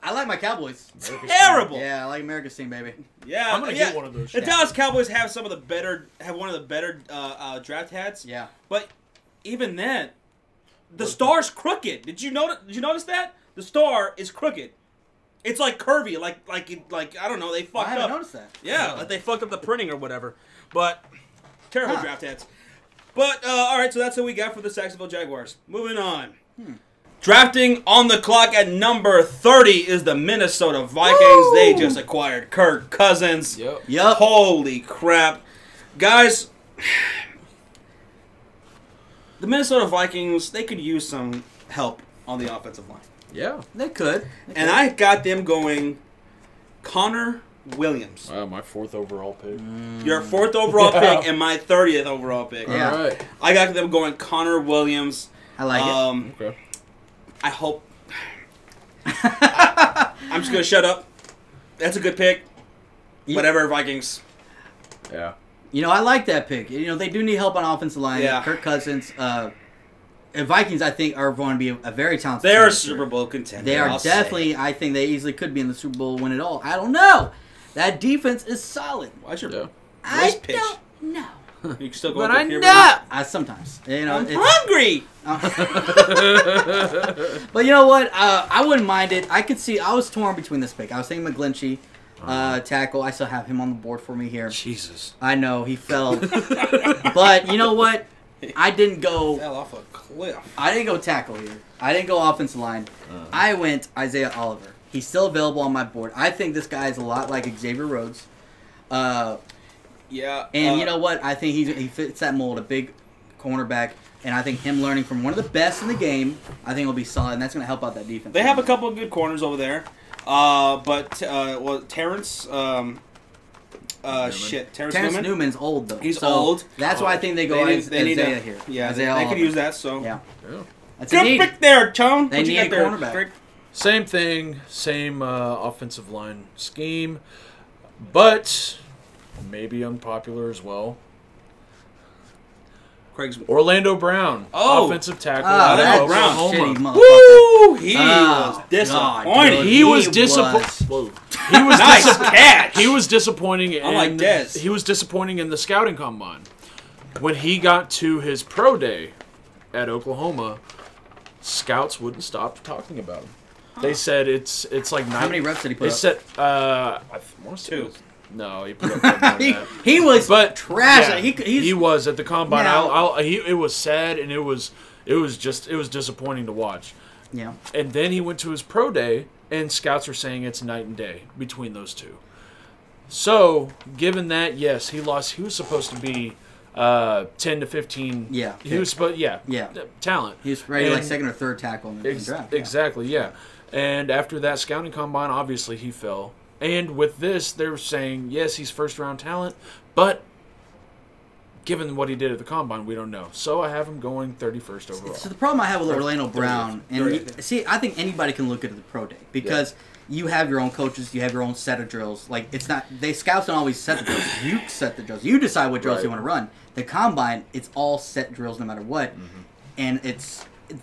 I like my Cowboys. Terrible. Yeah, I like America's team, baby. Yeah, I'm gonna get one of those. The Dallas Cowboys have one of the better draft hats. Yeah. But even then, the star's crooked. Did you notice that? The star is crooked. It's like curvy, like I don't know. They fucked up. I haven't noticed that. Yeah, like they fucked up the printing or whatever. But terrible draft hats. But all right, so that's what we got for the Jacksonville Jaguars. Moving on. Drafting on the clock at number 30 is the Minnesota Vikings. Woo! They just acquired Kirk Cousins. Yep. Holy crap. Guys, the Minnesota Vikings, they could use some help on the offensive line. Yeah. They could. And I got them going Connor Williams. Wow, my 4th overall pick. Your 4th overall pick and my 30th overall pick. Yeah. All right. I got them going Connor Williams. I like it. Okay. I hope. I'm just going to shut up. That's a good pick. Whatever, Vikings. Yeah. You know, I like that pick. You know, they do need help on offensive line. Yeah. Kirk Cousins. And Vikings, I think, are going to be a very talented They're team. a Super Bowl contender. They are definitely, I think they easily could be in the Super Bowl, win it all. I don't know. That defense is solid. Why's your I voice pitch? don't know. You can still go But up I here, know. Sometimes. You know, I'm hungry. But you know what? I wouldn't mind it. I could see. I was torn between this pick. I was thinking McGlinchey, tackle. I still have him on the board for me here. Jesus. I know he fell, but you know what? I didn't go. Fell off a cliff. I didn't go tackle here. I didn't go offensive line. I went Isaiah Oliver. He's still available on my board. I think this guy is a lot like Xavier Rhodes. Yeah. And you know what? I think he fits that mold, a big cornerback. And I think him learning from one of the best in the game, I think will be solid, and that's going to help out that defense. They have a couple of good corners over there. But Terrence... Terrence Newman's old, though. He's old. That's why I think they go Isaiah here. Yeah, Isaiah they could Oliver. use that, so... Yeah. That's good pick there, Tone. They need a cornerback. Same thing, same offensive line scheme, but maybe unpopular as well. Craig's Orlando Brown, offensive tackle out of Oklahoma. Woo! He was disappointing. He was disappointing. He was nice catch. He was disappointing. Unlike Dez. He was disappointing in the scouting combine. When he got to his pro day at Oklahoma, scouts wouldn't stop talking about him. They said it's like how many reps did he put up? They said I want to say 2. No, he put up more than that. He was trash. Yeah, he was at the combine. Now, it was sad and it was disappointing to watch. Yeah. And then he went to his pro day, and scouts are saying it's night and day between those two. So, given that, yes, he lost. He was supposed to be 10 to 15. Yeah. He was supposed. Yeah. Talent. He was ready like second or third tackle in the draft. Exactly. Yeah. And after that scouting combine, obviously he fell. And with this, they're saying, yes, he's first-round talent, but given what he did at the combine, we don't know. So I have him going 31st overall. So the problem I have with Orlando Brown, see, I think anybody can look at the pro day because you have your own coaches, you have your own set of drills. Like, it's not, scouts don't always set the drills. You set the drills. You decide what drills you want to run. The combine, it's all set drills no matter what. And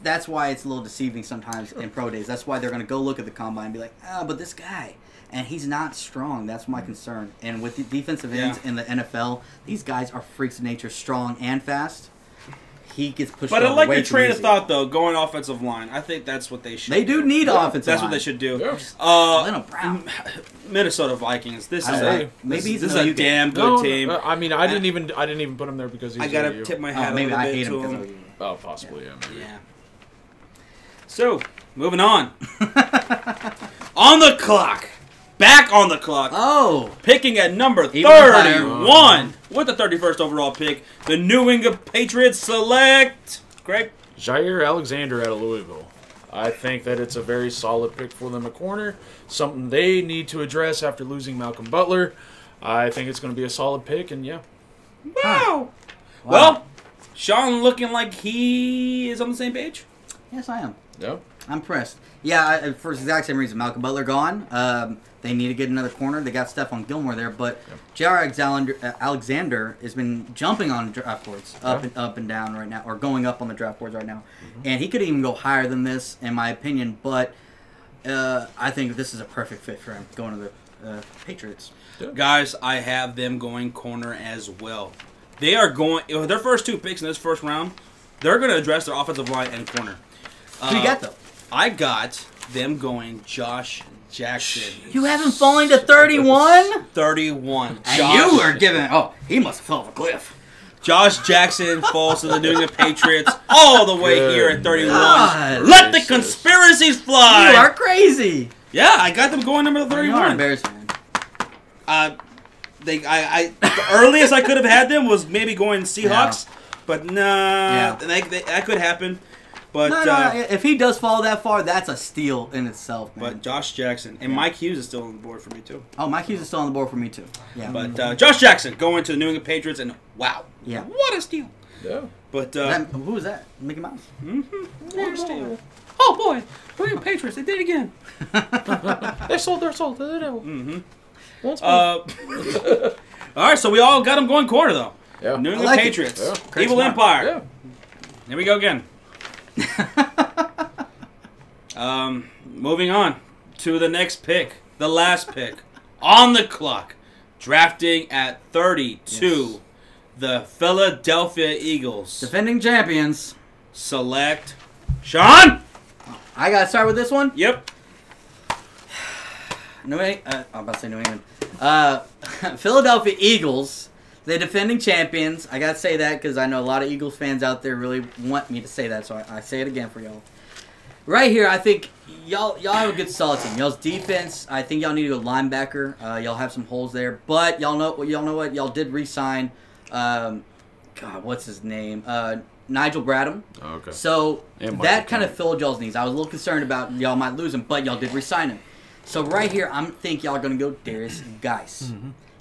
that's why it's a little deceiving sometimes in pro days. That's why they're going to go look at the combine and be like, but this guy... And he's not strong. That's my concern. And with the defensive ends in the NFL, these guys are freaks of nature, strong and fast. He gets pushed. But I like your train easy. of thought, though, going offensive line. I think that's what they should. They do need offensive. That's line. what they should do. Orlando Brown, Minnesota Vikings. This is a damn good team. I mean, I didn't even put him there because he's. I gotta tip my hat. Maybe a I hate bit him to because him. Oh, possibly, yeah. So, moving on. On the clock. Back on the clock. Oh. Picking at number 31 with the 31st overall pick, the New England Patriots select... Greg? Jair Alexander out of Louisville. I think that it's a very solid pick for them at corner. Something they need to address after losing Malcolm Butler. I think it's going to be a solid pick, and yeah. Wow. Well, Sean looking like he is on the same page? Yes, I am. Yep. I'm impressed. Yeah, for the exact same reason. Malcolm Butler gone. They need to get another corner. They got Stephon Gilmore there, but Jair Alexander has been jumping on draft boards up and down right now, or going up on the draft boards right now. And he could even go higher than this, in my opinion. But I think this is a perfect fit for him going to the Patriots. Guys, I have them going corner as well. They are going their first 2 picks in this first round. They're going to address their offensive line and corner. Who you got though? I got them going Josh Jackson. You haven't fallen to 31? 31. And you were giving... Oh, he must have fell off a cliff. Josh Jackson falls to the New England Patriots all the way here at 31. God. Let the conspiracies fly. You are crazy. Yeah, I got them going number 31. You are embarrassing, man. The earliest I could have had them was maybe going Seahawks, but nah, that could happen. But if he does fall that far, that's a steal in itself, man. But Josh Jackson and Mike Hughes is still on the board for me too. Oh, Mike Hughes is still on the board for me too. Yeah. But Josh Jackson going to the New England Patriots, and wow, what a steal! Yeah. But who was that? Mickey Mouse. What a steal! Oh boy, New England Patriots, they did it again. They sold their soul to the devil. All right, so we all got them going corner though. Yeah. New England Patriots, Evil Empire. Yeah. Here we go again. Moving on to the next pick, the last pick on the clock, drafting at 32, the Philadelphia Eagles, defending champions, select Sean. I gotta start with this one. Yep. I'm about to say New England. Philadelphia Eagles, the defending champions. I gotta say that because I know a lot of Eagles fans out there really want me to say that, so I say it again for y'all. Right here, I think y'all have a good solid team. Y'all's defense, I think y'all need a linebacker. Y'all have some holes there, but y'all know what y'all did re-sign. God, what's his name? Nigel Bradham. Oh, okay. So that kind of filled y'all's needs. I was a little concerned about y'all might lose him, but y'all did re-sign him. So right here, I think y'all are gonna go Darius Geis.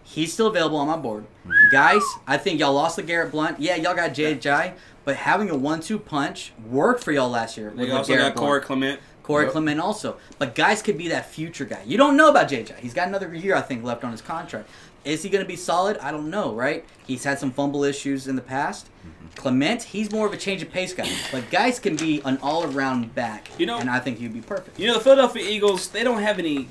He's still available on my board. Geis, I think y'all lost the Garrett Blunt. Yeah, y'all got J.J., but having a 1-2 punch worked for y'all last year. They also got Corey Clement. Clement also. But Geis could be that future guy. You don't know about J.J. He's got another year, I think, left on his contract. Is he going to be solid? I don't know, right? He's had some fumble issues in the past. Clement, he's more of a change of pace guy. But Geis can be an all-around back, and I think he'd be perfect. You know, the Philadelphia Eagles, they don't have any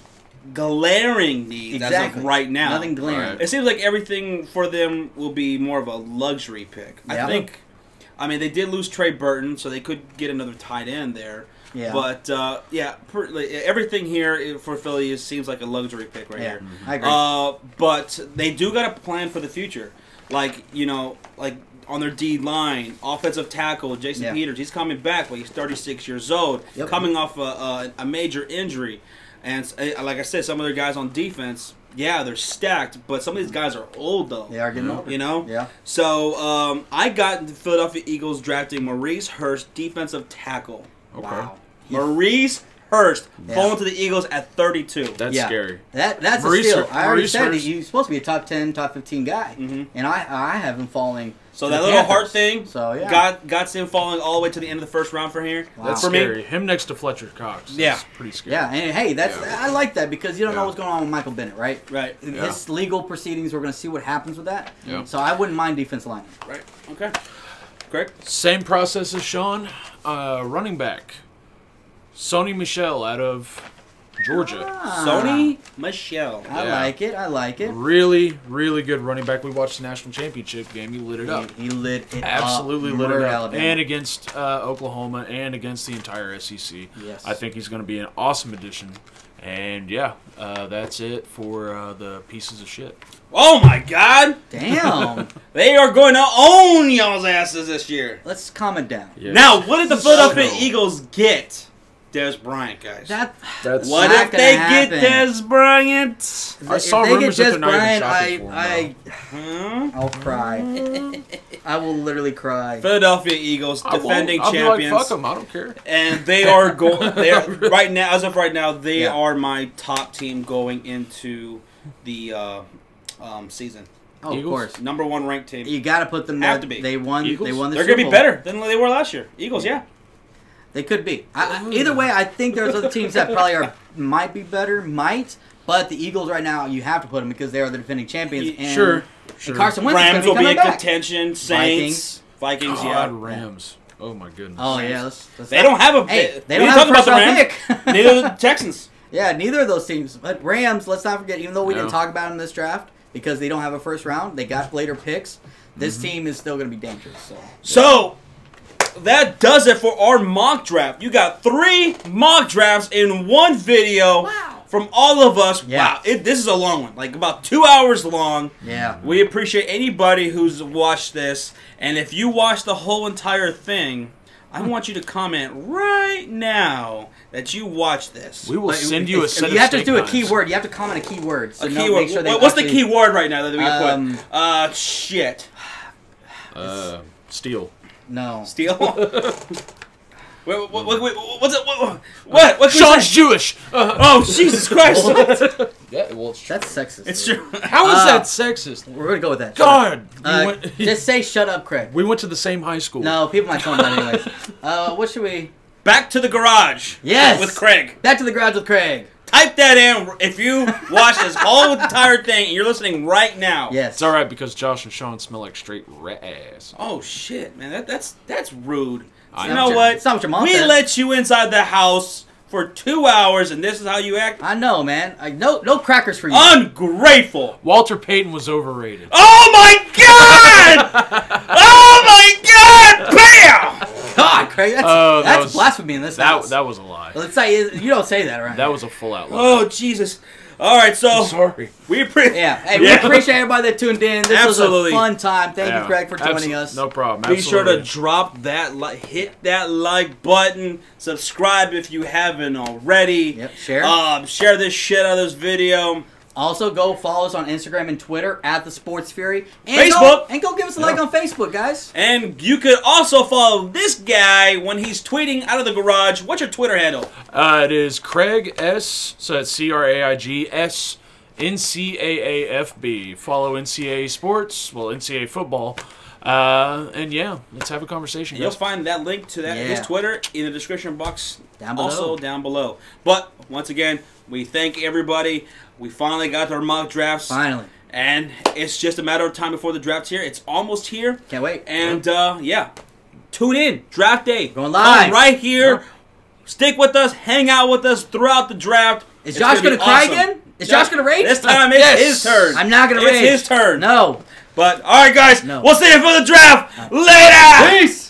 glaring needs as of right now. Nothing glaring. Right. It seems like everything for them will be more of a luxury pick. Yeah. I mean, they did lose Trey Burton, so they could get another tight end there. Yeah. But, everything here for Philly seems like a luxury pick right here. I agree. But they do got a plan for the future. Like on their D line, offensive tackle, Jason Peters, he's coming back, but he's 36 years old, coming off a major injury. And like I said, some of their guys on defense, they're stacked, but some of these guys are old, though. They are getting older. You know? Yeah. So I got the Philadelphia Eagles drafting Maurice Hurst, defensive tackle. Okay. Wow. Maurice Hurst falling to the Eagles at 32. That's scary. That's Maurice a steal. I already said Hurst. he's supposed to be a top 10, top 15 guy. And I have him falling. So that little heart thing got him falling all the way to the end of the first round for here. Wow. That's scary. Him next to Fletcher Cox. Is pretty scary. Yeah, and hey, I like that because you don't know what's going on with Michael Bennett, right? Right. His legal proceedings, we're going to see what happens with that. Yeah. So I wouldn't mind defense line. Right. Okay. Greg? Same process as Sean. Running back. Sony Michel out of Georgia. Sony Michel. I like it. Really, really good running back. We watched the national championship game. He lit it up. He lit it Absolutely up. lit it up. Alabama. And against Oklahoma and against the entire SEC. Yes. I think he's going to be an awesome addition. And, that's it for the pieces of shit. Oh, my God. Damn. They are going to own y'all's asses this year. Let's calm it down. Yes. Now, what did the Philadelphia Eagles get? Des Bryant, guys. That's what if they get Des Bryant? I saw rumors that they're not even shopping for him. I'll cry. I will literally cry. Philadelphia Eagles, defending champions. I'll be like, fuck them. I don't care. And they are going. They are right now. As of right now, they are my top team going into the season. Oh, Eagles? of course. Number 1 ranked team. You got to put them. Have to be. They won. Eagles? They won the They're Super going to be Bowl. better than they were last year. Eagles, yeah. They could be. Either way, I think there's other teams that probably might be better, but the Eagles right now, you have to put them because they are the defending champions. And, Sure. And Carson Wentz Rams will be in back. contention. Saints, Vikings, Rams. Oh, my goodness. Oh, yeah. They don't have a... They don't have a first-round pick. Neither do the Texans. Yeah, neither of those teams. But Rams, let's not forget, even though we didn't talk about them in this draft, because they don't have a first round, they got later picks, this team is still going to be dangerous. So that does it for our mock draft. You got 3 mock drafts in one video from all of us. Yeah. Wow, this is a long one, like about 2 hours long. Yeah. We appreciate anybody who's watched this, and if you watched the whole entire thing, I want you to comment right now that you watched this. We will send you a set of You have to steak do a knives. keyword. You have to comment a keyword. So A keyword. Make sure they What's the key word right now that we can put? Shit. Steel. No. Steel? What's it? What? What Sean's Jewish. Oh, Jesus Christ! Yeah, well, it's That's sexist. It's true. How is that sexist? We're gonna go with that. God. Just say shut up, Craig. We went to the same high school. No, people might tell that anyways. What should we? Back to the garage. Yes. With Craig. Back to the garage with Craig. Type that in if you watch this whole entire thing and you're listening right now. Yes. It's all right because Josh and Sean smell like straight rat ass. Oh shit, man, that's rude. I You know what? It's not what your mom We said. let you inside the house for 2 hours, and this is how you act. I know, man. No crackers for you. Ungrateful. Walter Payton was overrated. Oh my God! Oh my God! Bam! God, Craig, that's blasphemy in this house. That was a lie. Let's say you don't say that, right? That was a full out lie. Oh Jesus! All right, so Sorry. we appreciate. Yeah. Hey, we appreciate everybody that tuned in. This Absolutely. was a fun time. Thank you, Craig, for joining us. No problem. Be sure to drop that hit that like button. Subscribe if you haven't already. Yep. Share. Share this shit out of this video. Also, go follow us on Instagram and Twitter at The Sports Fury. And Facebook. Go give us a like on Facebook, guys. And you could also follow this guy when he's tweeting out of the garage. What's your Twitter handle? It is Craig S. So that's CRAIGS NCAAFB. Follow NCAA sports. Well, NCAA football. And yeah, let's have a conversation. You'll find that link to his Twitter in the description box. Down below. Also down below. But once again, we thank everybody. We finally got our mock drafts. Finally. And it's just a matter of time before the draft's here. It's almost here. Can't wait. And tune in. Draft day. Going live. Come right here. Stick with us. Hang out with us throughout the draft. Is Josh going to cry again? Is Josh going to rage? This time it's his turn. I'm not going to rage. It's his turn. No. But, all right, guys. No. We'll see you for the draft. Later. Peace.